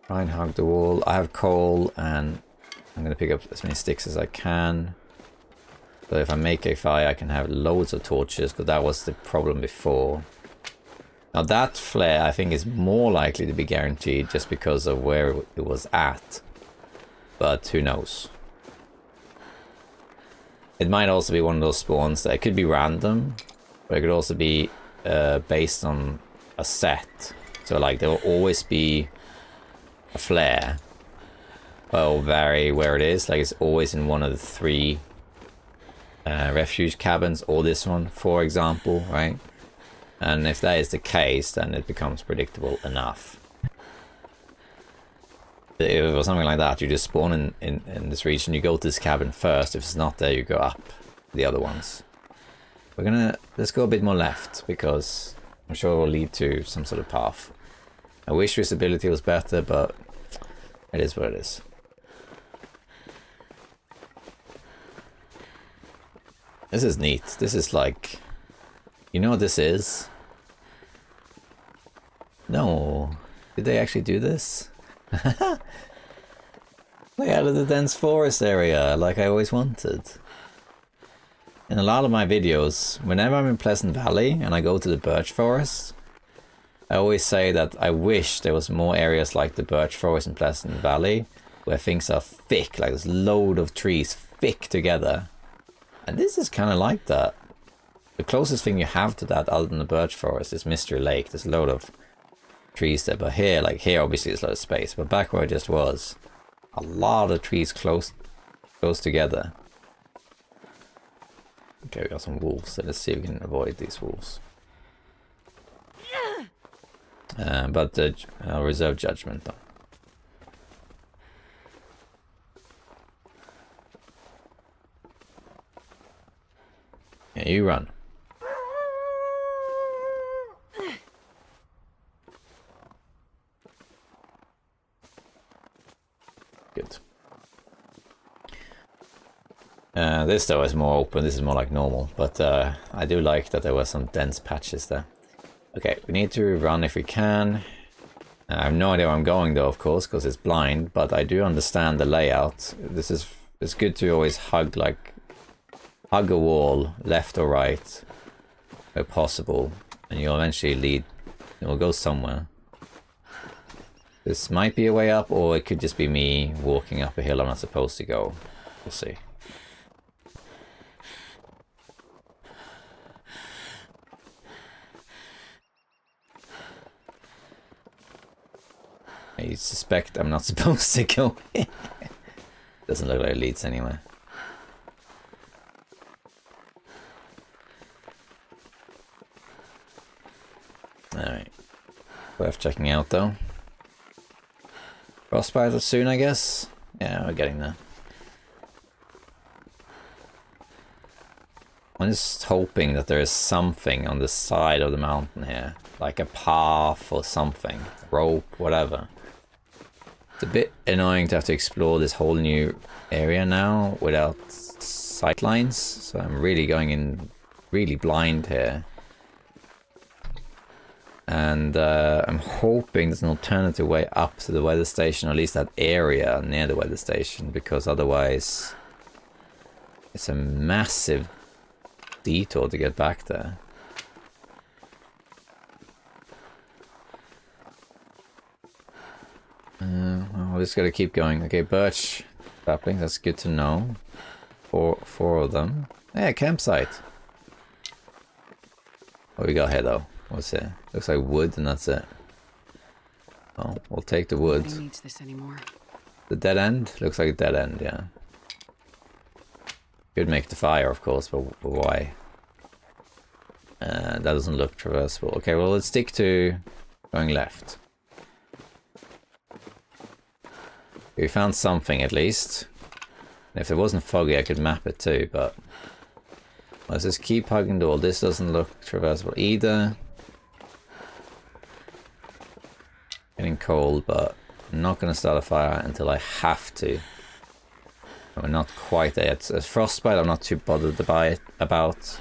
Try and hug the wall. I have coal and I'm gonna pick up as many sticks as I can. So if I make a fire, I can have loads of torches, because that was the problem before. Now that flare, I think, is more likely to be guaranteed just because of where it was at. But who knows? It might also be one of those spawns that it could be random, but it could also be based on a set. So like there will always be a flare, but it will vary where it is. Like it's always in one of the 3 refuge cabins, or this one, for example, right? And if that is the case, then it becomes predictable enough. If it was something like that, you just spawn in this region, you go to this cabin first. If it's not there, you go up the other ones. Let's go a bit more left, because I'm sure it will lead to some sort of path. I wish visibility was better, but it is what it is. This is neat. This is like... You know what this is? No. Did they actually do this? Like out of the dense forest area, like I always wanted. In a lot of my videos, whenever I'm in Pleasant Valley and I go to the birch forest, I always say that I wish there was more areas like the birch forest in Pleasant Valley, where things are thick, like there's a load of trees thick together. And this is kind of like that. The closest thing you have to that other than the birch forest is Mystery Lake. There's a load of trees there, but here obviously there's a lot of space, but back where I just was, a lot of trees close together. Okay, we got some wolves, so let's see if we can avoid these wolves. But I'll reserve judgment though. Yeah, you run. Good. This though is more open. This is more like normal, but I do like that there were some dense patches there. Okay, we need to run if we can. I have no idea where I'm going though, of course, because it's blind, but I do understand the layout. It's good to always hug a wall, left or right, where possible, and you'll eventually you'll go somewhere. This might be a way up, or it could just be me walking up a hill I'm not supposed to go. We'll see. I suspect I'm not supposed to go. Doesn't look like it leads anywhere. Alright. Worth checking out though. Frostbite soon, I guess? Yeah, we're getting there. I'm just hoping that there is something on the side of the mountain here. Like a path or something. Rope, whatever. It's a bit annoying to have to explore this whole new area now without sightlines. So I'm really going in really blind here. And I'm hoping there's an alternative way up to the weather station, or at least that area near the weather station, because otherwise it's a massive detour to get back there. Well, we're just gonna keep going. Okay, birch saplings, that's good to know. Four of them. Yeah, campsite. What we got here though? What's it? Looks like wood, and that's it. Oh, we'll take the wood. Nobody needs this anymore. The dead end? Looks like a dead end, yeah. Could make the fire, of course, but why? That doesn't look traversable. Okay, well, let's stick to going left. We found something, at least. And if it wasn't foggy, I could map it too, but... Let's just keep hugging the wall. This doesn't look traversable either. Getting cold, but I'm not going to start a fire until I have to. We're not quite there yet. As frostbite, I'm not too bothered about. At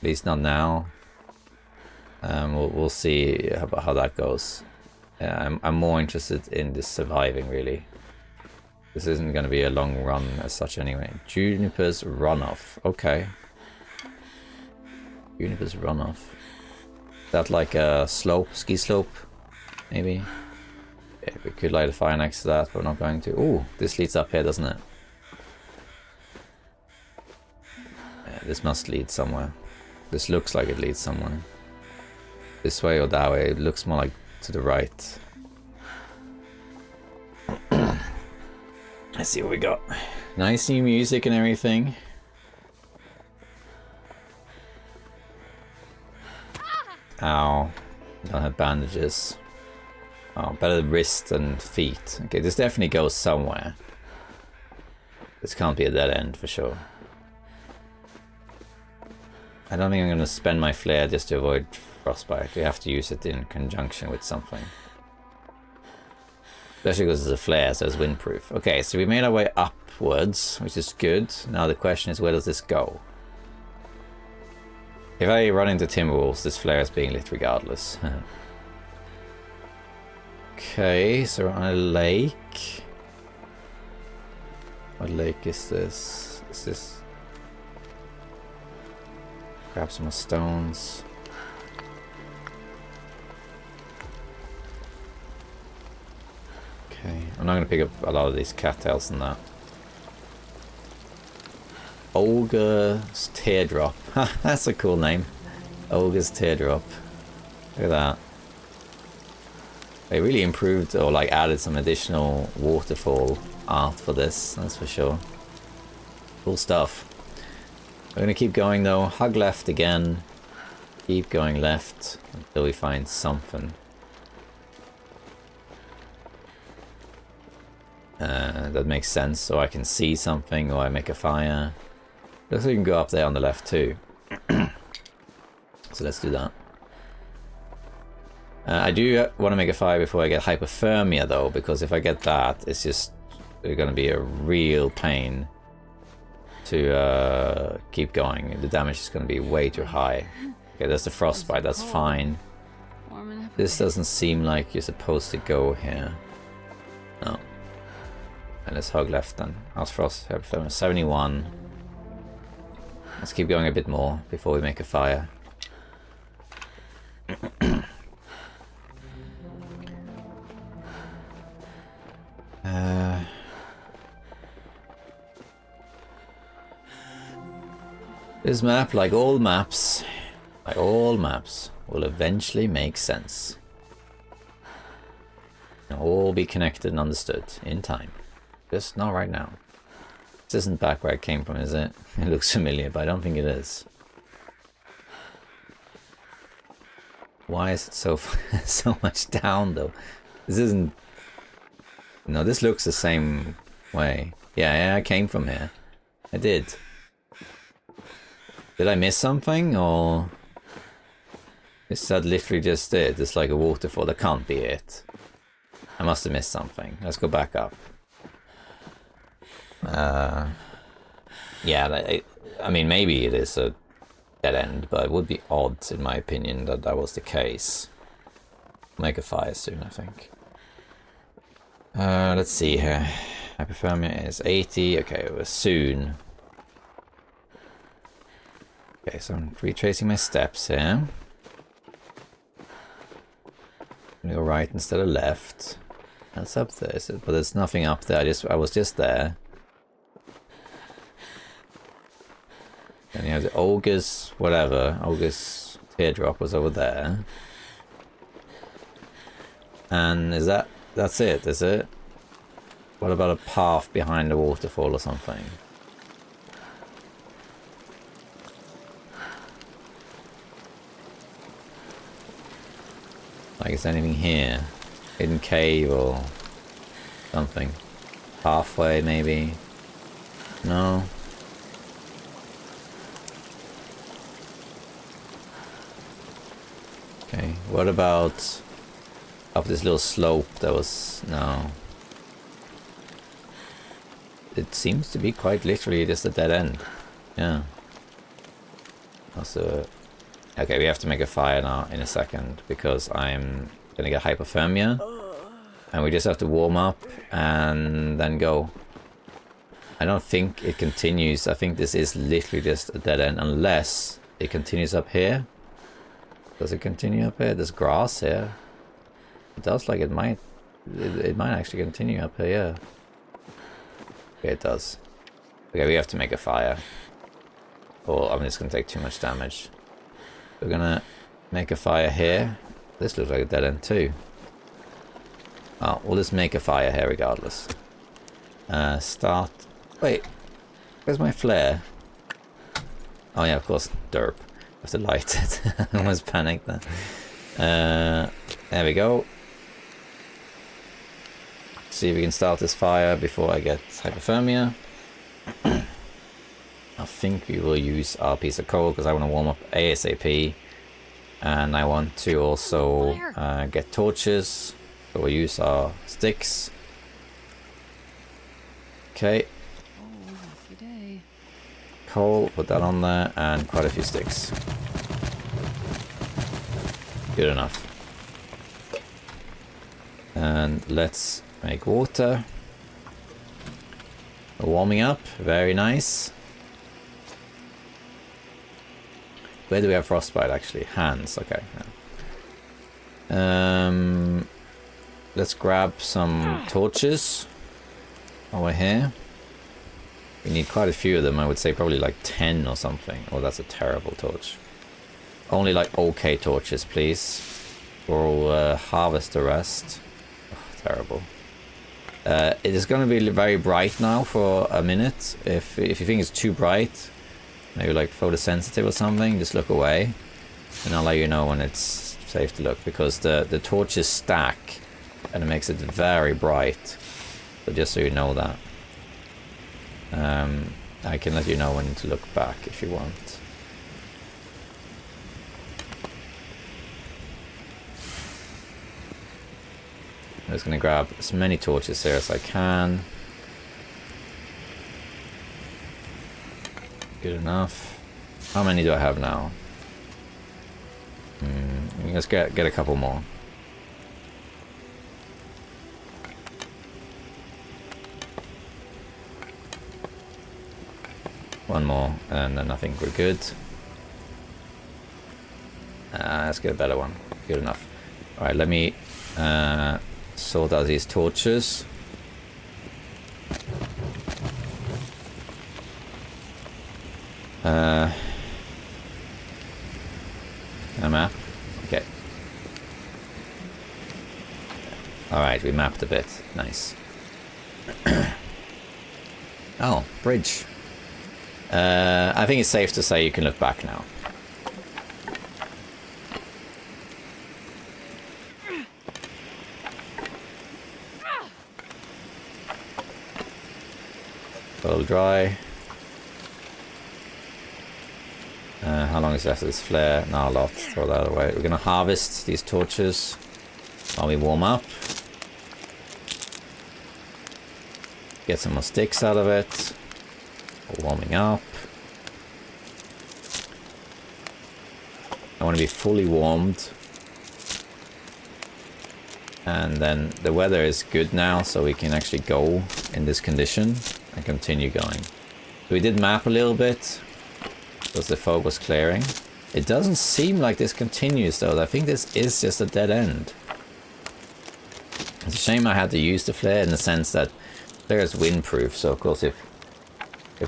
least not now. We'll see how that goes. I'm more interested in this surviving, really. This isn't going to be a long run as such anyway. Juniper's runoff. Okay. Juniper's runoff. Is that like a slope, ski slope? Maybe? Yeah, we could light a fire next to that, but we're not going to. Ooh, this leads up here, doesn't it? Yeah, this must lead somewhere. This looks like it leads somewhere. This way or that way. It looks more like to the right. Let's see what we got. Nice new music and everything. Ow. Don't have bandages. Oh, better wrist and feet. Okay, this definitely goes somewhere. This can't be a dead end for sure. I don't think I'm going to spend my flare just to avoid frostbite. We have to use it in conjunction with something. Especially because it's a flare, so it's windproof. Okay, so we made our way upwards, which is good. Now the question is, where does this go? If I run into Timberwolves, this flare is being lit regardless. Okay, so we're on a lake. What lake is this? Is this... Grab some more stones. Okay, I'm not going to pick up a lot of these cattails and that. Olga's Teardrop. That's a cool name. Olga's Teardrop. Look at that. They really improved or like added some additional waterfall art for this, that's for sure. Cool stuff. We're going to keep going though. Hug left again. Keep going left until we find something. That makes sense, so I can see something or I make a fire. Looks like we can go up there on the left too. So let's do that. I do want to make a fire before I get hypothermia though, because if I get that, it's just going to be a real pain to keep going. The damage is going to be way too high. Okay, there's the frostbite, that's fine. This doesn't seem like you're supposed to go here. No. And let's hug left then. How's frost? 71. Let's keep going a bit more before we make a fire. This map, like all maps, will eventually make sense. And all be connected and understood in time. Just not right now. This isn't back where I came from, is it? It looks familiar, but I don't think it is. Why is it so so much down though? This isn't... No, this looks the same way. Yeah, I came from here. I did. Did I miss something, or... Is that literally just it? It's like a waterfall. That can't be it. I must have missed something. Let's go back up. Yeah, I mean, maybe it is a dead end, but it would be odd, in my opinion, that that was the case. Make a fire soon, I think. Let's see here. Hypothermia is 80. Okay, we're soon. Okay, so I'm retracing my steps here. I'm gonna go right instead of left. That's up there, but there's nothing up there. I was just there. And you have the Olga's whatever. Olga's Teardrop was over there. And is that's it, is it? What about a path behind the waterfall or something? Like, is there anything here? Hidden cave or something? Pathway, maybe? No? Okay, what about up this little slope that was... No. It seems to be quite literally just a dead end. Yeah. Also, Okay, we have to make a fire now in a second because I'm gonna get hypothermia. And we just have to warm up and then go. I don't think it continues. I think this is literally just a dead end unless it continues up here. Does it continue up here? There's grass here. It does like it might. It might actually continue up here, yeah. Okay, it does. Okay, we have to make a fire. Or I'm just gonna take too much damage. We're gonna make a fire here. This looks like a dead end too. Oh, we'll just make a fire here regardless. Start. Wait, where's my flare? Oh yeah, of course, derp. I have to light it. I almost panicked there. There we go. See if we can start this fire before I get hypothermia. I think we will use our piece of coal because I want to warm up ASAP. And I want to also get torches. So we'll use our sticks. Okay. Coal, put that on there, and quite a few sticks. Good enough. And let's make water. Warming up, very nice. Where do we have frostbite actually? Hands, okay. Let's grab some torches over here. We need quite a few of them, I would say probably like 10 or something. Oh, that's a terrible torch. Only like okay torches, please. We'll harvest the rest. Oh, terrible. It is going to be very bright now for a minute. If you think it's too bright, maybe like photosensitive or something, just look away. And I'll let you know when it's safe to look, because the torches stack and it makes it very bright. So just so you know that. I can let you know when to look back if you want. I'm just going to grab as many torches here as I can. Good enough. How many do I have now? Let's get a couple more. One more, and then I think we're good. Let's get a better one. Good enough. Alright, let me sort out these torches. A map. Okay. Alright, we mapped a bit. Nice. Oh, bridge. I think it's safe to say you can look back now. All dry. How long is left of this flare? Not a lot. Throw that away. We're gonna harvest these torches while we warm up. Get some more sticks out of it. Warming up. I want to be fully warmed. And then the weather is good now, so we can actually go in this condition and continue going. So we did map a little bit because the fog was clearing. It doesn't seem like this continues though. I think this is just a dead end. It's a shame I had to use the flare in the sense that flare is windproof, so of course if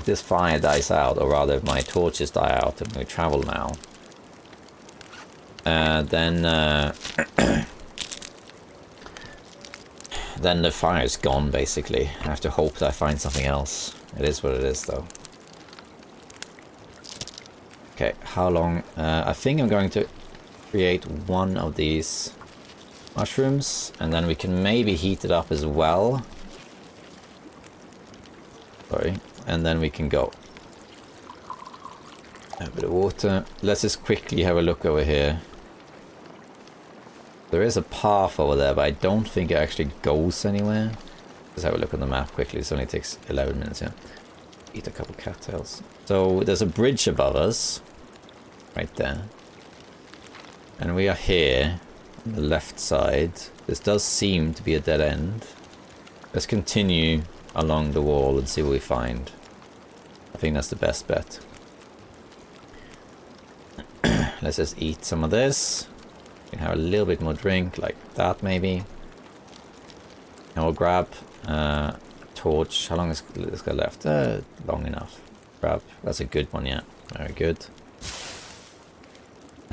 this fire dies out, or rather if my torches die out and we travel now, then the fire is gone basically. I have to hope that I find something else. It is what it is though. Okay, how long? I think I'm going to create one of these mushrooms, and then we can maybe heat it up as well. Sorry. And then we can go. A bit of water. Let's just quickly have a look over here. There is a path over there, but I don't think it actually goes anywhere. Let's have a look on the map quickly. This only takes 11 minutes, yeah. Eat a couple cattails. So there's a bridge above us. Right there. And we are here on the left side. This does seem to be a dead end. Let's continue along the wall and see what we find. I think that's the best bet. Let's just eat some of this. We can have a little bit more drink, like that maybe. And we'll grab a torch. How long is this guy left? Long enough. Grab. That's a good one, yeah. Very good.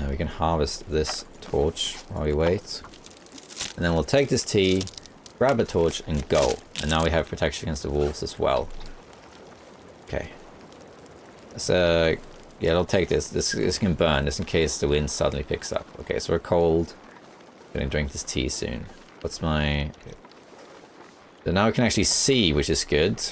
We can harvest this torch while we wait. And then we'll take this tea, grab a torch, and go. And now we have protection against the wolves as well. Okay. So, yeah, I'll take this. This can burn, just in case the wind suddenly picks up. Okay, so we're cold. Gonna drink this tea soon. What's my... So now we can actually see, which is good.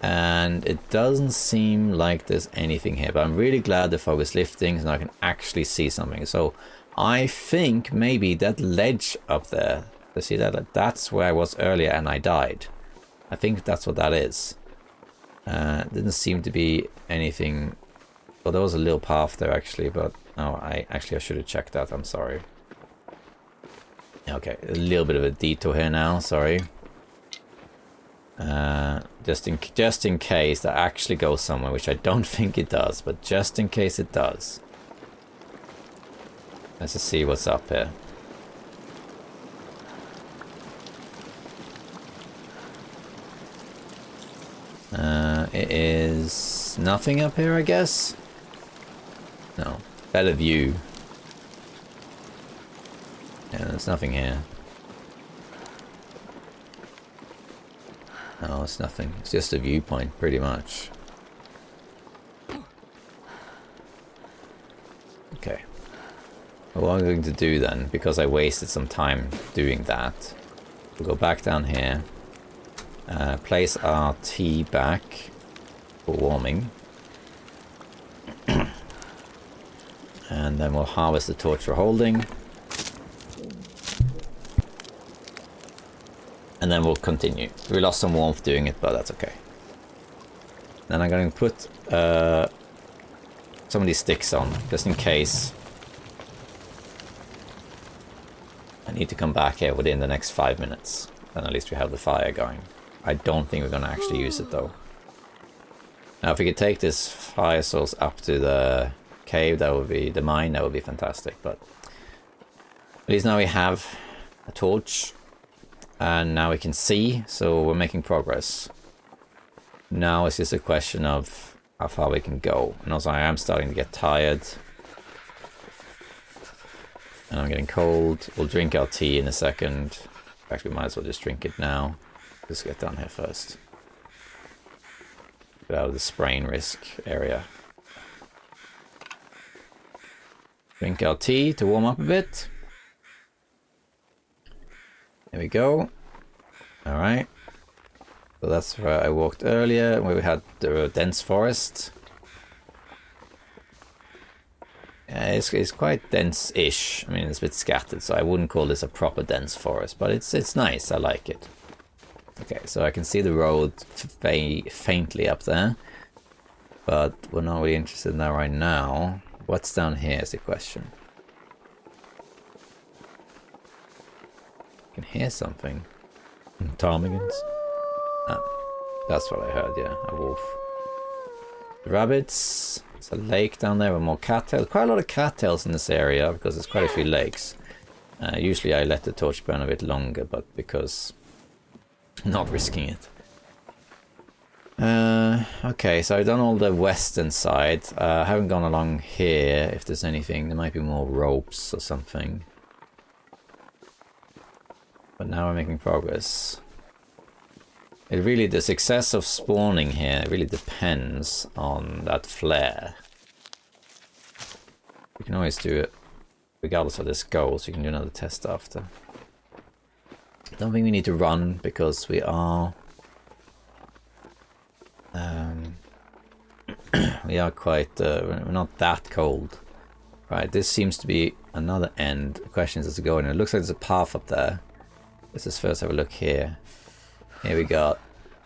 And it doesn't seem like there's anything here, but I'm really glad the fog is lifting, so now I can actually see something. So I think maybe that ledge up there, you see that? That's where I was earlier and I died. I think that's what that is. Didn't seem to be anything. Well, there was a little path there actually, but no, I should have checked that. I'm sorry. Okay, a little bit of a detour here now. Sorry. Just in case that actually goes somewhere, which I don't think it does, but just in case it does. Let's just see what's up here. It is nothing up here, I guess. No, better view. Yeah, there's nothing here. No, it's nothing. It's just a viewpoint, pretty much. Okay. Well, what I'm going to do then, because I wasted some time doing that, we'll go back down here, place our tea back for warming, and then we'll harvest the torch we're holding. And then we'll continue. We lost some warmth doing it, but that's okay. Then I'm going to put some of these sticks on, just in case I need to come back here within the next 5 minutes. Then at least we have the fire going. I don't think we're going to actually use it though. Now if we could take this fire source up to the cave, that would be the mine, that would be fantastic. But at least now we have a torch. And now we can see, so we're making progress. Now it's just a question of how far we can go. And also I am starting to get tired. And I'm getting cold. We'll drink our tea in a second. In fact, we might as well just drink it now. Let's get down here first. Get out of the sprain risk area. Drink our tea to warm up a bit. There we go. Alright. So that's where I walked earlier, where we had the dense forest. Yeah, it's quite dense-ish. I mean, it's a bit scattered, so I wouldn't call this a proper dense forest, but it's nice. I like it. Okay, so I can see the road faintly up there, but we're not really interested in that right now. What's down here is the question. I can hear something. Ptarmigans. Ah, that's what I heard, yeah. A wolf. Rabbits. There's a lake down there with more cattails. Quite a lot of cattails in this area because there's quite a few lakes. Usually I let the torch burn a bit longer, but because I'm not risking it. Okay, so I've done all the western side. I haven't gone along here if there's anything. There might be more ropes or something. But now we're making progress. It really, the success of spawning here really depends on that flare. We can always do it regardless of this goal, so you can do another test after. I don't think we need to run because we are... we are quite... we're not that cold. Right, this seems to be another end. The question is, does it go in? It looks like there's a path up there. Let's just first have a look here. Here we got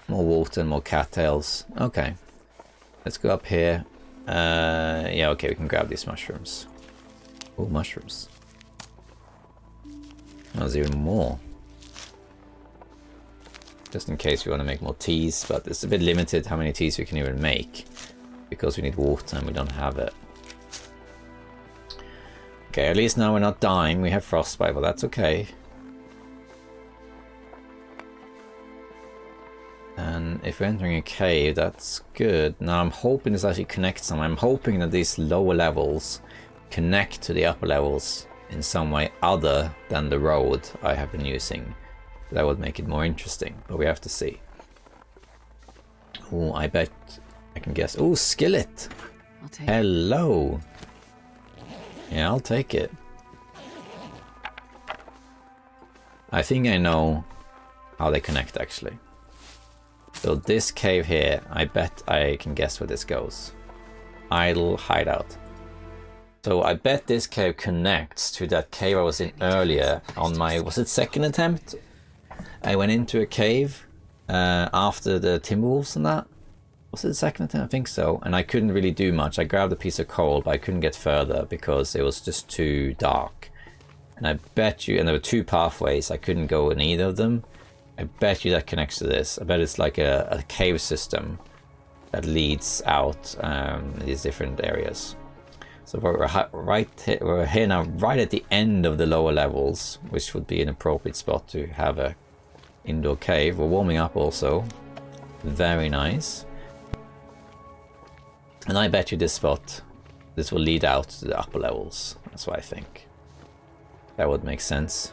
more water and more cattails. Okay. Let's go up here. Yeah, okay, we can grab these mushrooms. Oh, mushrooms. There's even more. Just in case we want to make more teas, but it's a bit limited how many teas we can even make. Because we need water and we don't have it. Okay, at least now we're not dying. We have frostbite, but that's okay. And if we're entering a cave, that's good. Now I'm hoping this actually connects some. I'm hoping that these lower levels connect to the upper levels in some way other than the road I have been using. That would make it more interesting, but we have to see. Oh, I bet I can guess. Oh, skillet! Hello! Yeah, I'll take it. I think I know how they connect actually. So this cave here, I bet I can guess where this goes. Idle hideout. So I bet this cave connects to that cave I was in earlier on my, was it second attempt? I went into a cave after the Timberwolves and that. Was it the second attempt? I think so. And I couldn't really do much. I grabbed a piece of coal, but I couldn't get further because it was just too dark. And I bet you, and there were two pathways, I couldn't go in either of them. I bet you that connects to this. I bet it's like a cave system that leads out these different areas. So we're here now, right at the end of the lower levels, which would be an appropriate spot to have a indoor cave. We're warming up also. Very nice. And I bet you this spot, this will lead out to the upper levels. That's what I think. That would make sense.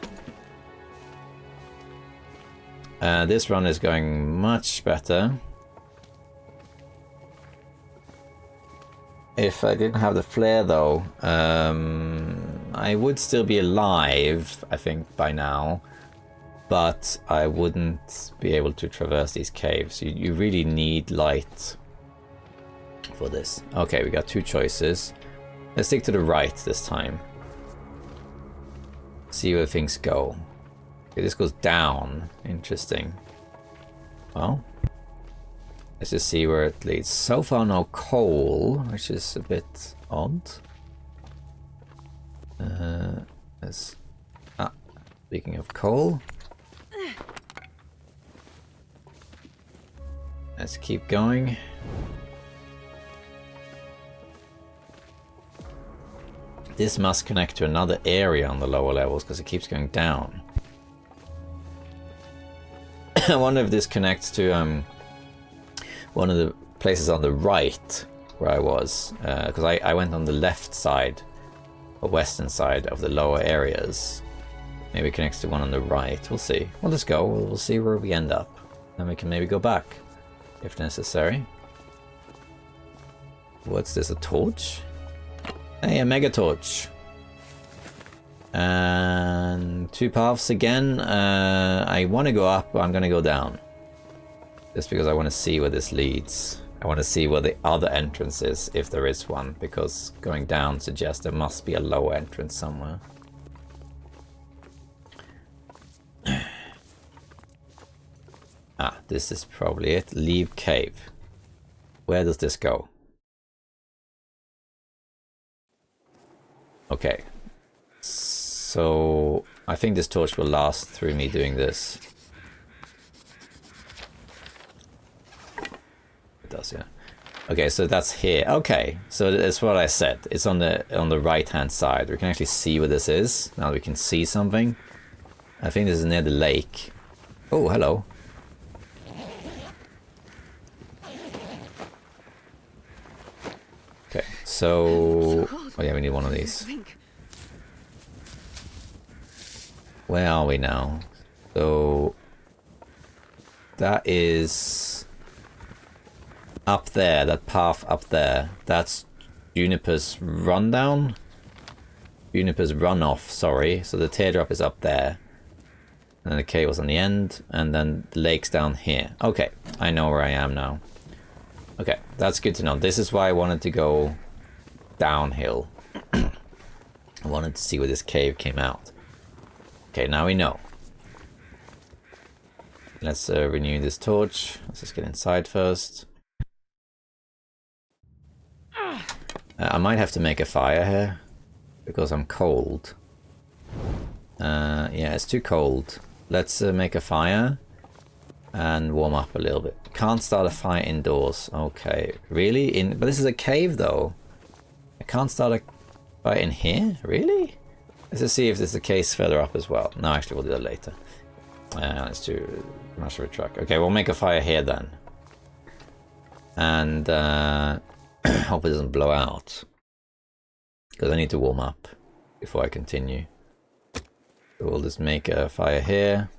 This run is going much better. If I didn't have the flare though, I would still be alive, I think, by now. But I wouldn't be able to traverse these caves. You really need light for this. Okay, we got two choices. Let's stick to the right this time. See where things go. Okay, this goes down. Interesting. Well, let's just see where it leads. So far no coal, which is a bit odd. Speaking of coal. Let's keep going. This must connect to another area on the lower levels because it keeps going down. I wonder if this connects to one of the places on the right where I was, because I went on the left side, or western side of the lower areas. Maybe it connects to one on the right. We'll see. We'll just go. We'll see where we end up. Then we can maybe go back if necessary. What's this? A torch? Hey, a mega torch. And two paths again. I want to go up, but I'm going to go down. Just because I want to see where this leads. I want to see where the other entrance is, if there is one. Because going down suggests there must be a lower entrance somewhere. This is probably it. Leave cave. Where does this go? Okay. So I think this torch will last through me doing this. It does, yeah. Okay, so that's here. Okay, so that's what I said. It's on the right hand side. We can actually see where this is. Now we can see something. I think this is near the lake. Oh, hello. Okay, so oh yeah, we need one of these. Where are we now? So that is up there, that path up there. That's Juniper's rundown. Juniper's runoff, sorry. So the teardrop is up there. And then the cave was on the end, and then the lake's down here. Okay, I know where I am now. Okay, that's good to know. This is why I wanted to go downhill. I wanted to see where this cave came out. Okay, now we know. Let's renew this torch. Let's just get inside first. I might have to make a fire here because I'm cold. Yeah, it's too cold. Let's make a fire and warm up a little bit. Can't start a fire indoors. Okay, really? But this is a cave though. I can't start a fire in here? Really? Let's just see if there's a case further up as well. No, actually we'll do that later. It's too much of a truck. Okay, we'll make a fire here then. And hope it doesn't blow out. Because I need to warm up before I continue. So we'll just make a fire here.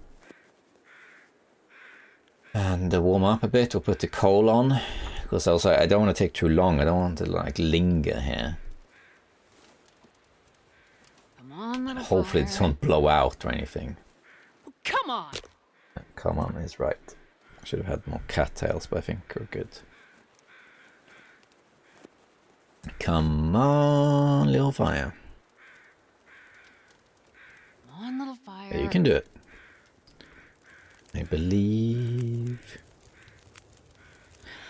And warm up a bit. We'll put the coal on. Because also I don't want to take too long. I don't want to like linger here. Come on, little Hopefully fire. it won't blow out or anything. Come on. Come on, he's right. I should have had more cattails, but I think we're good. Come on, little fire. Come on, little fire. Yeah, you can do it. I believe.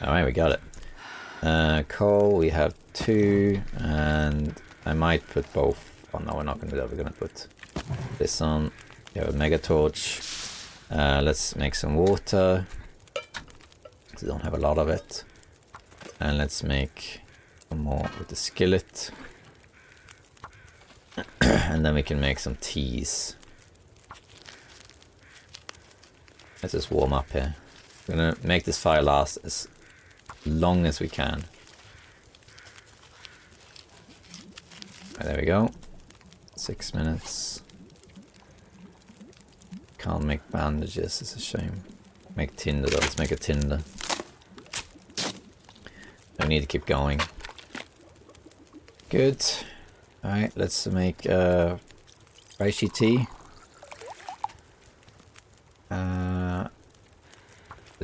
Alright, we got it. Coal, we have 2, and I might put both. Oh no, we're not going to do that. We're going to put this on. We have a mega torch. Let's make some water. We don't have a lot of it. And let's make some more with the skillet. And then we can make some teas. Let's just warm up here. We're gonna make this fire last as long as we can. Right, there we go. 6 minutes. Can't make bandages, it's a shame. Make tinder though, let's make a tinder. I need to keep going. Good. Alright, let's make reishi tea. The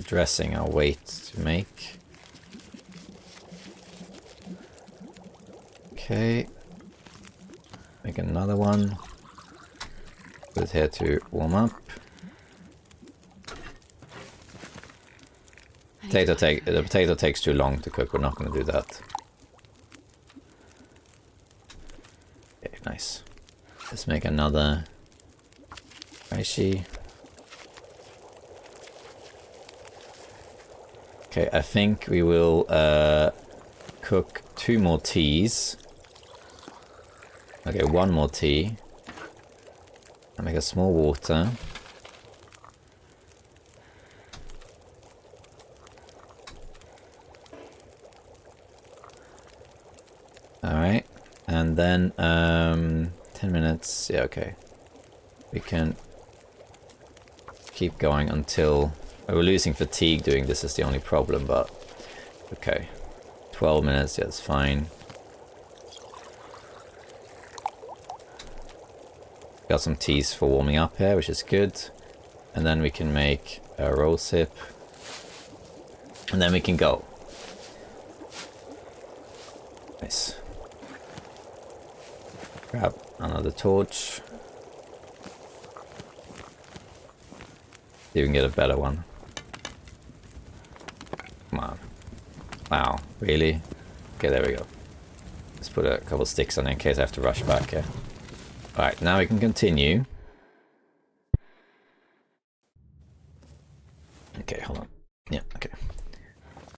dressing I'll wait to make. Okay. Make another one. Put it here to warm up. The potato takes too long to cook. We're not going to do that. Okay, nice. Let's make another reishi. Okay, I think we will cook 2 more teas. Okay, 1 more tea. I'll make a small water. Alright, and then 10 minutes, yeah, okay. We can keep going until... We're losing fatigue doing this is the only problem, but... Okay, 12 minutes, yeah, that's fine. Got some teas for warming up here, which is good. And then we can make a rose hip. And then we can go. Nice. Grab another torch. See if we can get a better one. Come on. Wow, really? Okay, there we go. Let's put a couple sticks on in case I have to rush back here. Alright, now we can continue. Okay, hold on. Yeah, okay.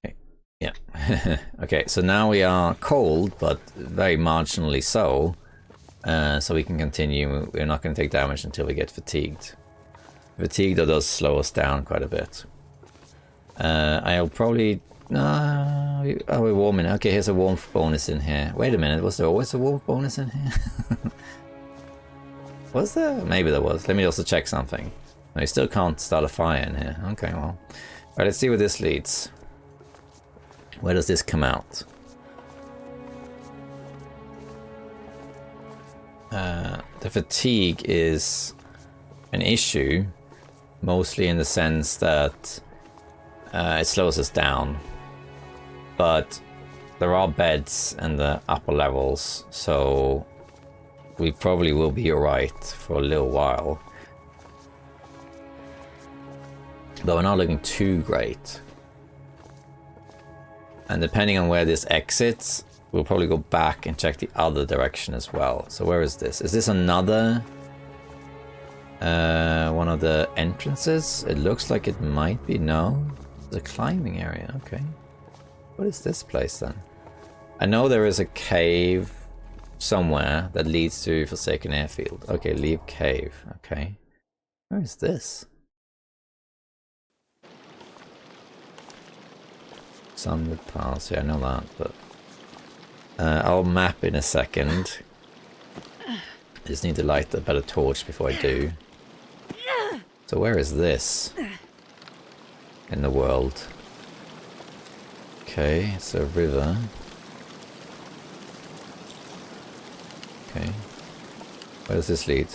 Okay, yeah. Okay, so now we are cold, but very marginally so. So we can continue. We're not going to take damage until we get fatigued. Fatigue though does slow us down quite a bit. I'll probably... oh, we're warming. Okay, here's a warmth bonus in here. Wait a minute, was there always a warmth bonus in here? Was there? Maybe there was. Let me also check something. No, you still can't start a fire in here. Okay, well. Alright, let's see where this leads. Where does this come out? The fatigue is an issue, mostly in the sense that it slows us down. But there are beds in the upper levels, so we probably will be alright for a little while. Though we're not looking too great. And depending on where this exits, we'll probably go back and check the other direction as well. So where is this? Is this another One of the entrances. It looks like it might be. No, the climbing area. Okay. What is this place then? I know there is a cave somewhere that leads to Forsaken Airfield. Okay, leave cave. Okay. Where is this? Sundered Pass. Yeah, I know that, but I'll map in a second. I just need to light a better torch before I do. So where is this in the world? Okay, it's a river. Okay. Where does this lead?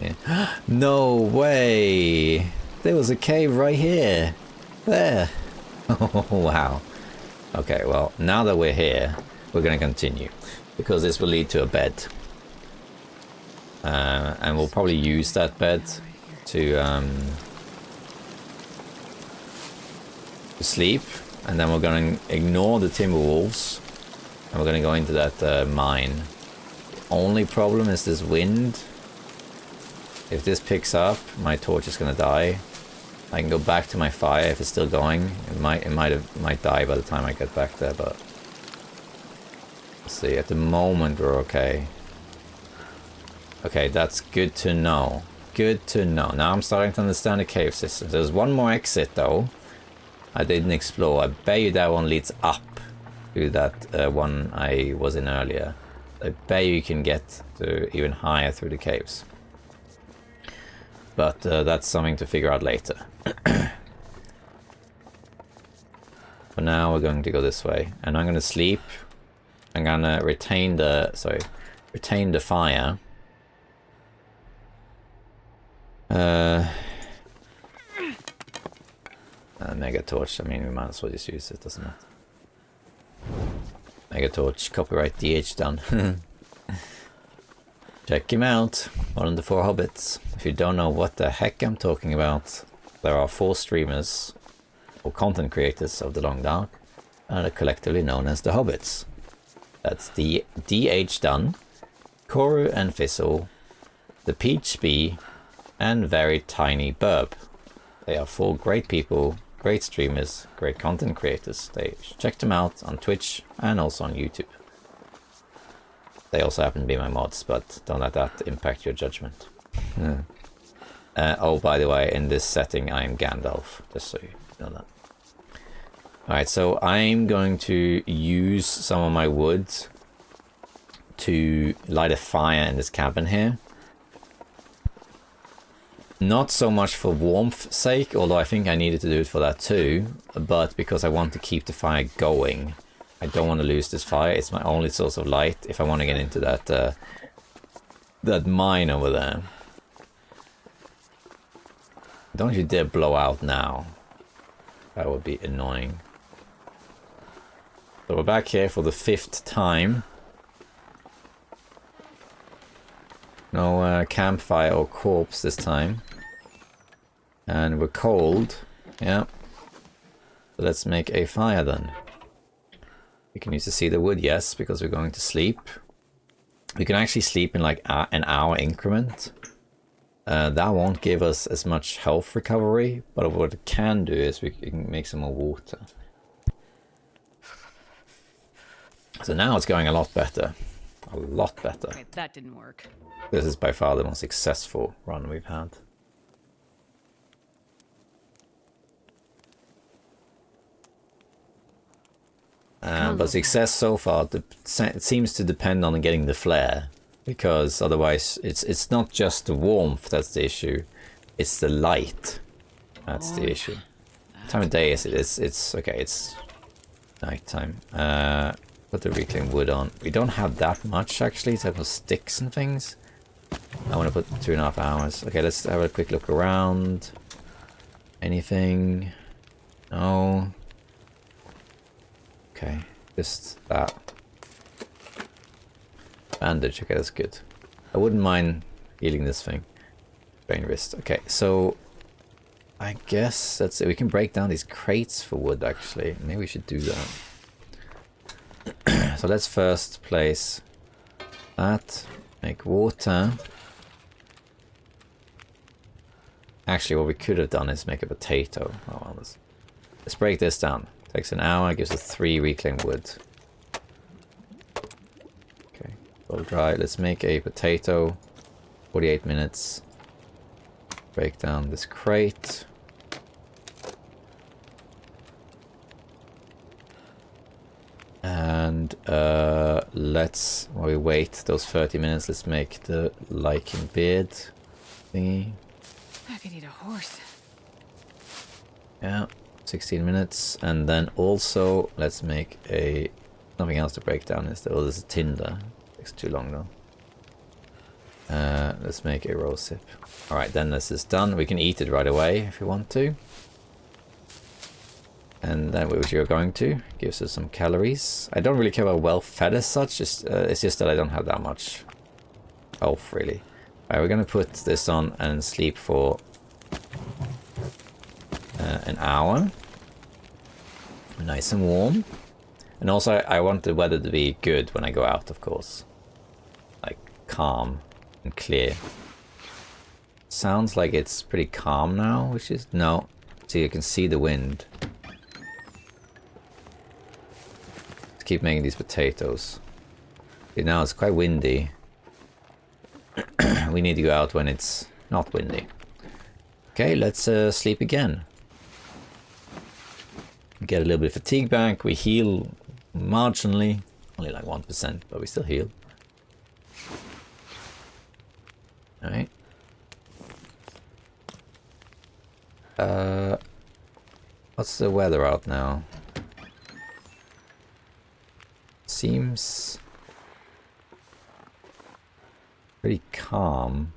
Yeah. No way! There was a cave right here! There! Oh, wow. Okay, well, now that we're here, we're going to continue. Because this will lead to a bed. And we'll probably use that bed to sleep. And then we're going to ignore the Timberwolves. And we're going to go into that mine. Only problem is this wind. If this picks up, my torch is gonna die. I can go back to my fire if it's still going. It might die by the time I get back there, but let's see. At the moment we're okay. Okay, that's good to know. Good to know. Now I'm starting to understand the cave system. There's one more exit though. I didn't explore. I bet you that one leads up to that one I was in earlier. I bet you can get to even higher through the caves. But that's something to figure out later. For now we're going to go this way. And I'm going to sleep. I'm going to retain the fire. Mega torch, I mean we might as well just use it, doesn't it? Mega torch, copyright DH done. Check him out, one of the 4 hobbits. If you don't know what the heck I'm talking about, there are 4 streamers or content creators of the Long Dark, and are collectively known as the hobbits. That's the DH done, Koru and Fizzle, the Peach Bee, and Very Tiny Burb. They are 4 great people, great streamers, great content creators. Check them out on Twitch and also on YouTube. They also happen to be my mods, but don't let that impact your judgment. Oh, by the way, in this setting I'm Gandalf, just so you know that. Alright, so I'm going to use some of my wood to light a fire in this cabin here. Not so much for warmth's sake, although I think I needed to do it for that too, but because I want to keep the fire going. I don't want to lose this fire. It's my only source of light if I want to get into that that mine over there. Don't you dare blow out now. That would be annoying. So we're back here for the 5th time. No campfire or corpse this time. And we're cold. Yeah. So let's make a fire then. We can use the cedar wood, yes, because we're going to sleep. We can actually sleep in like an hour increment. That won't give us as much health recovery, but what it can do is we can make some more water. So now it's going a lot better. A lot better. Wait, that didn't work. This is by far the most successful run we've had. But success so far it seems to depend on getting the flare, because otherwise it's not just the warmth that's the issue, it's the light that's the issue. Time of day is it's okay, it's nighttime. Put the reclaimed wood on. We don't have that much actually, type of sticks and things. I want to put 2.5 hours. Okay, let's have a quick look around. Anything? No. Okay, just that. Bandage, okay, that's good. I wouldn't mind healing this thing. Brain wrist. Okay, so I guess that's it. We can break down these crates for wood actually. Maybe we should do that. So let's first place that. Make water. Actually, what we could have done is make a potato. Oh, well, let's break this down. Takes an hour, gives us 3 reclaimed wood. Okay, all dry. Let's make a potato. 48 minutes. Break down this crate. And let's, while we wait those 30 minutes, let's make the lichen beard thingy. I could eat a horse. Yeah, 16 minutes. And then also, let's make a... Nothing else to break down, is there? Oh, there's a tinder. Takes too long though. Let's make a rose sip. Alright, then this is done. We can eat it right away if we want to. And then which you're going to. Gives us some calories. I don't really care about well fed as such. It's just that I don't have that much health really. Alright, we're going to put this on and sleep for an hour. Nice and warm. And also I want the weather to be good when I go out, of course. Like calm and clear. Sounds like it's pretty calm now, which is... No. So you can see the wind. Let's keep making these potatoes. See, now it's quite windy. We need to go out when it's not windy. Okay, let's sleep again. Get a little bit of fatigue back. We heal marginally. Only like 1%, but we still heal. Alright. What's the weather out now? Seems pretty calm.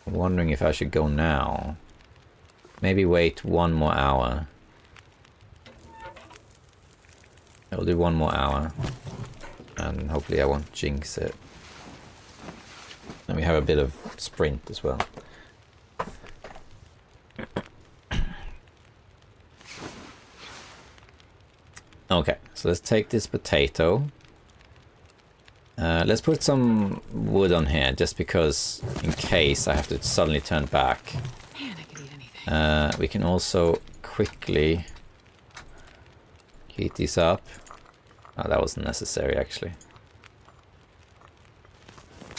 I'm wondering if I should go now. Maybe wait 1 more hour. I'll do 1 more hour. And hopefully I won't jinx it. And we have a bit of sprint as well. Okay, so let's take this potato. Let's put some wood on here, just because in case I have to suddenly turn back. Man, I could eat anything. We can also quickly heat these up. Oh, that wasn't necessary actually.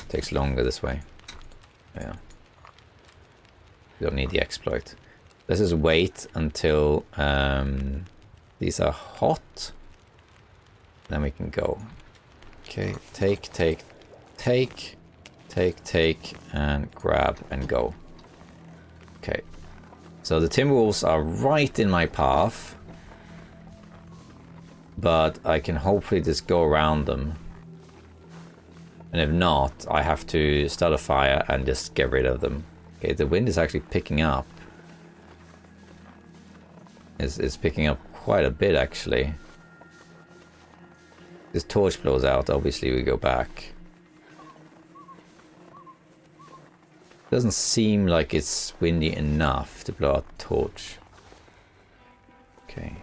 Takes longer this way. Yeah. We don't need the exploit. Let's just wait until these are hot. Then we can go. Okay, take, and grab and go. Okay. So the Timberwolves are right in my path. But I can hopefully just go around them. And if not, I have to start a fire and just get rid of them. Okay, the wind is actually picking up. It's picking up quite a bit, actually. This torch blows out, obviously we go back. Doesn't seem like it's windy enough to blow out the torch. Okay.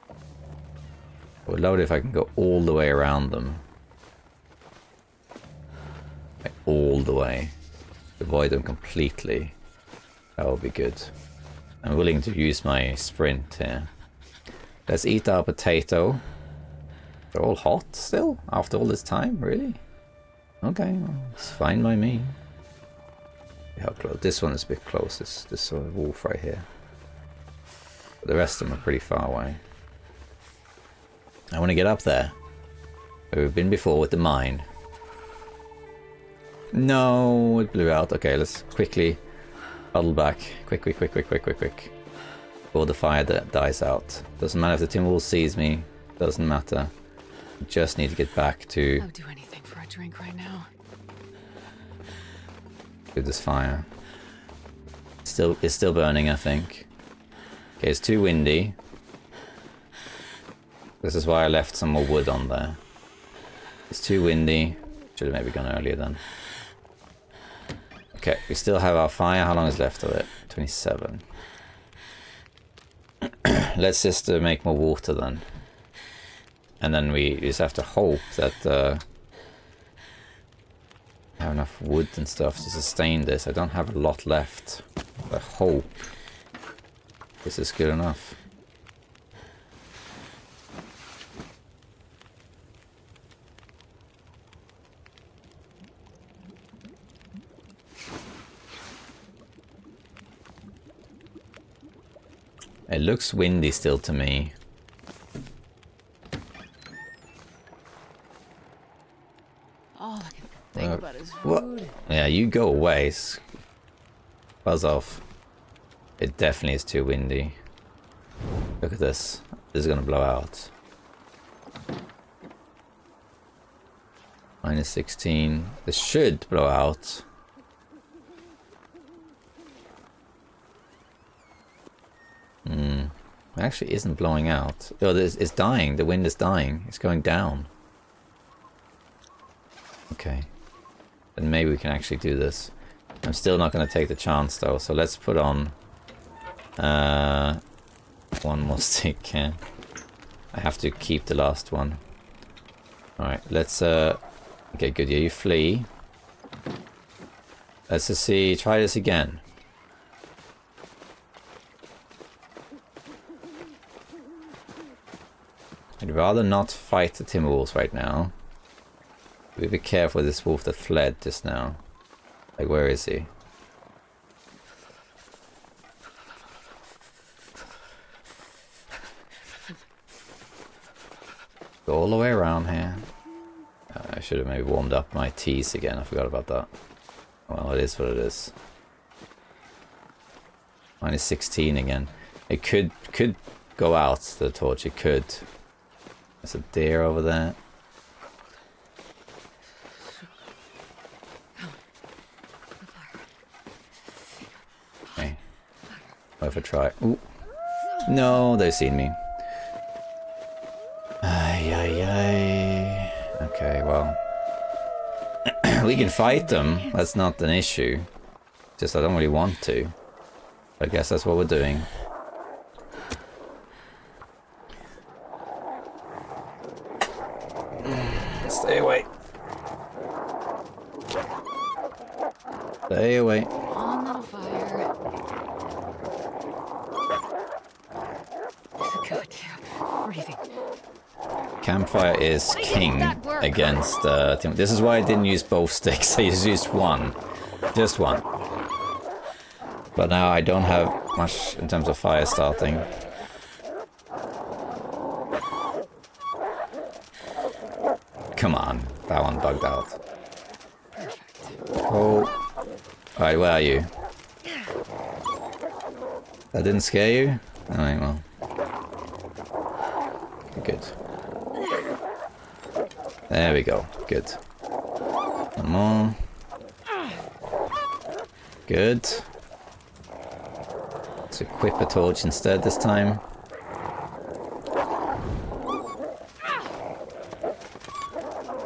I would love it if I can go all the way around them. Like all the way. Avoid them completely. That would be good. I'm willing to use my sprint here. Let's eat our potato. They're all hot still? After all this time? Really? Okay, well, it's fine by me. How close? This one is a bit close. This sort of wolf right here. But the rest of them are pretty far away. I want to get up there. Where we've been before with the mine. No, it blew out. Okay, let's quickly huddle back. Quick. Before the fire that dies out. Doesn't matter if the Timberwolves sees me. Doesn't matter. Just need to get back to... I would do anything for a drink right now. With this fire. It's still burning, I think. Okay, it's too windy. This is why I left some more wood on there. It's too windy. Should have maybe gone earlier then. Okay, we still have our fire. How long is left of it? 27. Let's just make more water then. And then we just have to hope that have enough wood and stuff to sustain this. I don't have a lot left. I hope this is good enough. It looks windy still to me. All I can think about is What? food. Yeah, you go away. Buzz off. It definitely is too windy. Look at this. This is gonna blow out. Minus 16. This should blow out. It actually isn't blowing out. Oh, this it's dying. The wind is dying. It's going down. Okay. Then maybe we can actually do this. I'm still not going to take the chance though, so let's put on one more stick here. I have to keep the last one. Alright, let's okay, good, yeah, you flee. Let's just see, try this again. I'd rather not fight the Timberwolves right now. Be careful with this wolf that fled just now. Like, where is he? Go all the way around here. I should have maybe warmed up my teas again. I forgot about that. Well, it is what it is. Minus 16 again. It could go out, the torch. It could. There's a deer over there. Okay. Worth a try. Ooh. No, they've seen me. Ay, ay, ay. Okay, well. We can fight them. That's not an issue. Just I don't really want to. I guess that's what we're doing. Stay away. Stay away. On little fire. It's a goddamn freezing. Campfire is king against team. This is why I didn't use both sticks. I just used one. Just one. But now I don't have much in terms of fire starting. Come on. That one bugged out. Oh. Alright, where are you? That didn't scare you? Alright, well. Good. There we go. Good. One more. Good. Let's equip a torch instead this time.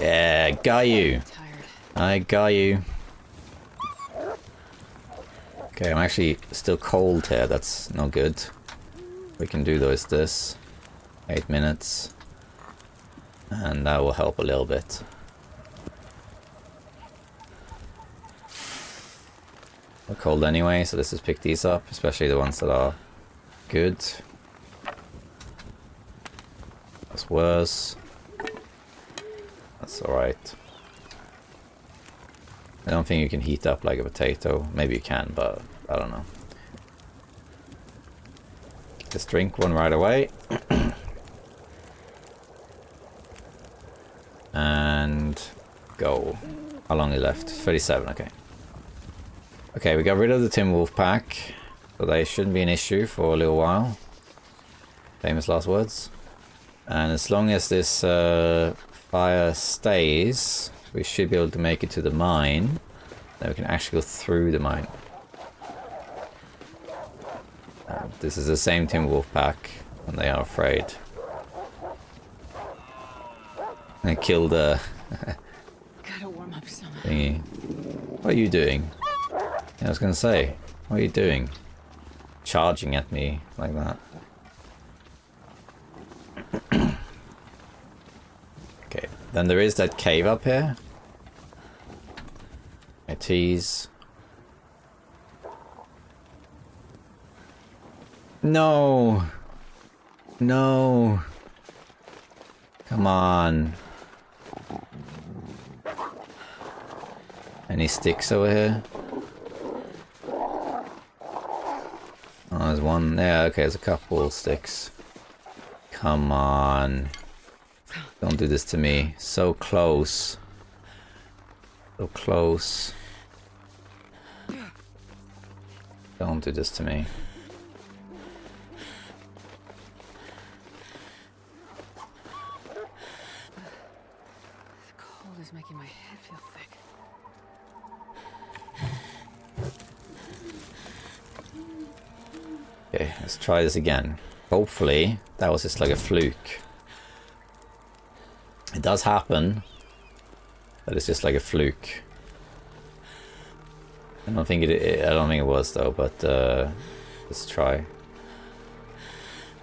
Yeah, got you. I got you. Okay, I'm actually still cold here. That's no good. We can do though is this. 8 minutes. And that will help a little bit. We're cold anyway, so let's just pick these up, especially the ones that are good. That's worse. That's alright. I don't think you can heat up like a potato. Maybe you can, but I don't know. Just drink one right away. And go. How long is left? 37, okay. Okay, we got rid of the Timberwolf pack. So they shouldn't be an issue for a little while. Famous last words. And as long as this fire stays, we should be able to make it to the mine. Then we can actually go through the mine. This is the same Timberwolf pack, and they are afraid. I killed a Gotta warm up some. thingy. What are you doing? Yeah, I was gonna say, what are you doing? Charging at me like that. Okay, then there is that cave up here. tease. No! No! Come on. Any sticks over here? Oh, there's one. Yeah, okay, there's a couple of sticks. Come on. Don't do this to me. So close. So close. Don't do this to me. The cold is making my head feel thick. Okay, let's try this again. Hopefully, that was just like a fluke. It does happen, but it's just like a fluke. I don't think it was though, but let's try.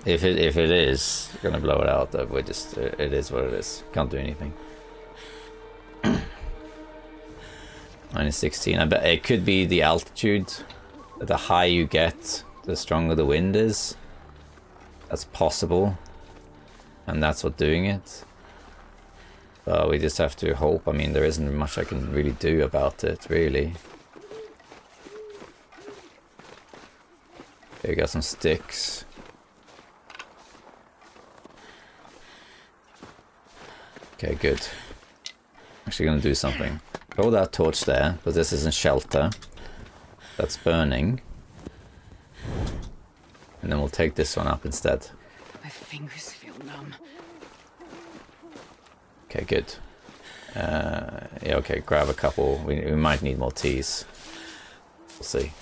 If it is, we're gonna blow it out. Though we just it is what it is. Can't do anything. -16. I bet it could be the altitude. The higher you get, the stronger the wind is. That's possible, and that's what's doing it. But we just have to hope. I mean, there isn't much I can really do about it, really. Okay, we got some sticks. Okay, good. Actually gonna do something. Throw that torch there, but this isn't shelter. That's burning. And then we'll take this one up instead. My fingers feel numb. Okay, good. Yeah, okay, grab a couple. We might need more teas. We'll see.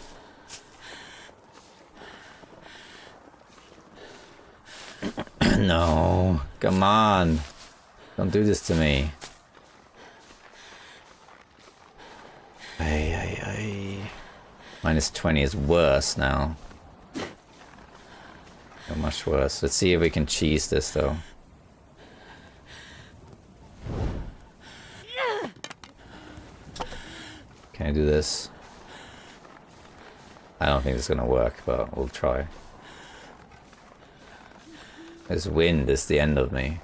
No, come on. Don't do this to me. Ay. -20 is worse now. So much worse. Let's see if we can cheese this though. Can I do this? I don't think it's gonna work, but we'll try. This wind is the end of me.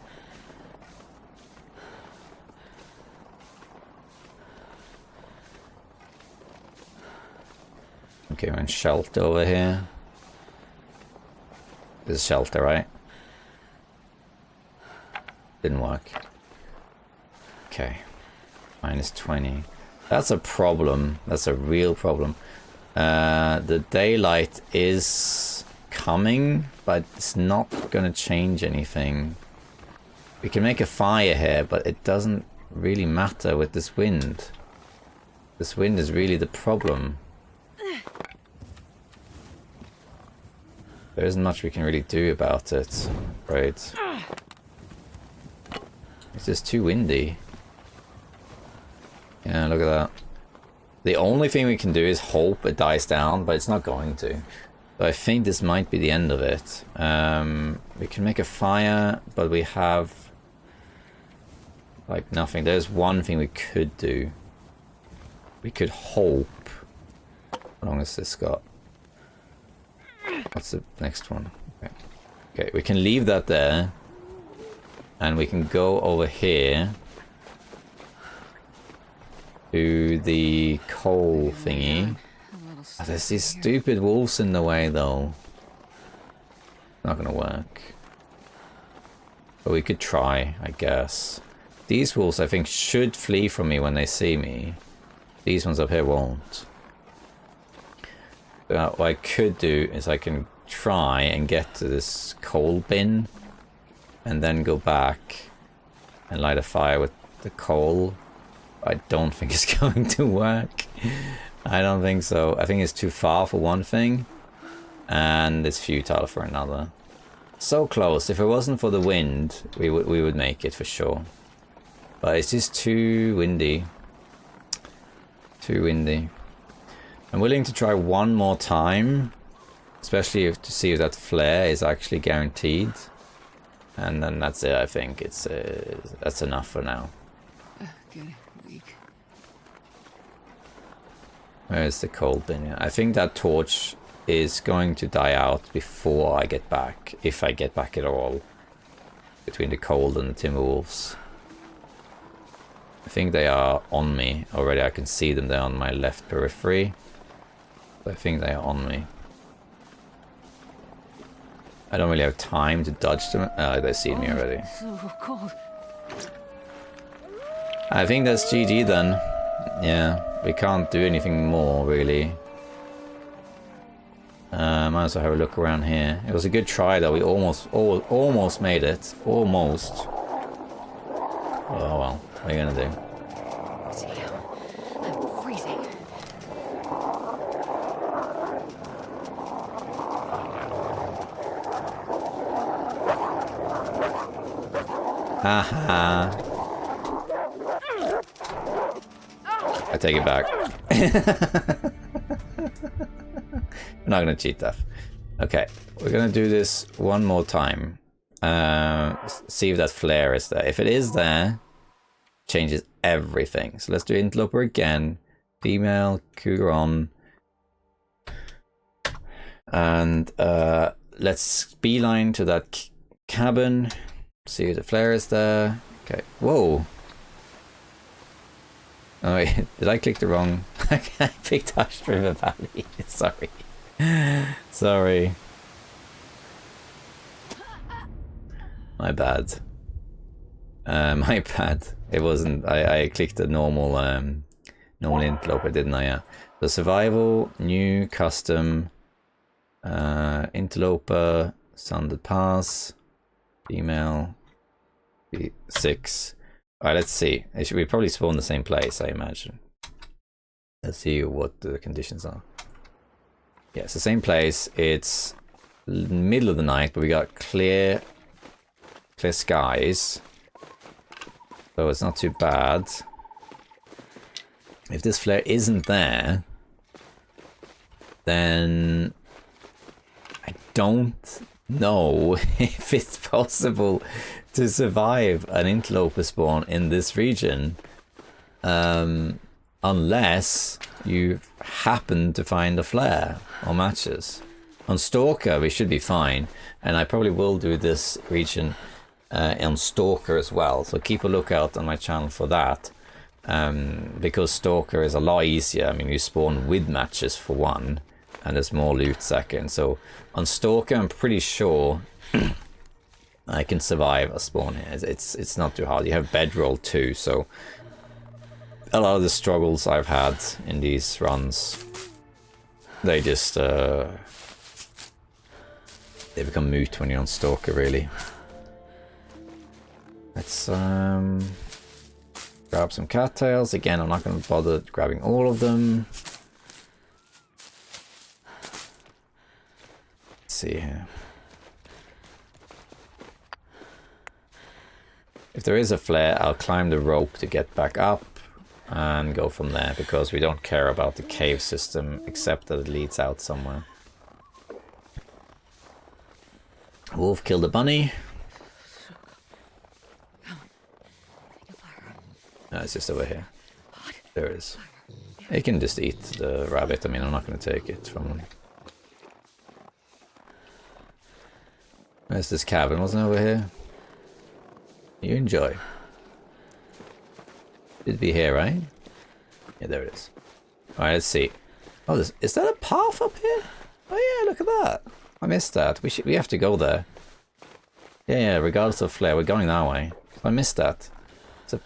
Okay, we're in shelter over here. This is shelter, right? Didn't work. Okay. -20. That's a problem. That's a real problem. The daylight is coming, but it's not gonna change anything. We can make a fire here, but it doesn't really matter with this wind. This wind is really the problem. There isn't much we can really do about it, right? It's just too windy. Yeah, look at that. The only thing we can do is hope it dies down, but it's not going to. So I think this might be the end of it. We can make a fire, but we have like nothing. There's one thing we could do. We could hope. How long has this got? What's the next one? Okay. Okay, we can leave that there. And we can go over here to the coal thingy. Oh, there's these stupid wolves in the way though. Not gonna work. But we could try, I guess. These wolves I think should flee from me when they see me. These ones up here won't. What I could do is I can try and get to this coal bin and then go back and light a fire with the coal. I don't think it's going to work. I don't think so. I think it's too far for one thing and it's futile for another. So close. If it wasn't for the wind, we would make it for sure. But it's just too windy. Too windy. I'm willing to try one more time, especially to see if that flare is actually guaranteed, and then that's it. I think it's that's enough for now. Getting weak. Where's the cold bin? Yeah, I think that torch is going to die out before I get back, if I get back at all, between the cold and the Timberwolves. I think they are on me already. I can see them there on my left periphery. I think they are on me. I don't really have time to dodge them. Oh, they see me already. So cold. I think that's GG then. Yeah, we can't do anything more really. Might as well have a look around here. It was a good try though. We almost made it. Almost. Oh well, what are you gonna do? Damn, I'm freezing. Haha. I take it back. We're not gonna cheat that. Okay, we're gonna do this one more time. See if that flare is there. If it is there, changes everything. So let's do Interloper again. Female, Kunawl. And let's beeline to that cabin. See if the flare is there. Okay. Whoa. Oh wait, did I click the wrong? I picked Ash River Valley. Sorry. Sorry. My bad. My bad. It wasn't. I clicked the normal normal Interloper, didn't I? Yeah. The survival, new, custom, Interloper, Sundered Pass, female, 6. Alright, let's see. We probably spawn the same place, I imagine. Let's see what the conditions are. Yeah, it's the same place. It's middle of the night, but we got clear skies. So it's not too bad. If this flare isn't there, then I don't know if it's possible to survive an Interloper spawn in this region, unless you happen to find a flare or matches. On Stalker we should be fine, and I probably will do this region on Stalker as well, so keep a lookout on my channel for that, because Stalker is a lot easier. I mean, you spawn with matches for one, and there's more loot second. So on Stalker I'm pretty sure I can survive a spawn here. It's not too hard. You have bedroll too, so a lot of the struggles I've had in these runs, they just they become moot when you're on Stalker, really. Let's grab some cattails. Again, I'm not going to bother grabbing all of them. Let's see here. If there is a flare, I'll climb the rope to get back up and go from there, because we don't care about the cave system except that it leads out somewhere. Wolf killed a bunny. No, it's just over here. There it is. You can just eat the rabbit. I mean, I'm not going to take it from him. Where's this cabin? Wasn't it over here? You enjoy. It'd be here, right? Yeah, there it is. Alright, let's see. Oh, is that a path up here? Oh yeah, look at that. I missed that. We have to go there. Yeah, regardless of flare, we're going that way. I missed that.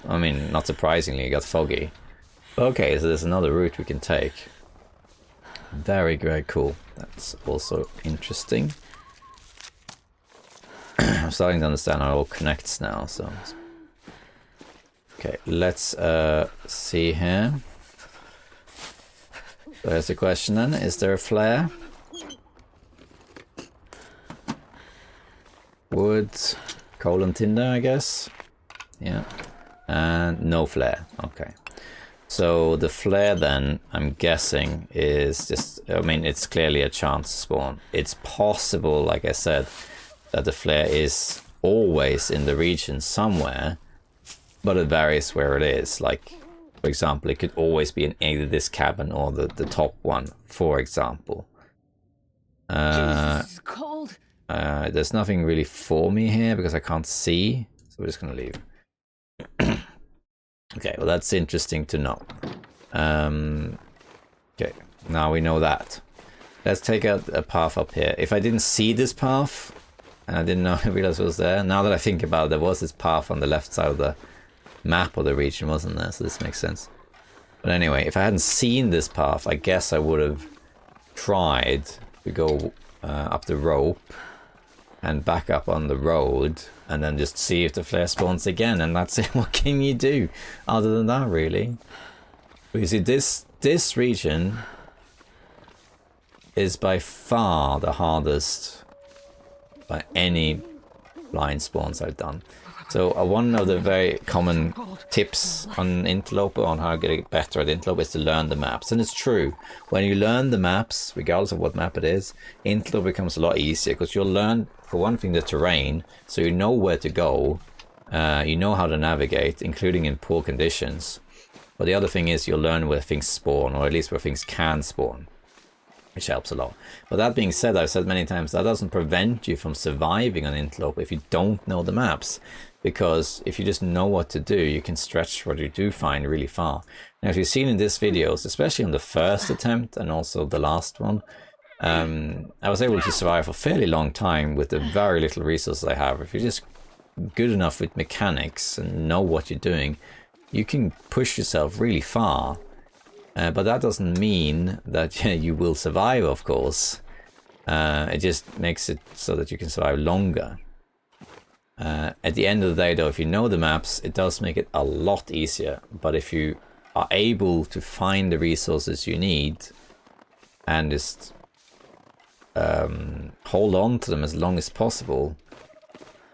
I mean, not surprisingly, it got foggy. Okay, so there's another route we can take. Very, very cool. That's also interesting. I'm starting to understand how it all connects now, so... Okay, let's see here. So here's the question then. Is there a flare? Wood, coal and tinder, I guess. Yeah. And no flare. Okay. So the flare then, I'm guessing, is just... I mean, it's clearly a chance spawn. It's possible, like I said, that the flare is always in the region somewhere, but it varies where it is. Like, For example, it could always be in either this cabin or the top one, for example. Jesus, it's cold. There's nothing really for me here because I can't see, so we're just gonna leave. Okay, well that's interesting to know. Okay, now we know that. Let's take out a path up here. If I didn't see this path, and I didn't realize it was there, now that I think about it, there was this path on the left side of the map of the region, wasn't there? So this makes sense. But anyway, if I hadn't seen this path, I guess I would have tried to go up the rope and back up on the road and then just see if the flare spawns again, and that's it. What can you do other than that, really? But you see, this region is by far the hardest by any blind spawns I've done. So one of the very common tips on Interloper on how to get better at Interloper is to learn the maps. And it's true. When you learn the maps, regardless of what map it is, Interloper becomes a lot easier because you'll learn, for one thing, the terrain, so you know where to go, you know how to navigate, including in poor conditions. But the other thing is you'll learn where things spawn, or at least where things can spawn, which helps a lot. But that being said, I've said many times, that doesn't prevent you from surviving on Interloper if you don't know the maps. Because if you just know what to do, you can stretch what you do find really far. Now, if you've seen in this videos, especially on the first attempt and also the last one, I was able to survive for a fairly long time with the very little resources I have. If you're just good enough with mechanics and know what you're doing, you can push yourself really far. But that doesn't mean that you will survive, of course. It just makes it so that you can survive longer. At the end of the day, though, if you know the maps, it does make it a lot easier. But if you are able to find the resources you need and just hold on to them as long as possible,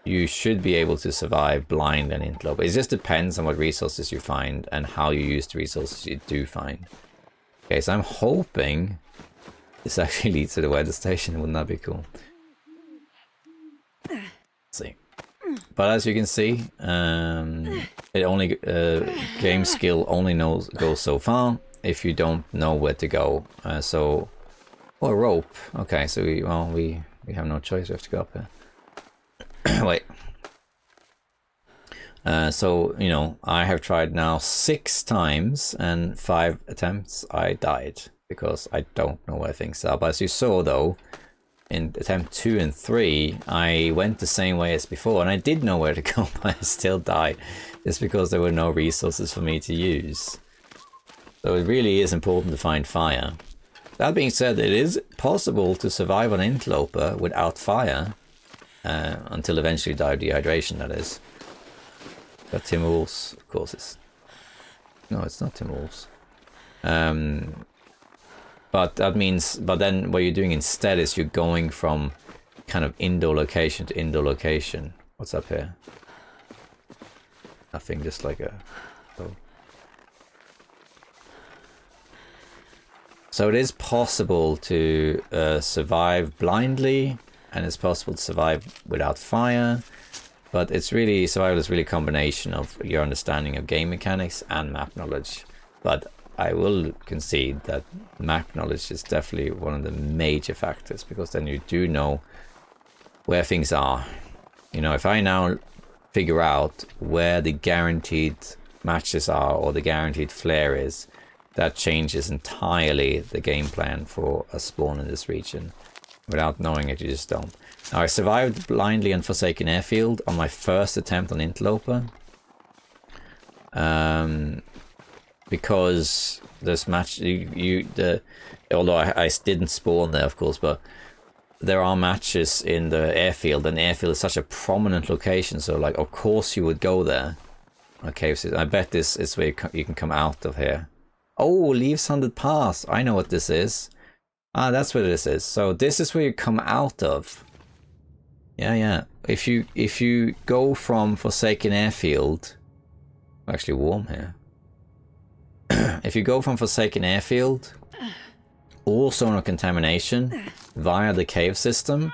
you should be able to survive blind and Interloper. It just depends on what resources you find and how you use the resources you do find. Okay, so I'm hoping this actually leads to the weather station. Wouldn't that be cool? Let's see. But as you can see, it only game skill only goes so far if you don't know where to go. So, or rope. Okay, so we have no choice. We have to go up here. Wait. So, you know, I have tried now 6 times and 5 attempts I died because I don't know where things are. But as you saw, though, in attempt 2 and 3, I went the same way as before, and I did know where to go, but I still died. It's because there were no resources for me to use. So it really is important to find fire. That being said, it is possible to survive on Interloper without fire, until eventually die of dehydration, that is. But Timberwolves, of course, it's... No, it's not Timberwolves. But that means, but then what you're doing instead is you're going from kind of indoor location to indoor location. What's up here? Nothing, just like a... Oh. So it is possible to survive blindly, and it's possible to survive without fire, but it's really, survival is really a combination of your understanding of game mechanics and map knowledge. But I will concede that map knowledge is definitely one of the major factors, because then you do know where things are. You know, if I now figure out where the guaranteed matches are or the guaranteed flare is, that changes entirely the game plan for a spawn in this region. Without knowing it, you just don't. Now, I survived blindly on Forsaken Airfield on my first attempt on Interloper. Because this match, although I didn't spawn there, of course, but there are matches in the airfield, and the airfield is such a prominent location, so like, of course you would go there. Okay, so I bet this is where you can come out of here. Oh, leave Sundered Pass. I know what this is. Ah, that's what this is. So this is where you come out of. Yeah. If you go from Forsaken Airfield, actually warm here. If you go from Forsaken Airfield, also on a Contamination, via the cave system,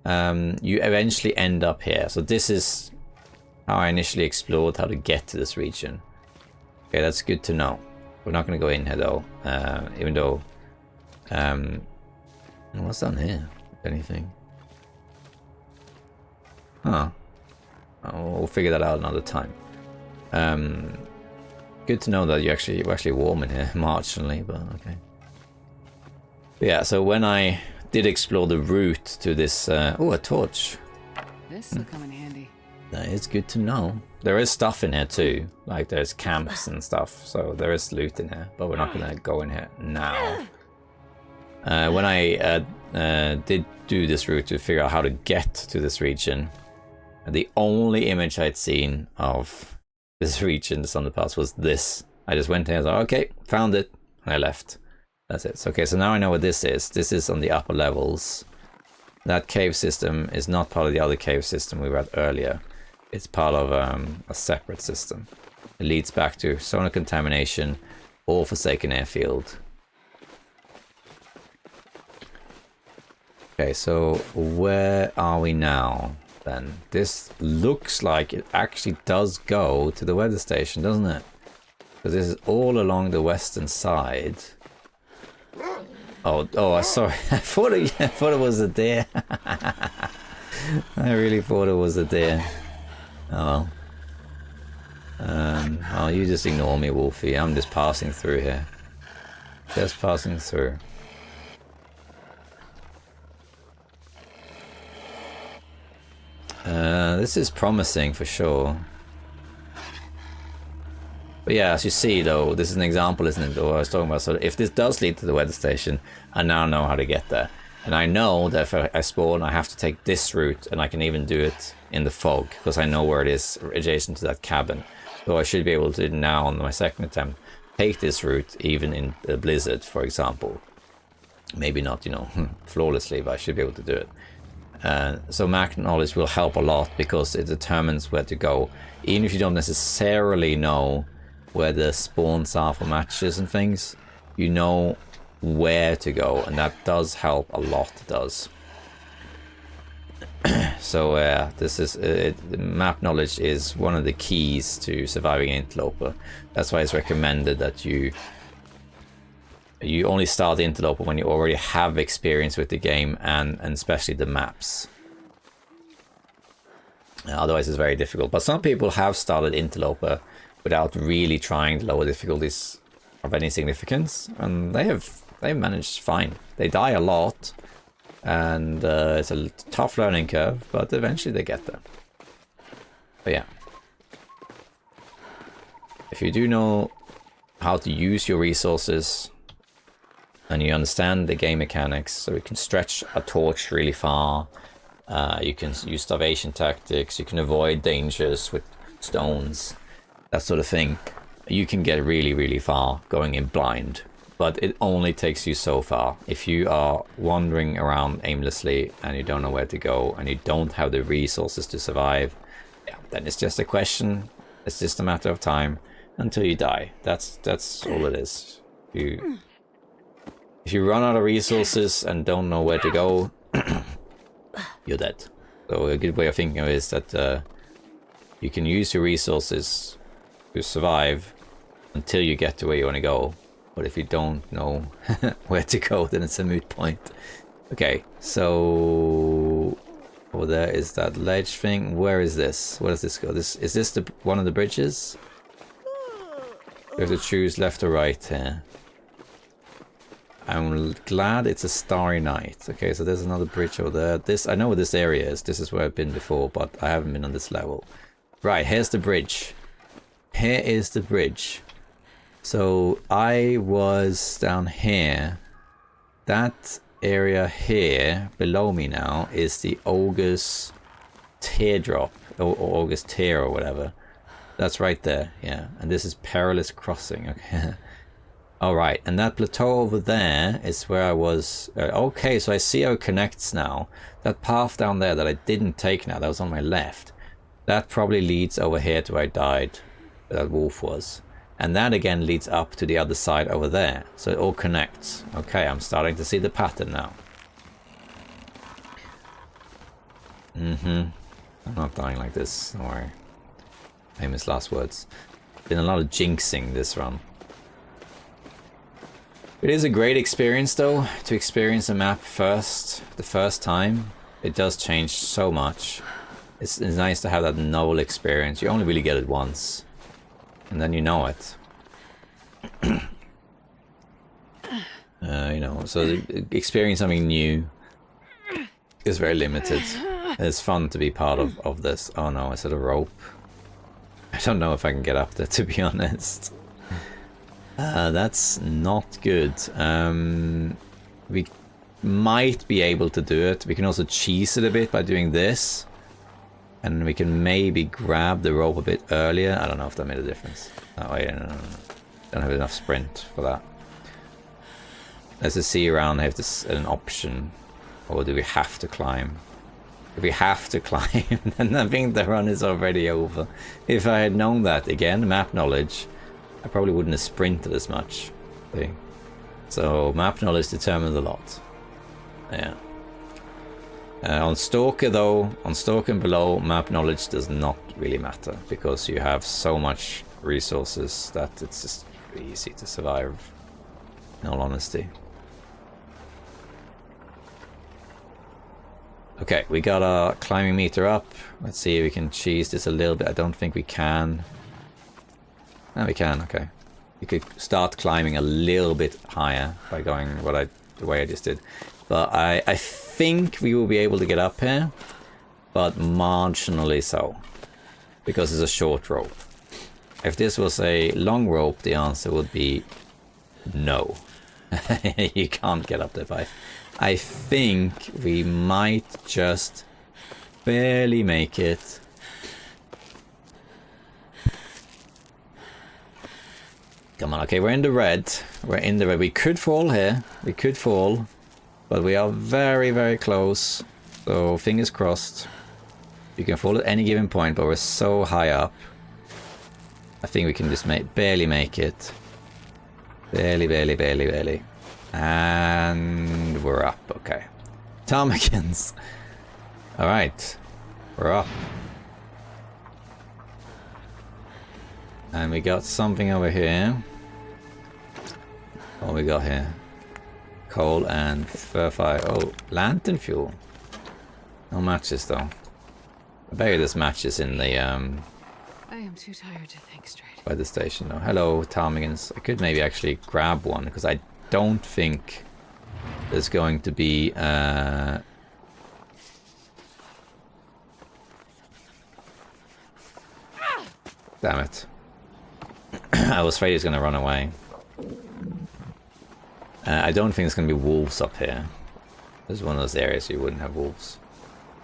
you eventually end up here. So this is how I initially explored how to get to this region. Okay, that's good to know. We're not going to go in here though, even though... what's down here? Anything? Huh. We'll figure that out another time. Good to know that you're actually warm in here, marginally, but okay. But yeah, so when I did explore the route to this... oh, a torch. This will come in handy. That is good to know. There is stuff in here too, like there's camps and stuff, so there is loot in here, but we're not going to go in here now. When I did do this route to figure out how to get to this region, the only image I'd seen of this region, the Sundered Pass, was this. I just went there and thought, okay, found it, and I left. That's it. So, okay, so now I know what this is. This is on the upper levels. That cave system is not part of the other cave system we were at earlier. It's part of a separate system. It leads back to Zone of Contamination or Forsaken Airfield. Okay, so where are we now then? This looks like it actually does go to the weather station, doesn't it? Because this is all along the western side. Oh, sorry. I thought it was a deer. I really thought it was a deer. Oh well. Oh, you just ignore me, Wolfie. I'm just passing through here. Just passing through. This is promising for sure. But yeah, as you see though, this is an example, isn't it? What I was talking about. So if this does lead to the weather station, I now know how to get there. And I know that if I spawn, I have to take this route, and I can even do it in the fog, because I know where it is adjacent to that cabin. So I should be able to now, on my second attempt, take this route even in the blizzard, for example. Maybe not, you know, flawlessly, but I should be able to do it. So map knowledge will help a lot, because it determines where to go. Even if you don't necessarily know where the spawns are for matches and things, you know where to go, and that does help a lot. It does. So this is map knowledge is one of the keys to surviving Interloper. That's why it's recommended that you only start Interloper when you already have experience with the game and especially the maps. Otherwise it's very difficult. But some people have started Interloper without really trying the lower difficulties of any significance, and they managed fine. They die a lot, and it's a tough learning curve, but eventually they get there. But yeah, if you do know how to use your resources and you understand the game mechanics, so you can stretch a torch really far, you can use starvation tactics, you can avoid dangers with stones, that sort of thing, you can get really, really far going in blind. But it only takes you so far. If you are wandering around aimlessly and you don't know where to go and you don't have the resources to survive, yeah, then it's just a question. It's just a matter of time until you die. That's all it is. If you run out of resources and don't know where to go, you're dead. So a good way of thinking of it is that you can use your resources to survive until you get to where you want to go. But if you don't know where to go, then it's a moot point. Okay, so over there is that ledge thing. Where is this? Where does this go? Is this one of the bridges? You have to choose left or right here. I'm glad it's a starry night. Okay, so there's another bridge over there. I know where this area is. This is where I've been before, but I haven't been on this level. Right, here's the bridge. Here is the bridge. So I was down here. That area here below me now is the Ogre's Teardrop, or Ogre's Tear or whatever. That's right there, yeah. And this is Perilous Crossing, okay. Alright, and that plateau over there is where I was. Okay, so I see how it connects now. That path down there that I didn't take now, that was on my left. That probably leads over here to where I died, where that wolf was. And that again leads up to the other side over there. So it all connects. Okay, I'm starting to see the pattern now. I'm not dying like this, don't worry. Famous last words. been a lot of jinxing this run. It is a great experience though, to experience a map the first time. It does change so much. It's nice to have that novel experience. You only really get it once, and then you know it. You know, so experience something new is very limited. It's fun to be part of this. Oh no, is it a rope? I don't know if I can get up there, to be honest. That's not good. We might be able to do it. We can also cheese it a bit by doing this. And we can maybe grab the rope a bit earlier. I don't know if that made a difference. Oh, wait, no. Don't have enough sprint for that. Let's just see around if there's an option. Or do we have to climb? If we have to climb, then I think the run is already over. If I had known that, again, map knowledge, I probably wouldn't have sprinted as much. See? So map knowledge determines a lot. Yeah. On Stalker though, on Stalker and below, map knowledge does not really matter, because you have so much resources that it's just really easy to survive, in all honesty. Okay, we got our climbing meter up. Let's see if we can cheese this a little bit. I don't think we can. No, we can, okay. We could start climbing a little bit higher by going the way I just did. But I think we will be able to get up here, but marginally so, because it's a short rope. If this was a long rope, the answer would be no. You can't get up there by. I think we might just barely make it. Come on, okay, we're in the red. We're in the red. We could fall here. We could fall. But we are very, very close. So fingers crossed. You can fall at any given point, but we're so high up. I think we can just barely make it. Barely. And we're up, okay. Ptarmigans. Alright. We're up. And we got something over here. What we got here? Coal and fur fire. Oh, lantern fuel. No matches though. I bet you there's matches in the I am too tired to think straight. By the station though. Hello, ptarmigans. I could maybe actually grab one, because I don't think there's going to be damn it. I was afraid he's gonna run away. I don't think there's going to be wolves up here. This is one of those areas where you wouldn't have wolves.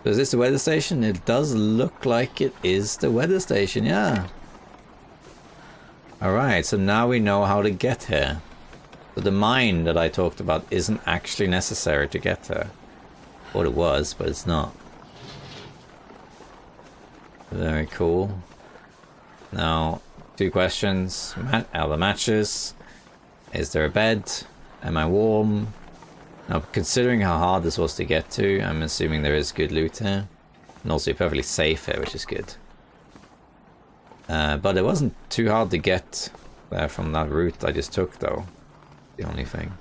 So is this the weather station? It does look like it is the weather station, yeah. Alright, so now we know how to get here. So the mine that I talked about isn't actually necessary to get here. Thought it was, but it's not. Very cool. Now, 2 questions. Are the matches? Is there a bed? Am I warm? Now, considering how hard this was to get to, I'm assuming there is good loot here. And also you're perfectly safe here, which is good. But it wasn't too hard to get there from that route I just took, though. The only thing.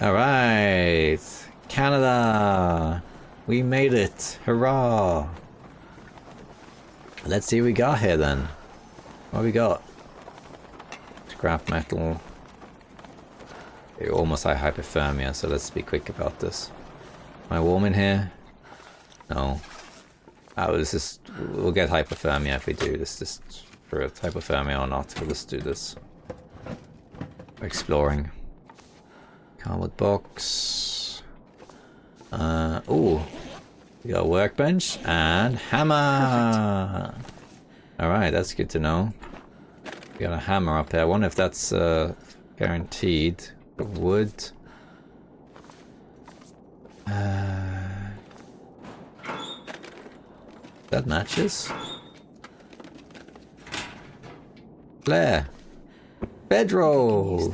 Alright! Canada! We made it! Hurrah! Let's see what we got here then. What we got? Scrap metal. We're almost high hypothermia, so let's be quick about this. Am I warm in here? No. Oh, this is... We'll get hypothermia if we do this. Just for it, hypothermia or not, we'll just do this. We're exploring. Cardboard box. Ooh. We got a workbench and hammer! Alright, that's good to know. We got a hammer up there. I wonder if that's guaranteed. Wood. That matches. Claire. Bedroll.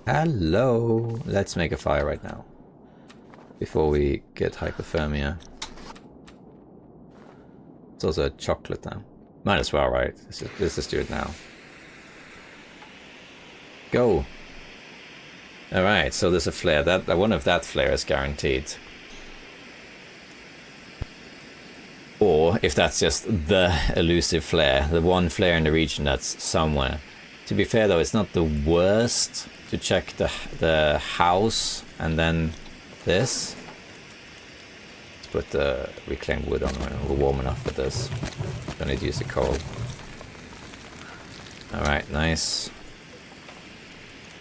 Hello. Let's make a fire right now. Before we get hypothermia. It's also a chocolate now. Might as well, right? Let's just do it now. Go. Alright, so there's a flare. That one of that flare is guaranteed. Or if that's just the elusive flare, the one flare in the region that's somewhere. To be fair though, it's not the worst to check the house and then this. Let's put the reclaimed wood on when we're warm enough for this. Don't need to use the coal. Alright, nice.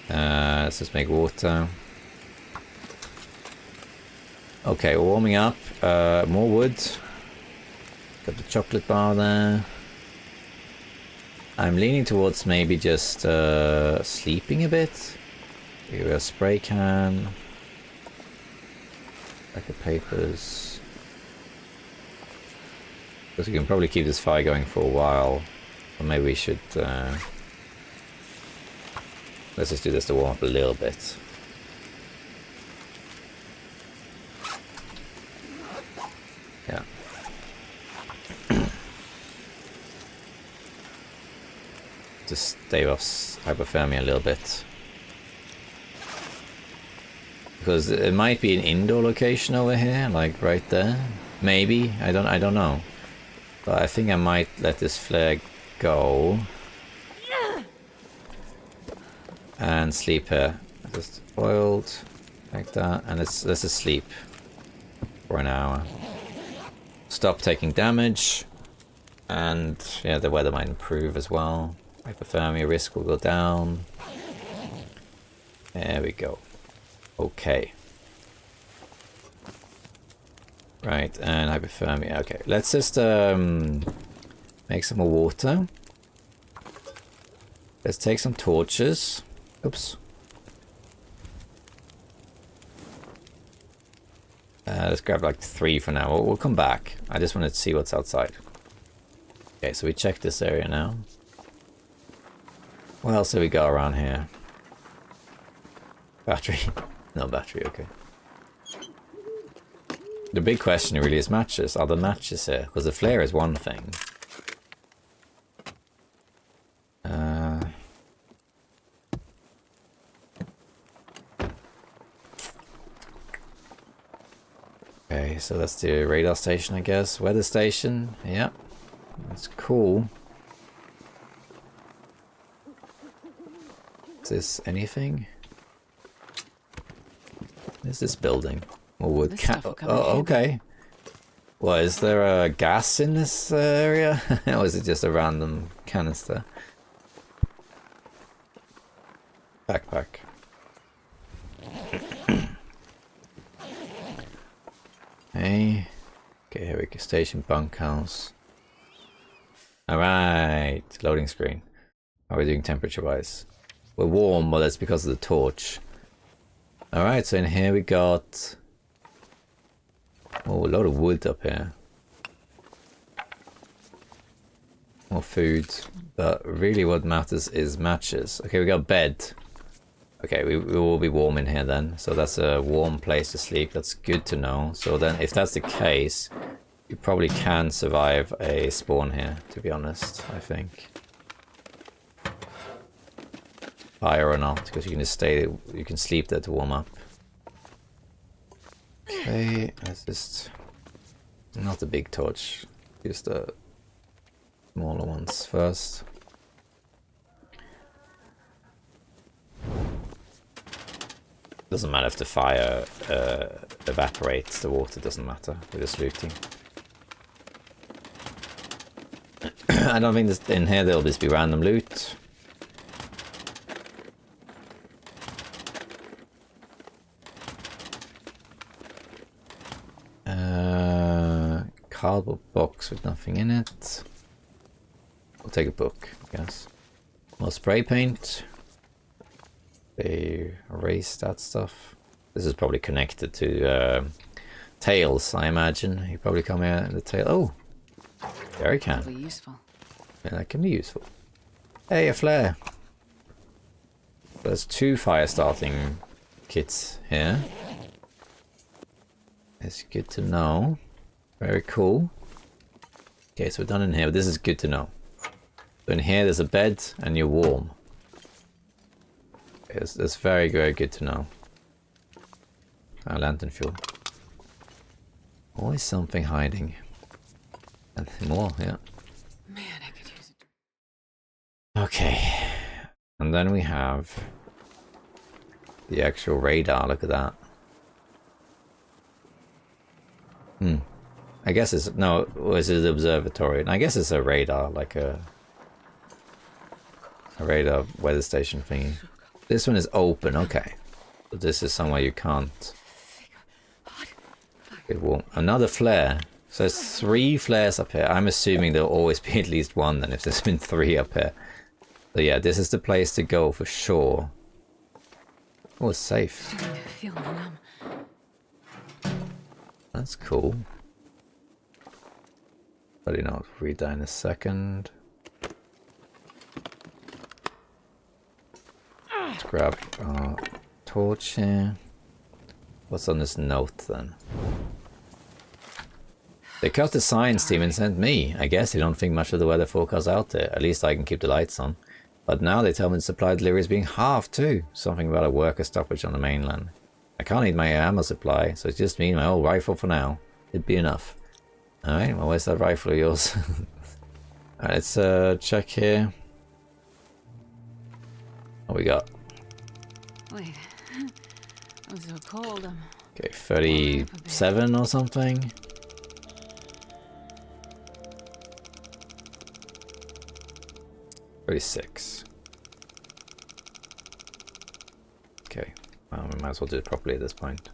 Let's just make water. Okay, we're warming up. More wood. Got the chocolate bar there. I'm leaning towards maybe just sleeping a bit. We have a spray can. Pack of papers. Because we can probably keep this fire going for a while. Or maybe we should... let's just do this to warm up a little bit. Yeah. Just stave off hypothermia a little bit. Because it might be an indoor location over here, like right there. Maybe, I don't know. But I think I might let this flare go. And sleep here. Just boiled like that, and let's just sleep for an hour. Stop taking damage, and yeah, the weather might improve as well. Hypothermia risk will go down. There we go. Okay. Right, and hypothermia. Okay, let's just make some more water. Let's take some torches. Oops. Let's grab like 3 for now. We'll come back. I just wanted to see what's outside. Okay, so we check this area now. What else have we got around here? Battery. No battery, okay. The big question really is matches. Are there matches here? Because the flare is one thing. Okay, so that's the radar station, I guess. Weather station, yeah. That's cool. Is this anything? What is this building? More wood. Oh, okay. Well, is there a gas in this area? Or is it just a random canister? Backpack. Okay. Okay, here we go. Station bunkhouse. Alright. Loading screen. How are we doing temperature wise? We're warm, but that's because of the torch. Alright, so in here we got... oh, a lot of wood up here. More food. But really what matters is matches. Okay, we got bed. Okay, we will be warm in here then. So that's a warm place to sleep. That's good to know. So then if that's the case, you probably can survive a spawn here, to be honest, I think. Fire or not, because you can just stay, you can sleep there to warm up. Okay, let's just... not a big torch, use the smaller ones first. Doesn't matter if the fire evaporates, the water doesn't matter, we're just looting. I don't think this, in here there'll just be random loot. Cardboard box with nothing in it. I'll take a book, I guess. More spray paint. They erase that stuff. This is probably connected to tails, I imagine. You probably come here in the tail. Oh, very can. Probably useful. Yeah, that can be useful. Hey, a flare. There's 2 fire starting kits here. It's good to know. Very cool. Okay, so we're done in here, but this is good to know. So in here there's a bed and you're warm. Okay, that's very, very good to know. Lantern fuel. Always something hiding. And more, yeah. Man, I could use it. Okay. And then we have the actual radar. Look at that. I guess it's... No, is it the observatory? I guess it's a radar, like a radar weather station thingy. This one is open, okay. But this is somewhere you can't get warm. Another flare. So there's 3 flares up here. I'm assuming there'll always be at least one then if there's been 3 up here. So yeah, this is the place to go for sure. Oh, it's safe. Feeling numb. That's cool. But you know, I'll read that in a second. Let's grab our torch here. What's on this note then? They cut the science team and sent me. I guess they don't think much of the weather forecast out there. At least I can keep the lights on. But now they tell me the supply delivery is being halved too. Something about a worker stoppage on the mainland. I can't need my ammo supply, so it's just me and my old rifle for now. It'd be enough. Alright, well, where's that rifle of yours? Alright, let's check here. What we got? Wait. I'm so cold. Okay, 37 or something. $36. Okay, well, we might as well do it properly at this point.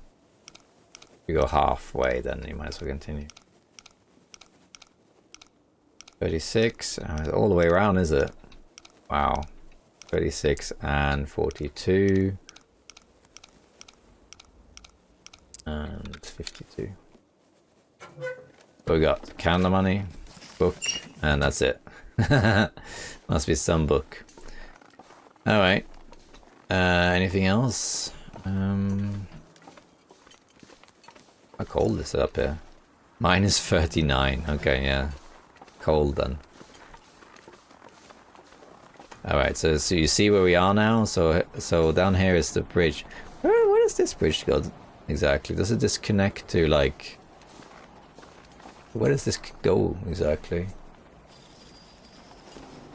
If you go halfway, then you might as well continue. 36, all the way around, is it? Wow. 36 and 42. And 52. What we got? Calendar money, book, and that's it. Must be some book. Alright. Anything else? How cold is it up here? Minus 39. Okay, yeah. Cold then. Alright, so you see where we are now? So down here is the bridge. Where does this bridge go exactly? Does it just connect to like... Where does this go exactly?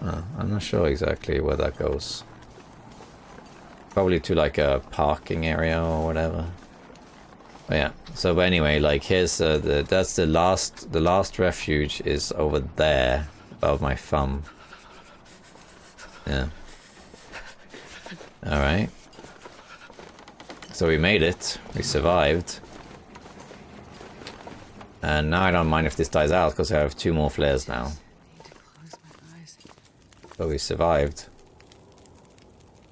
I'm not sure exactly where that goes. Probably to like a parking area or whatever. But yeah. So but anyway, like here's that's the last refuge is over there above my thumb. Yeah. All right. So we made it. We survived. And now I don't mind if this dies out because I have 2 more flares now. So we survived.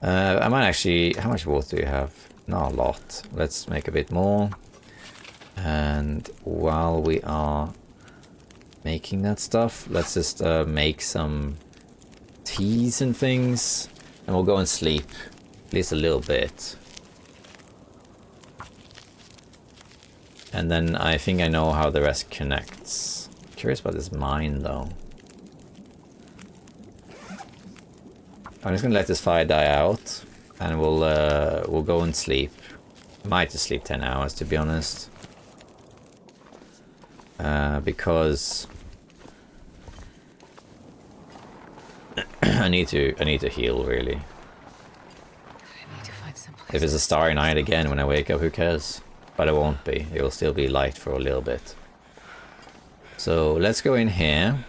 I might actually... How much water do you have? Not a lot. Let's make a bit more. And while we are making that stuff, let's just make some teas and things. And we'll go and sleep. At least a little bit. And then I think I know how the rest connects. Curious about this mine though. I'm just gonna let this fire die out, and we'll go and sleep. Might just sleep 10 hours to be honest, because I need to heal really. I need to find someplace. If it's a starry night again when I wake up, who cares? But it won't be. It will still be light for a little bit. So let's go in here.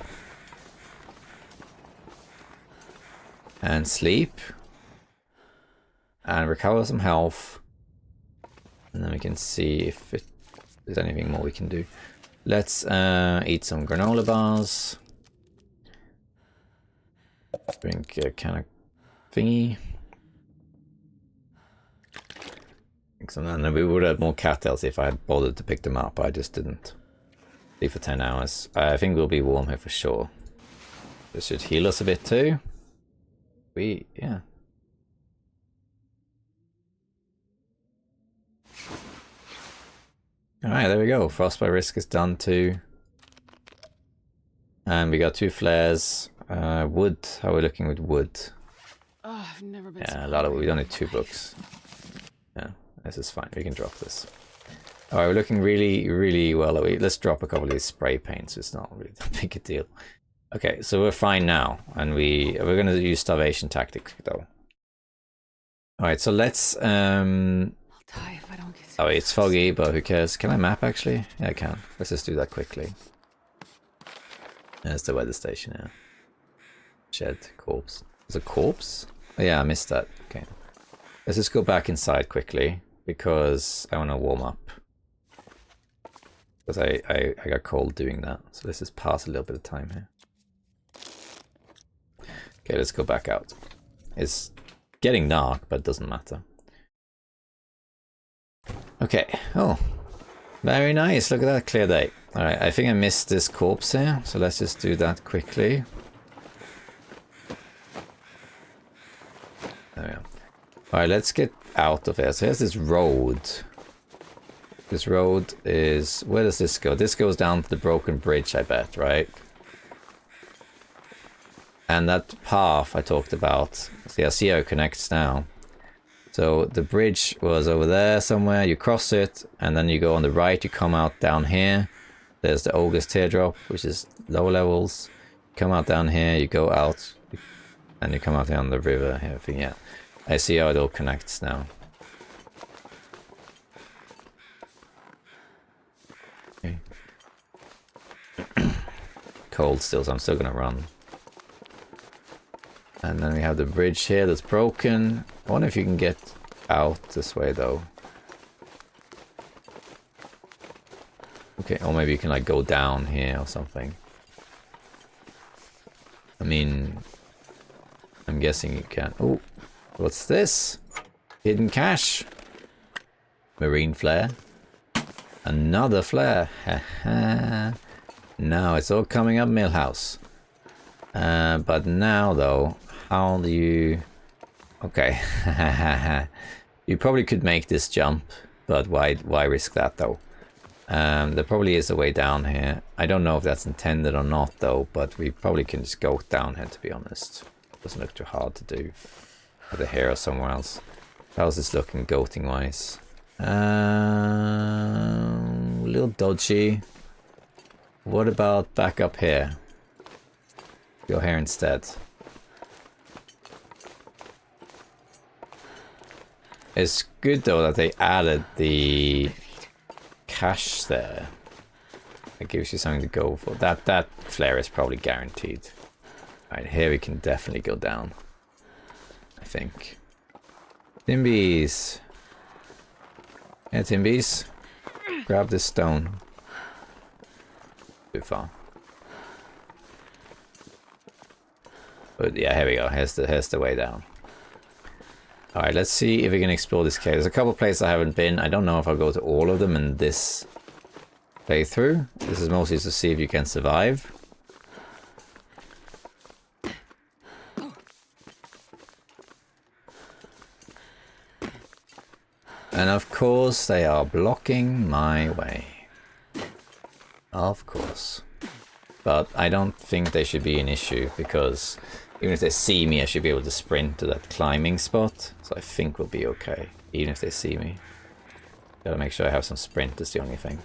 And sleep. And recover some health. And then we can see if there's anything more we can do. Let's eat some granola bars. Drink a can of thingy. And then we would have more cattails if I had bothered to pick them up. I just didn't. Leave for 10 hours. I think we'll be warm here for sure. This should heal us a bit too. Yeah. Alright, there we go. Frostbite risk is done too. And we got 2 flares. Wood, how are we looking with wood? Oh, I've never been. Yeah, a lot of wood. We don't need 2 books. Yeah, this is fine. We can drop this. Alright, we're looking really, really well. Let's drop a couple of these spray paints. It's not really that big a deal. Okay, so we're fine now. And we're going to use starvation tactics, though. Alright, so let's... I'll die if I don't get. Oh, it's foggy, but who cares? Can I map, actually? Yeah, I can. Let's just do that quickly. There's the weather station, yeah. Shed, corpse. There's a corpse? Oh, yeah, I missed that. Okay. Let's just go back inside quickly, because I want to warm up. Because I got cold doing that. So let's just pass a little bit of time here. Okay, let's go back out. It's getting dark, but it doesn't matter. Okay. Oh, very nice. Look at that clear day. Alright, I think I missed this corpse here, so let's just do that quickly. There we go. Alright, let's get out of here. So here's this road. This road is... Where does this go? This goes down to the broken bridge, I bet, right? And that path I talked about. See, I see how it connects now. So the bridge was over there somewhere. You cross it, and then you go on the right. You come out down here. There's the Ogre's Teardrop, which is lower levels. Come out down here. You go out, and you come out down the river here. I think, yeah. I see how it all connects now. Okay. Cold still, so I'm still gonna run. And then we have the bridge here that's broken. I wonder if you can get out this way, though. Okay, or maybe you can, like, go down here or something. I mean, I'm guessing you can. Oh, what's this? Hidden cache. Marine flare. Another flare. Haha. Now it's all coming up Millhouse. But now, though, how do you... Okay. You probably could make this jump, but why risk that, though? There probably is a way down here. I don't know if that's intended or not, though, but we probably can just go down here, to be honest. Doesn't look too hard to do. Either here or somewhere else. How's this looking goating-wise? A little dodgy. What about back up here? Go here instead. It's good though that they added the cache there. It gives you something to go for. That flare is probably guaranteed. Alright, here we can definitely go down. I think. Timbies. Yeah, Timbies. Grab this stone. Too far. But yeah, here we go. Here's the way down. Alright, let's see if we can explore this cave. There's a couple places I haven't been. I don't know if I'll go to all of them in this playthrough. This is mostly to see if you can survive. And of course, they are blocking my way. Of course. But I don't think they should be an issue, because even if they see me, I should be able to sprint to that climbing spot. So I think we'll be okay, even if they see me. Gotta make sure I have some sprint, that's the only thing.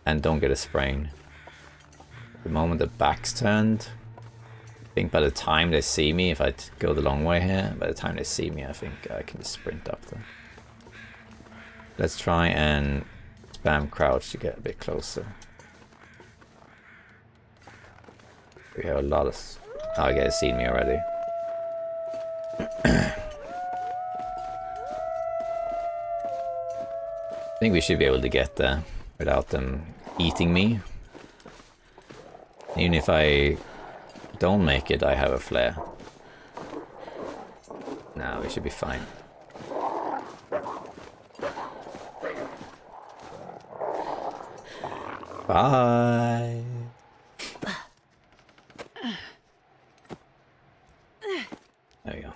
And don't get a sprain. The moment the back's turned, I think by the time they see me, if I go the long way here, by the time they see me, I think I can just sprint up there. Let's try and spam crouch to get a bit closer. We have a lot of... Oh, you guys seen me already. I think we should be able to get there without them eating me. Even if I don't make it, I have a flare. No, we should be fine. Bye. There we go.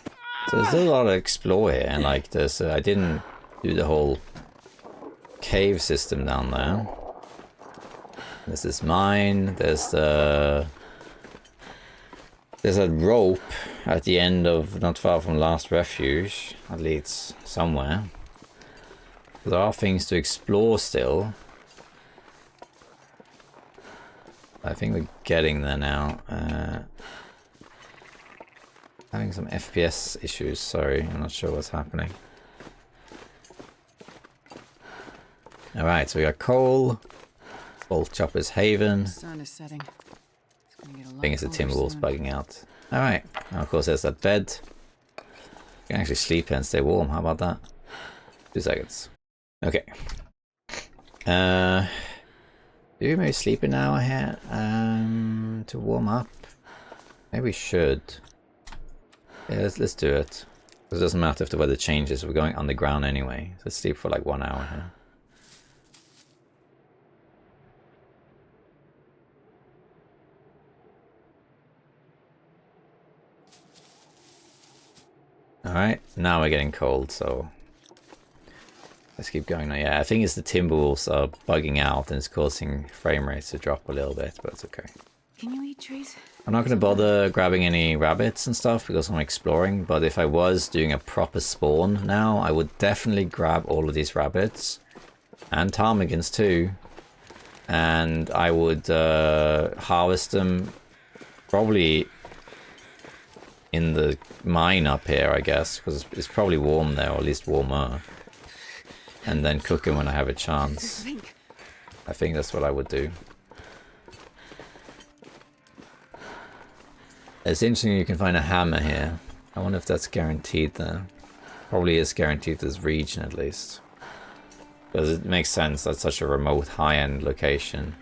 So there's still a lot to explore here, and like there's, I didn't do the whole cave system down there. This is mine. There's the There's a rope at the end of, not far from last Refuge, that leads somewhere. There are things to explore still. I think we're getting there now. Having some FPS issues, sorry, I'm not sure what's happening. Alright, so we got coal, Bolt Chopper's Haven. The sun is setting. It's gonna get a lot I think it's the colder Timberwolves soon. bugging out. Alright, now of course there's that bed. You can actually sleep here and stay warm, how about that? 2 seconds. Okay. Do we maybe sleep an hour here to warm up? Maybe we should. Yeah, let's do it. Because it doesn't matter if the weather changes, we're going underground anyway. So let's sleep for like 1 hour here. Alright, now we're getting cold, so let's keep going now. Yeah, I think it's the Timberwolves are bugging out and it's causing frame rates to drop a little bit, but it's okay. Can you eat trees? I'm not going to bother grabbing any rabbits and stuff because I'm exploring, but if I was doing a proper spawn now, I would definitely grab all of these rabbits and ptarmigans too, and I would harvest them probably in the mine up here, I guess, because it's probably warm there, or at least warmer, and then cook them when I have a chance. I think that's what I would do. It's interesting you can find a hammer here. I wonder if that's guaranteed there. Probably is guaranteed this region at least. Because it makes sense, that's such a remote high-end location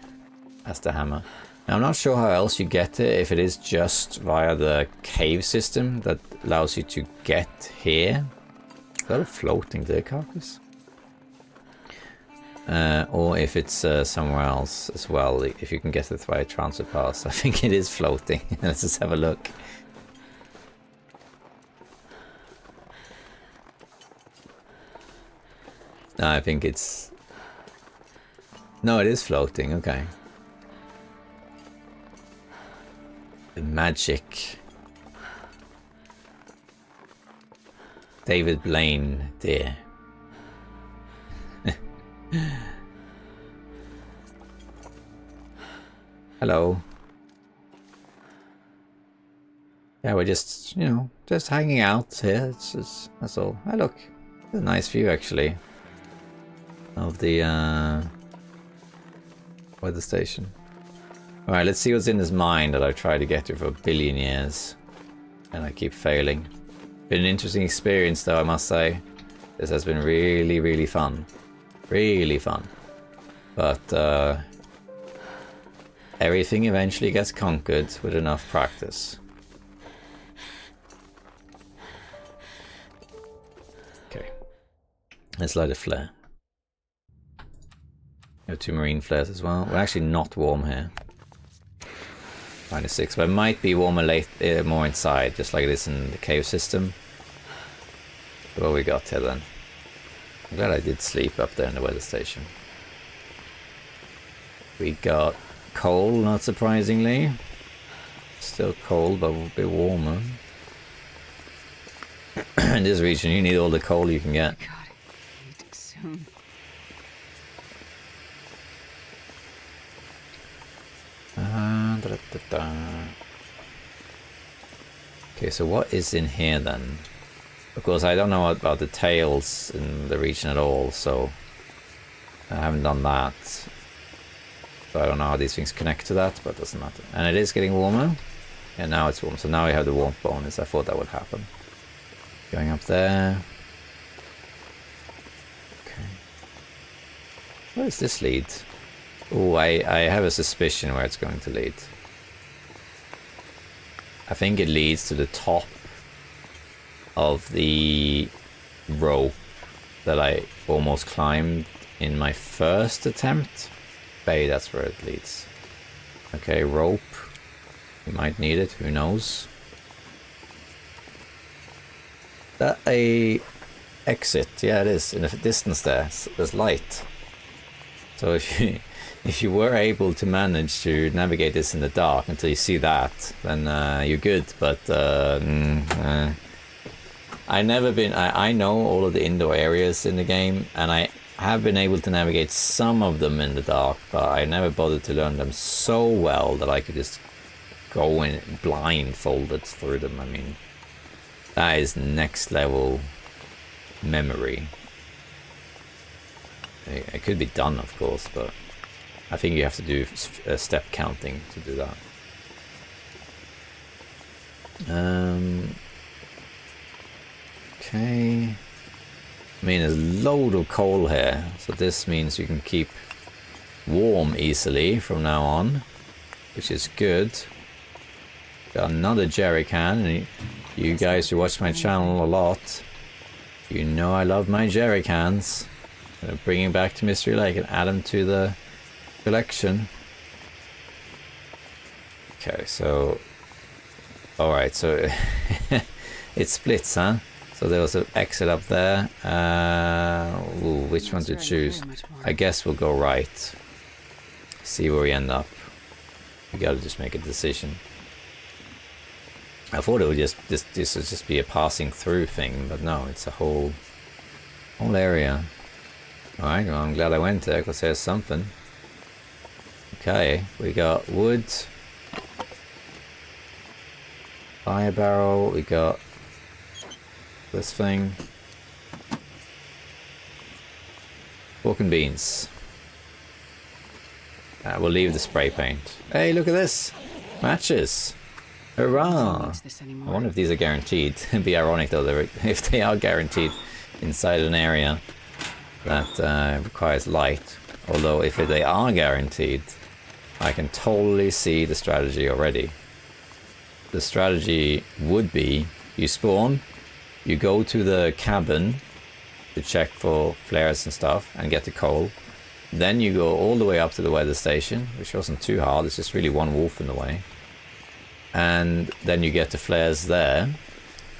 as the hammer. Now I'm not sure how else you get it, if it is just via the cave system that allows you to get here. Is that a floating deer carcass? Or if it's somewhere else as well, if you can get it via Sundered Pass. I think it is floating. Let's just have a look. No, I think it's... No, it is floating, okay. The magic. David Blaine, dear. Hello. Yeah, we're just, you know, just hanging out here. It's just, that's all. Oh, look. It's a nice view, actually, of the weather station. Alright, let's see what's in this mine that I've tried to get to for a billion years. And I keep failing. Been an interesting experience, though, I must say. This has been really, really fun. Really fun. But everything eventually gets conquered with enough practice. Okay. Let's light a flare. We have 2 marine flares as well. We're actually not warm here. -6, but it might be warmer more inside, just like it is in the cave system. What we got here then? I'm glad I did sleep up there in the weather station. We got coal, not surprisingly. Still cold, but a bit warmer. In this region, you need all the coal you can get. God, eat soon. Okay, so what is in here then? Of course, I don't know about the tails in the region at all, so I haven't done that. So I don't know how these things connect to that, but it doesn't matter. And it is getting warmer. Yeah, now it's warm. So now we have the warmth bonus. I thought that would happen. Going up there. Okay. Where does this lead? Oh, I have a suspicion where it's going to lead. I think it leads to the top of the rope that I almost climbed in my first attempt. Bay, that's where it leads. Okay, rope. We might need it, who knows. That a exit? Yeah, it is. In the distance there, there's light. So if you were able to manage to navigate this in the dark until you see that, then you're good. But I know all of the indoor areas in the game, and I have been able to navigate some of them in the dark, but I never bothered to learn them so well that I could just go in blindfolded through them. I mean, that is next level memory. It could be done, of course, but I think you have to do step counting to do that. Okay. I mean, there's a load of coal here, so this means you can keep warm easily from now on, which is good. Got another jerry can, and you guys who watch my channel a lot, you know I love my jerry cans. Bringing back to Mystery Lake and add them to the collection. Okay, so alright, so it splits, huh? So there was an exit up there. Ooh, which one to choose? I guess we'll go right. See where we end up. We gotta just make a decision. I thought it would this would just be a passing through thing, but no, it's a whole area. Alright, well, I'm glad I went there because there's something. Okay, we got wood, fire barrel, we got this thing, pork and beans. We'll leave the spray paint. Hey, look at this! Matches! Hurrah! I wonder if these are guaranteed. It'd be ironic though if they are guaranteed inside an area that requires light. Although if they are guaranteed, I can totally see the strategy already. The strategy would be you spawn, you go to the cabin to check for flares and stuff and get the coal. Then you go all the way up to the weather station, which wasn't too hard, it's just really one wolf in the way. And then you get the flares there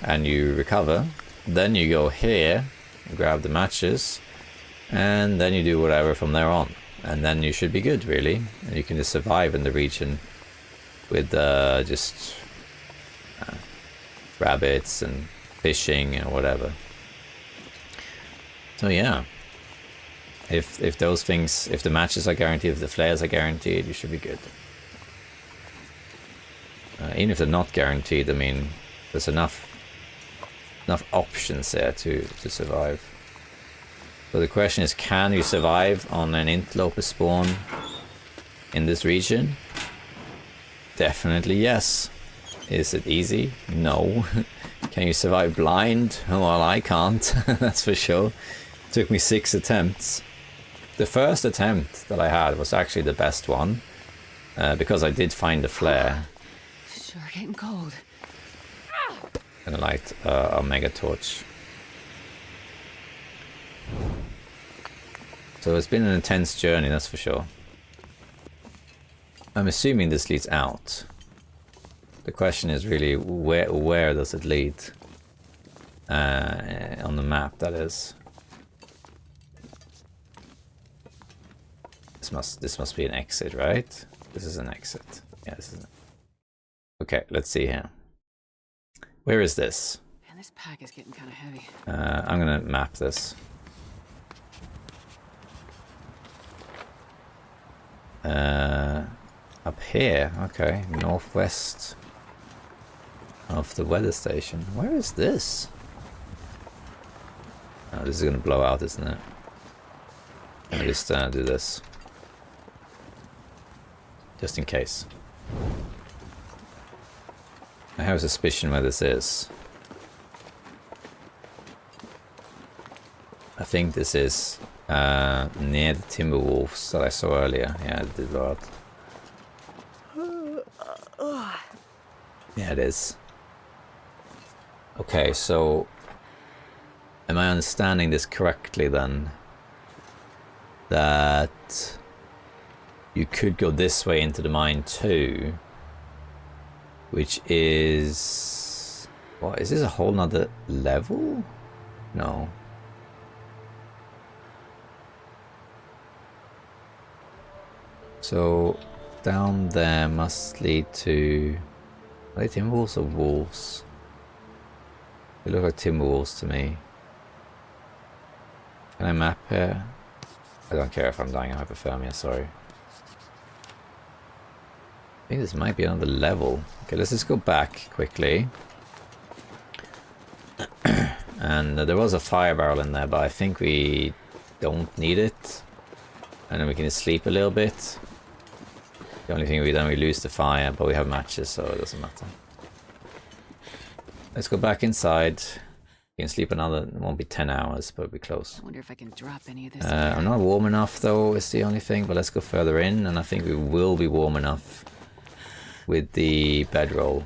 and you recover. Then you go here, grab the matches, and then you do whatever from there on, and then you should be good, really. And you can just survive in the region with just rabbits and fishing and whatever. So yeah, if those things, if the matches are guaranteed, if the flares are guaranteed, you should be good. Even if they're not guaranteed, I mean, there's enough options there to survive. So the question is, can you survive on an Interloper spawn in this region? Definitely yes. Is it easy? No. Can you survive blind? Well, I can't, that's for sure. It took me 6 attempts. The first attempt that I had was actually the best one, because I did find a flare. Sure getting cold. And light a mega torch. So it's been an intense journey, that's for sure. I'm assuming this leads out. The question is really, where does it lead? On the map, that is. This must be an exit, right? This is an exit. Yeah, this is an... Okay, let's see here. Where is this? Man, this pack is getting kind of heavy. I'm gonna map this. Up here, okay, northwest of the weather station. Where is this? Oh, this is gonna blow out, isn't it? Let me just do this. Just in case. I have a suspicion where this is. I think this is near the Timberwolves that I saw earlier. Yeah, it did blow out. Yeah, it is. Okay, so am I understanding this correctly then? That you could go this way into the mine too, which is... What, is this a whole nother level? No. So down there must lead to... Are they Timberwolves or Wolves? They look like Timberwolves to me. Can I map here? I don't care if I'm dying of hypothermia, sorry. I think this might be another level. Okay, let's just go back quickly. And there was a fire barrel in there, but I think we don't need it. And then we can just sleep a little bit. The only thing we lose the fire, but we have matches, so it doesn't matter. Let's go back inside. We can sleep another, it won't be 10 hours, but it'll be close. I wonder if I can drop any of this. I'm not warm enough though, is the only thing, but let's go further in, and I think we will be warm enough with the bedroll.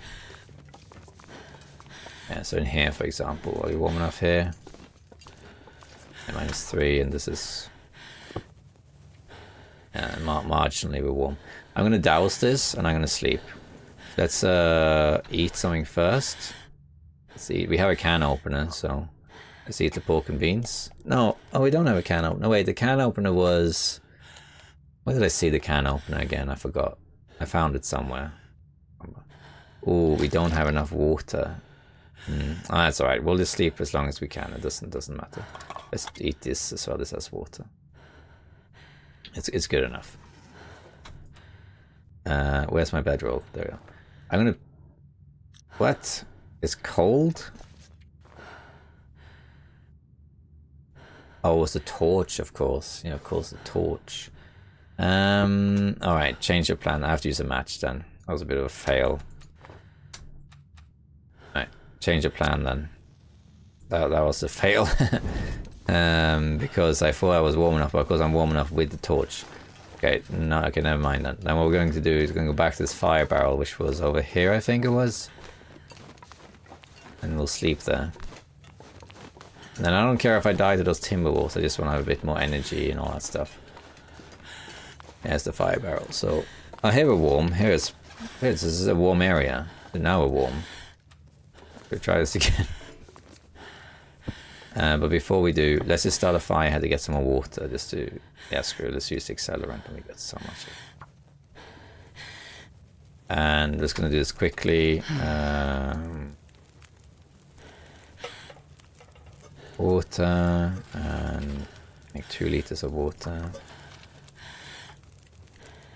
Yeah, so in here, for example, are we warm enough here? Yeah, -3, and this is... Yeah, marginally we're warm. I'm going to douse this, and I'm going to sleep. Let's eat something first. Let's eat. We have a can opener, so let's eat the pork and beans. No, oh, we don't have a can opener. No, wait, the can opener was... Where did I see the can opener again? I forgot. I found it somewhere. Oh, we don't have enough water. That's alright. We'll just sleep as long as we can. It doesn't matter. Let's eat this as well. This has water. It's good enough. Where's my bedroll? There we go. I'm gonna... What? It's cold? Oh, it was the torch, of course. Yeah, of course, the torch. Alright, change your plan. I have to use a match then. That was a bit of a fail. Alright, change your plan then. That was a fail. Because I thought I was warm enough, but of course I'm warm enough with the torch. Okay, no, okay, never mind then. Then what we're going to do is we're going to go back to this fire barrel, which was over here, I think it was. And we'll sleep there. And then I don't care if I die to those Timberwolves, I just want to have a bit more energy and all that stuff. There's the fire barrel. So, oh, here we're warm. This is a warm area. And now we're warm. We'll try this again. But before we do, let's just start a fire. I had to get some more water just to... Yeah, screw it. Let's use the accelerant and we get so much. And I'm just going to do this quickly. Water. And make 2 liters of water.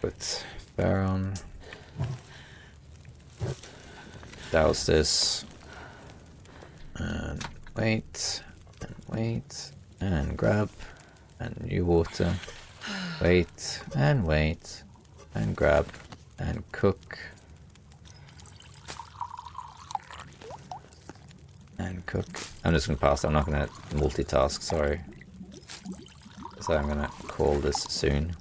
Put fur on. Douse this. And wait. And wait. And grab. And new water. Wait. And wait. And grab. And cook. And cook. I'm just going to pass. I'm not going to multitask, sorry. So I'm going to call this soon.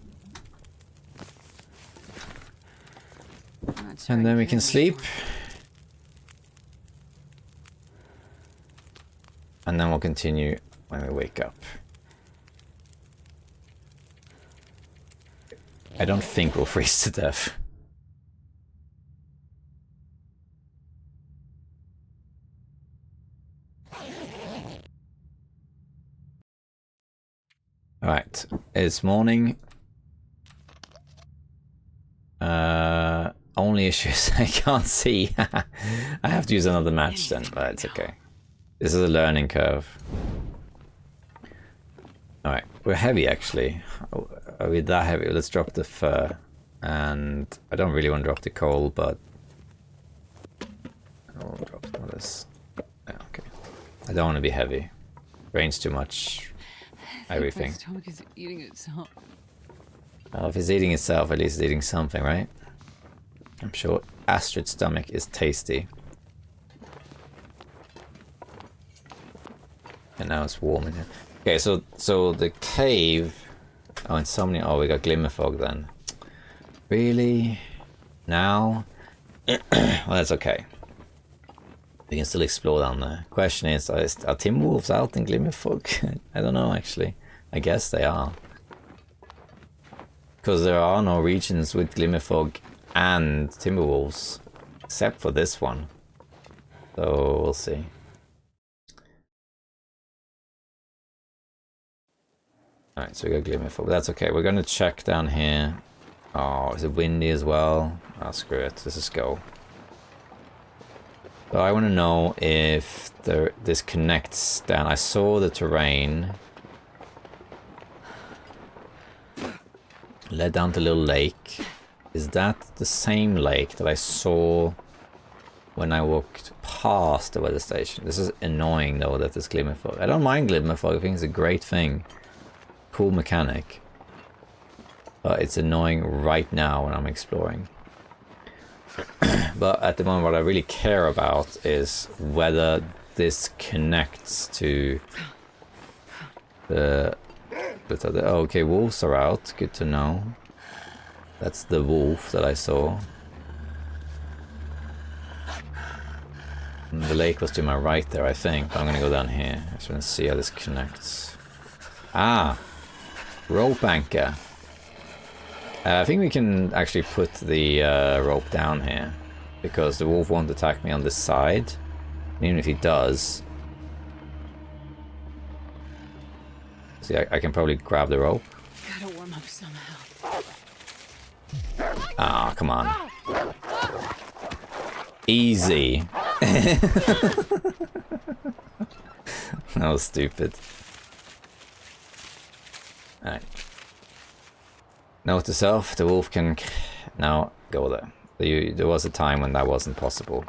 And then we can sleep. And then we'll continue when we wake up. I don't think we'll freeze to death. Alright, it's morning. Only issue is I can't see. I have to use another match then, but it's okay. This is a learning curve. Alright, we're heavy actually. Are we that heavy? Let's drop the fur. And I don't really want to drop the coal, but... I'll drop some of this. Yeah, okay. I don't want to be heavy. Rain's too much. Everything. My stomach is eating itself. Well, if it's eating itself, at least it's eating something, right? I'm sure Astrid's stomach is tasty. And now it's warm in here. Okay, so the cave... Oh, insomnia. Oh, we got glimmer fog then. Really? Now? Well, that's okay. We can still explore down there. Question is, are Timberwolves out in glimmer fog? I don't know, actually. I guess they are. Because there are no regions with glimmer fog and Timberwolves. Except for this one. So, we'll see. Alright, so we got glimmer fog. That's okay. We're going to check down here. Oh, is it windy as well? Oh, screw it. Let's just go. So I want to know if this connects down. I saw the terrain. Led down to a little lake. Is that the same lake that I saw when I walked past the weather station? This is annoying though that this glimmer fog. I don't mind glimmer fog. I think it's a great thing. Cool mechanic. But it's annoying right now when I'm exploring. But at the moment what I really care about is whether this connects to the... Oh, okay, wolves are out. Good to know. That's the wolf that I saw. And the lake was to my right there, I think. I'm gonna go down here. I just want to see how this connects. Ah! Rope anchor. I think we can actually put the rope down here. Because the wolf won't attack me on this side. And even if he does... See, I can probably grab the rope. Gotta warm up somehow. Ah, oh, come on. Easy. That was stupid. Alright. Note to self, the wolf can now go there. There was a time when that wasn't possible.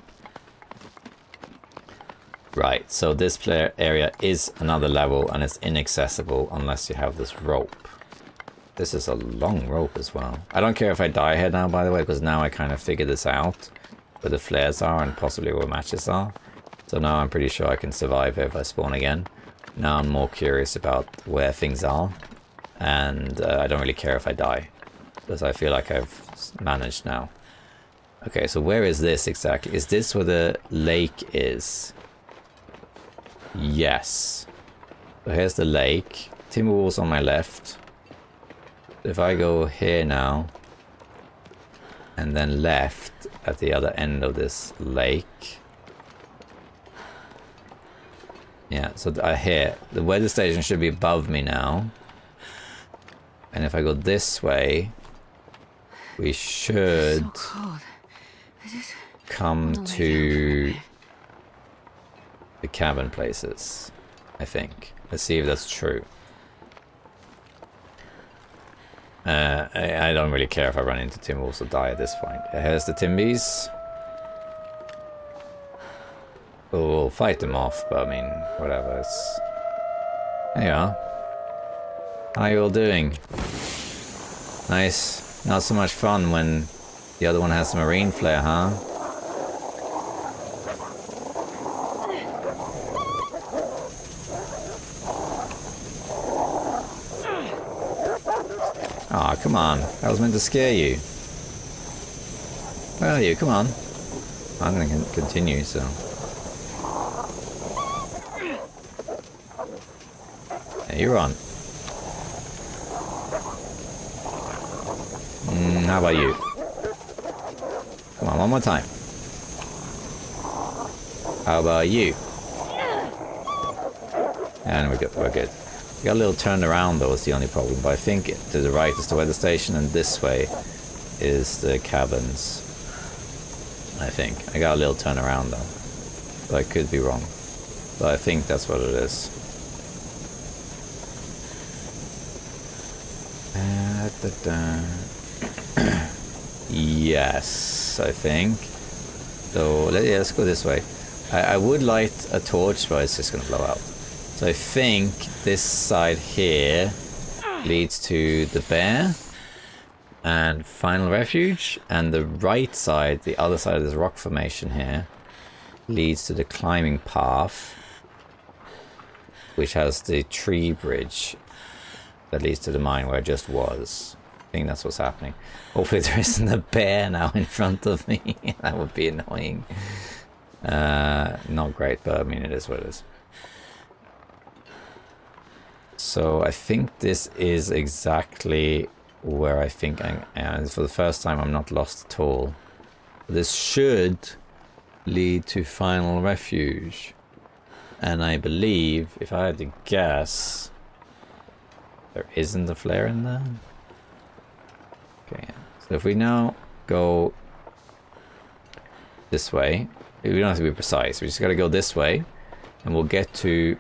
Right, so this area is another level and it's inaccessible unless you have this rope. This is a long rope as well. I don't care if I die here now, by the way, because now I kind of figured this out. Where the flares are and possibly where matches are. So now I'm pretty sure I can survive here if I spawn again. Now I'm more curious about where things are. And I don't really care if I die. Because I feel like I've managed now. Okay, so where is this exactly? Is this where the lake is? Yes. So here's the lake. Timberwolves on my left. If I go here now, and then left at the other end of this lake. Yeah, so here, the weather station should be above me now. And if I go this way, we should come to the cabin places, I think. Let's see if that's true. I don't really care if I run into Timberwolves or die at this point. Here's the Timbies. We'll fight them off, but I mean, whatever. It's... There you are. How are you all doing? Nice. Not so much fun when the other one has a marine flare, huh? Aw, oh, come on. That was meant to scare you. Where are you? Come on. I'm going to continue, so... Yeah, you're on. How about you? Come on, one more time. How about you? And we're good. We're good. We got a little turned around though, is the only problem. But I think to the right is the weather station, and this way is the cabins. I think. I got a little turn around though. But I could be wrong. But I think that's what it is. Yes, I think. So yeah, let's go this way. I would light a torch, but it's just going to blow out. So I think this side here leads to the bear and final refuge, and the right side, the other side of this rock formation here, leads to the climbing path, which has the tree bridge that leads to the mine where I just was. I think that's what's happening. Hopefully there isn't a bear now in front of me. That would be annoying. Not great, but I mean, it is what it is. So I think this is exactly where I think I am. For the first time, I'm not lost at all. This should lead to final refuge. And I believe, if I had to guess, there isn't a flare in there. Okay, So if we now go this way, we don't have to be precise, we just gotta go this way, and we'll get to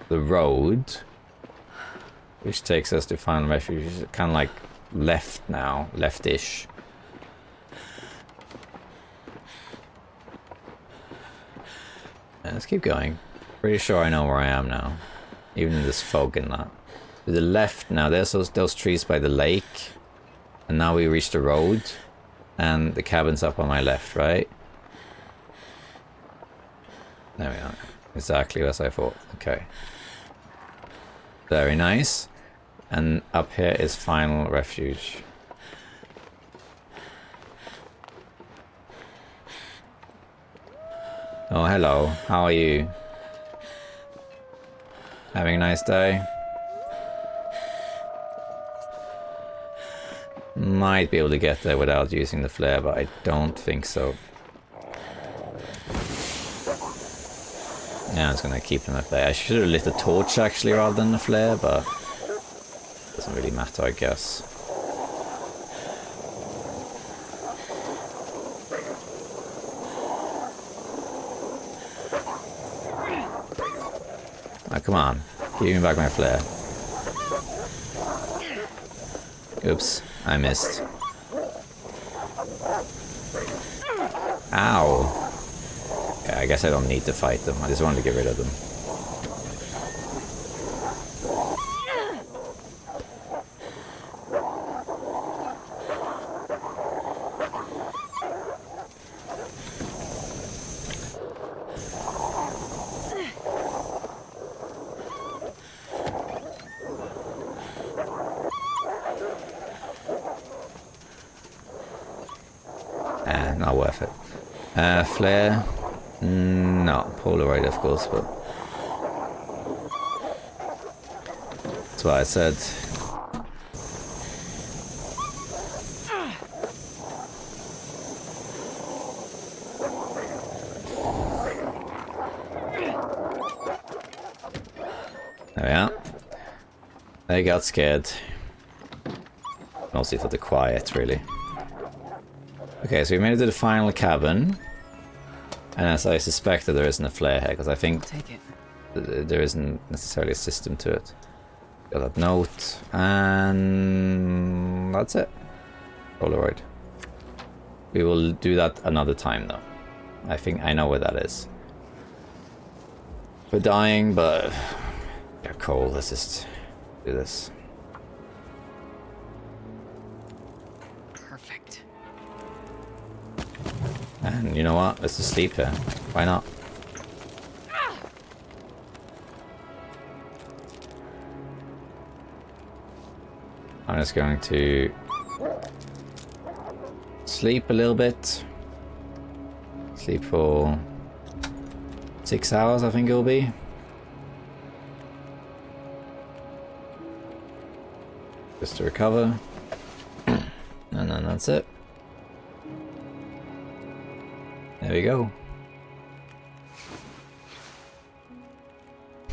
the road, which takes us to Final Refuge, which is kind of like left now, left-ish. And let's keep going. Pretty sure I know where I am now, even in this fog and that. To the left now, there's those trees by the lake, and now we reach the road, and the cabin's up on my left, right? There we are. Exactly as I thought. Okay. Very nice. And up here is Final Refuge. Oh, hello. How are you? Having a nice day? Might be able to get there without using the flare, but I don't think so. Yeah, I was gonna keep them up there. I should have lit a torch actually rather than the flare, but doesn't really matter, I guess. Oh, come on. Give me back my flare. Oops, I missed. Ow. Yeah, I guess I don't need to fight them. I just wanted to get rid of them. Not worth it. Flare? No, Polaroid of course, but that's what I said. There we are. They got scared. Mostly for the quiet, really. Okay, so we made it to the final cabin. And as I suspected, there isn't a flare here, because I think there isn't necessarily a system to it. Got that note, and that's it. Polaroid. We will do that another time, though. I think I know where that is. We're dying, but they're cold. Let's just do this. Perfect. And you know what? Let's just sleep here. Why not? I'm just going to sleep a little bit. Sleep for 6 hours, I think it will be. Just to recover. And then that's it. There we go.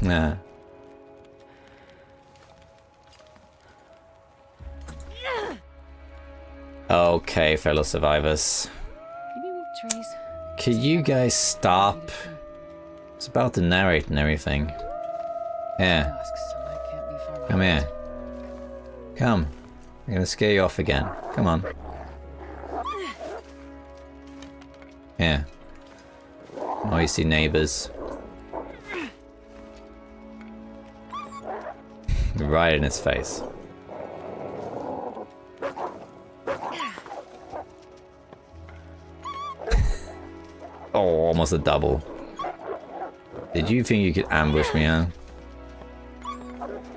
Nah. Okay, fellow survivors. Trees. Could you guys stop? It's about to narrate and everything. Here. Come here. Come. I'm gonna scare you off again. Come on. Here. Oh, you see neighbors. Right in his face. Oh, almost a double. Did you think you could ambush me, huh?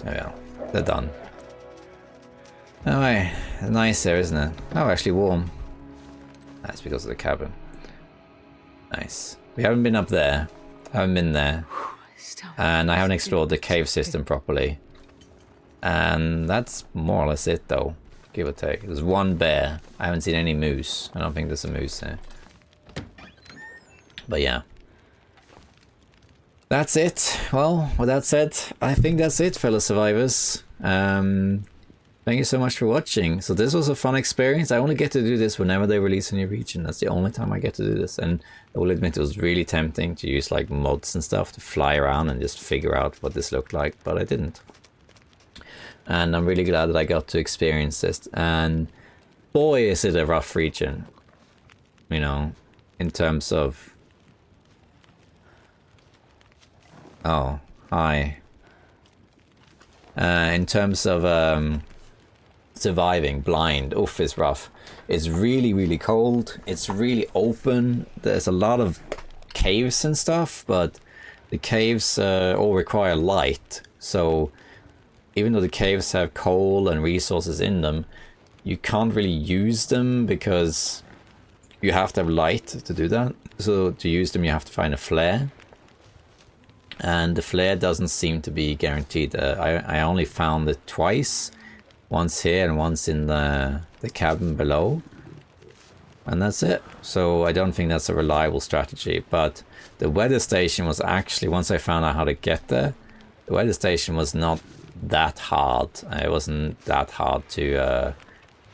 There we are. They're done. Alright, nice there, isn't it? Oh, actually warm. That's because of the cabin. Nice. We haven't been up there. Haven't been there. And I haven't explored the cave system properly. And that's more or less it, though. Give or take. There's one bear. I haven't seen any moose. I don't think there's a moose there. But yeah. That's it. Well, with that said, I think that's it, fellow survivors. Thank thank you so much for watching. So this was a fun experience. I only get to do this whenever they release a new region. That's the only time I get to do this. And I will admit it was really tempting to use like mods and stuff to fly around and just figure out what this looked like, but I didn't. And I'm really glad that I got to experience this. And boy, is it a rough region, you know, in terms of... Oh, hi. In terms of surviving blind, oof, is rough. It's really, really cold. It's really open. There's a lot of caves and stuff, but the caves all require light. So even though the caves have coal and resources in them, you can't really use them because you have to have light to do that. So to use them, you have to find a flare. And the flare doesn't seem to be guaranteed. I only found it twice. Once here and once in the cabin below. And that's it. So I don't think that's a reliable strategy. But the weather station was actually, once I found out how to get there, the weather station was not that hard. It wasn't that hard to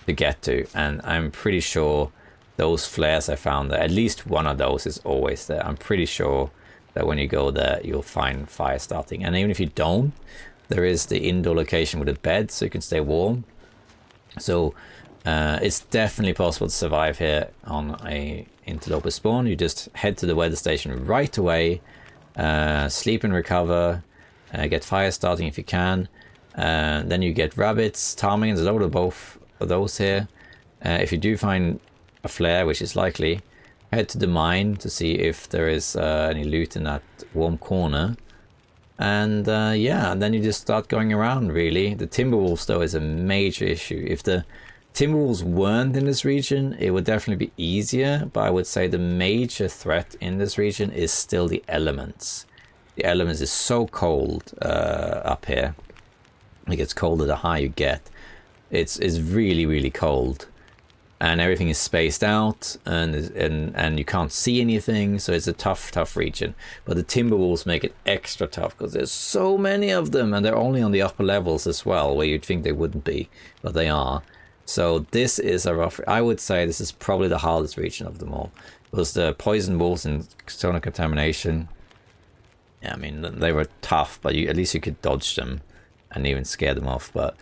get to. And I'm pretty sure those flares I found there, at least one of those is always there. I'm pretty sure that when you go there, you'll find fire starting. And even if you don't, there is the indoor location with a bed, so you can stay warm. So it's definitely possible to survive here on a Interloper spawn. You just head to the weather station right away, sleep and recover, get fire starting if you can. Then you get rabbits, ptarmigans, a load of both of those here. If you do find a flare, which is likely, head to the mine to see if there is any loot in that warm corner. And yeah, and then you just start going around, really. The Timberwolves, though, is a major issue. If the Timberwolves weren't in this region, it would definitely be easier, but I would say the major threat in this region is still the elements. The elements is so cold up here. It gets colder the higher you get. It's really, really cold. And everything is spaced out, and you can't see anything, so it's a tough region. But the Timberwolves make it extra tough because there's so many of them, and they're only on the upper levels as well, where you'd think they wouldn't be, but they are. So this is a rough... I would say this is probably the hardest region of them all. It was the Poison Wolves and Sonar Contamination. Yeah, I mean, they were tough, but at least you could dodge them and even scare them off, but...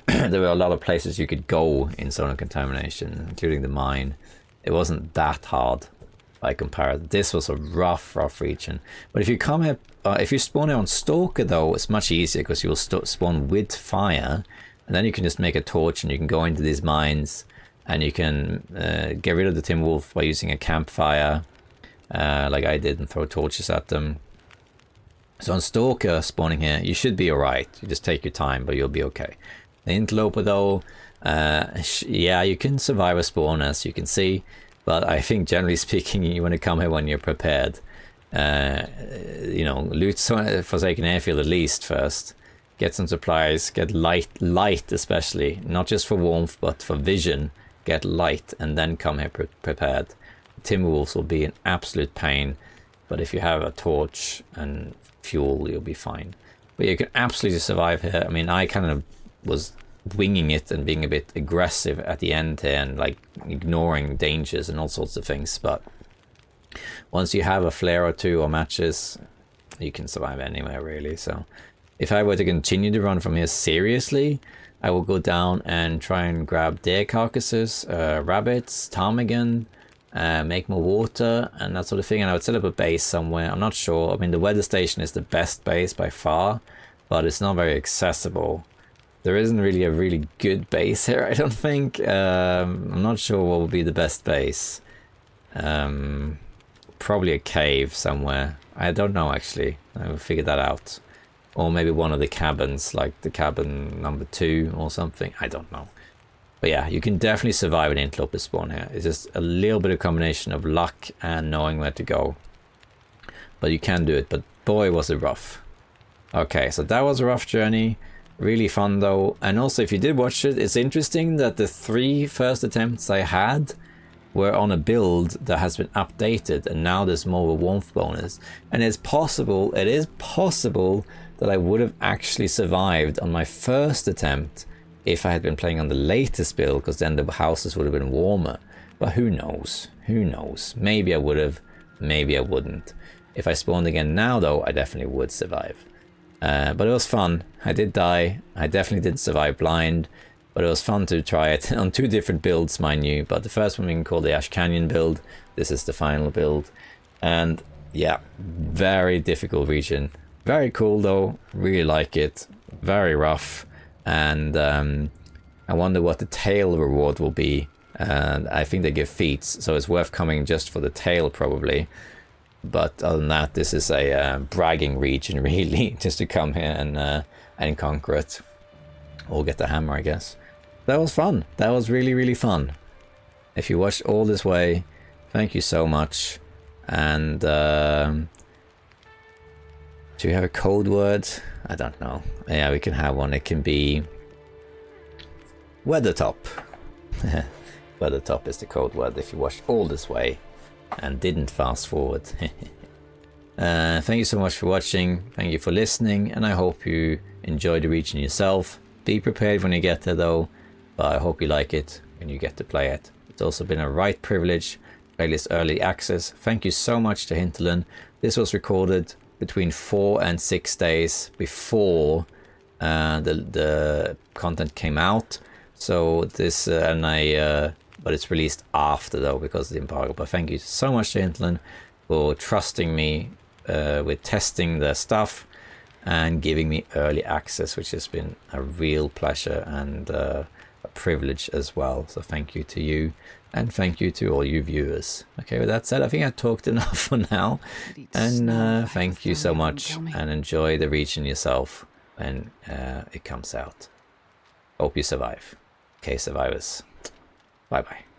there were a lot of places you could go in Sonar Contamination, including the mine. It wasn't that hard by comparison. This was a rough region. But if you come here, if you spawn here on Stalker, though, it's much easier because you will spawn with fire, and then you can just make a torch and you can go into these mines, and you can get rid of the Timberwolf by using a campfire, like I did, and throw torches at them. So on Stalker spawning here, you should be alright. You just take your time, but you'll be okay. The Interloper, though, yeah, you can survive a spawn, as you can see, but I think generally speaking, you want to come here when you're prepared. You know, loot Forsaken Airfield at least first. Get some supplies, get light especially, not just for warmth, but for vision. Get light, and then come here prepared. Timberwolves will be an absolute pain, but if you have a torch and fuel, you'll be fine. But you can absolutely survive here. I mean, I kind of was winging it and being a bit aggressive at the end here and like ignoring dangers and all sorts of things, but once you have a flare or two or matches, you can survive anywhere, really. So if I were to continue to run from here seriously, I will go down and try and grab deer carcasses, rabbits, ptarmigan, make more water and that sort of thing, and I would set up a base somewhere. I'm not sure. I mean, the weather station is the best base by far, but it's not very accessible. There isn't really a really good base here, I don't think. I'm not sure what would be the best base. Probably a cave somewhere. I don't know, actually. I will figure that out. Or maybe one of the cabins, like the cabin number 2 or something. I don't know. But yeah, you can definitely survive an Interloper spawn here. It's just a little bit of combination of luck and knowing where to go. But you can do it. But boy, was it rough. Okay, so that was a rough journey. Really fun though, and also if you did watch it, it's interesting that the 3 first attempts I had were on a build that has been updated, and now there's more of a warmth bonus. And it is possible that I would have actually survived on my first attempt if I had been playing on the latest build, because then the houses would have been warmer. But who knows? Who knows? Maybe I would have, maybe I wouldn't. If I spawned again now, though, I definitely would survive. But it was fun. I did die. I definitely didn't survive blind. But it was fun to try it on 2 different builds, mind you. But the first one we can call the Ash Canyon build. This is the final build. And yeah, very difficult region. Very cool, though. Really like it. Very rough. And I wonder what the tail reward will be. And I think they give feats, so it's worth coming just for the tail probably. But other than that, this is a bragging region really, just to come here and conquer it. Or get the hammer, I guess. That was fun. That was really, really fun. If you watched all this way, thank you so much. And do you have a code word? I don't know. Yeah, we can have one. It can be Weathertop. Weathertop is the code word if you watched all this way and didn't fast forward. Thank you so much for watching. Thank you for listening, and I hope you enjoy the region yourself. Be prepared when you get there though, but I hope you like it when you get to play it. It's also been a right privilege to play this early access. Thank you so much to Hinterland. This was recorded between 4 and 6 days before the content came out. So this but it's released after though because of the embargo. But thank you so much to Hinterland for trusting me with testing the stuff and giving me early access, which has been a real pleasure and a privilege as well. So thank you to you, and thank you to all you viewers. Okay, with that said, I think I talked enough for now, and thank you so much, and enjoy the region yourself when it comes out. Hope you survive. Okay, survivors. Bye bye.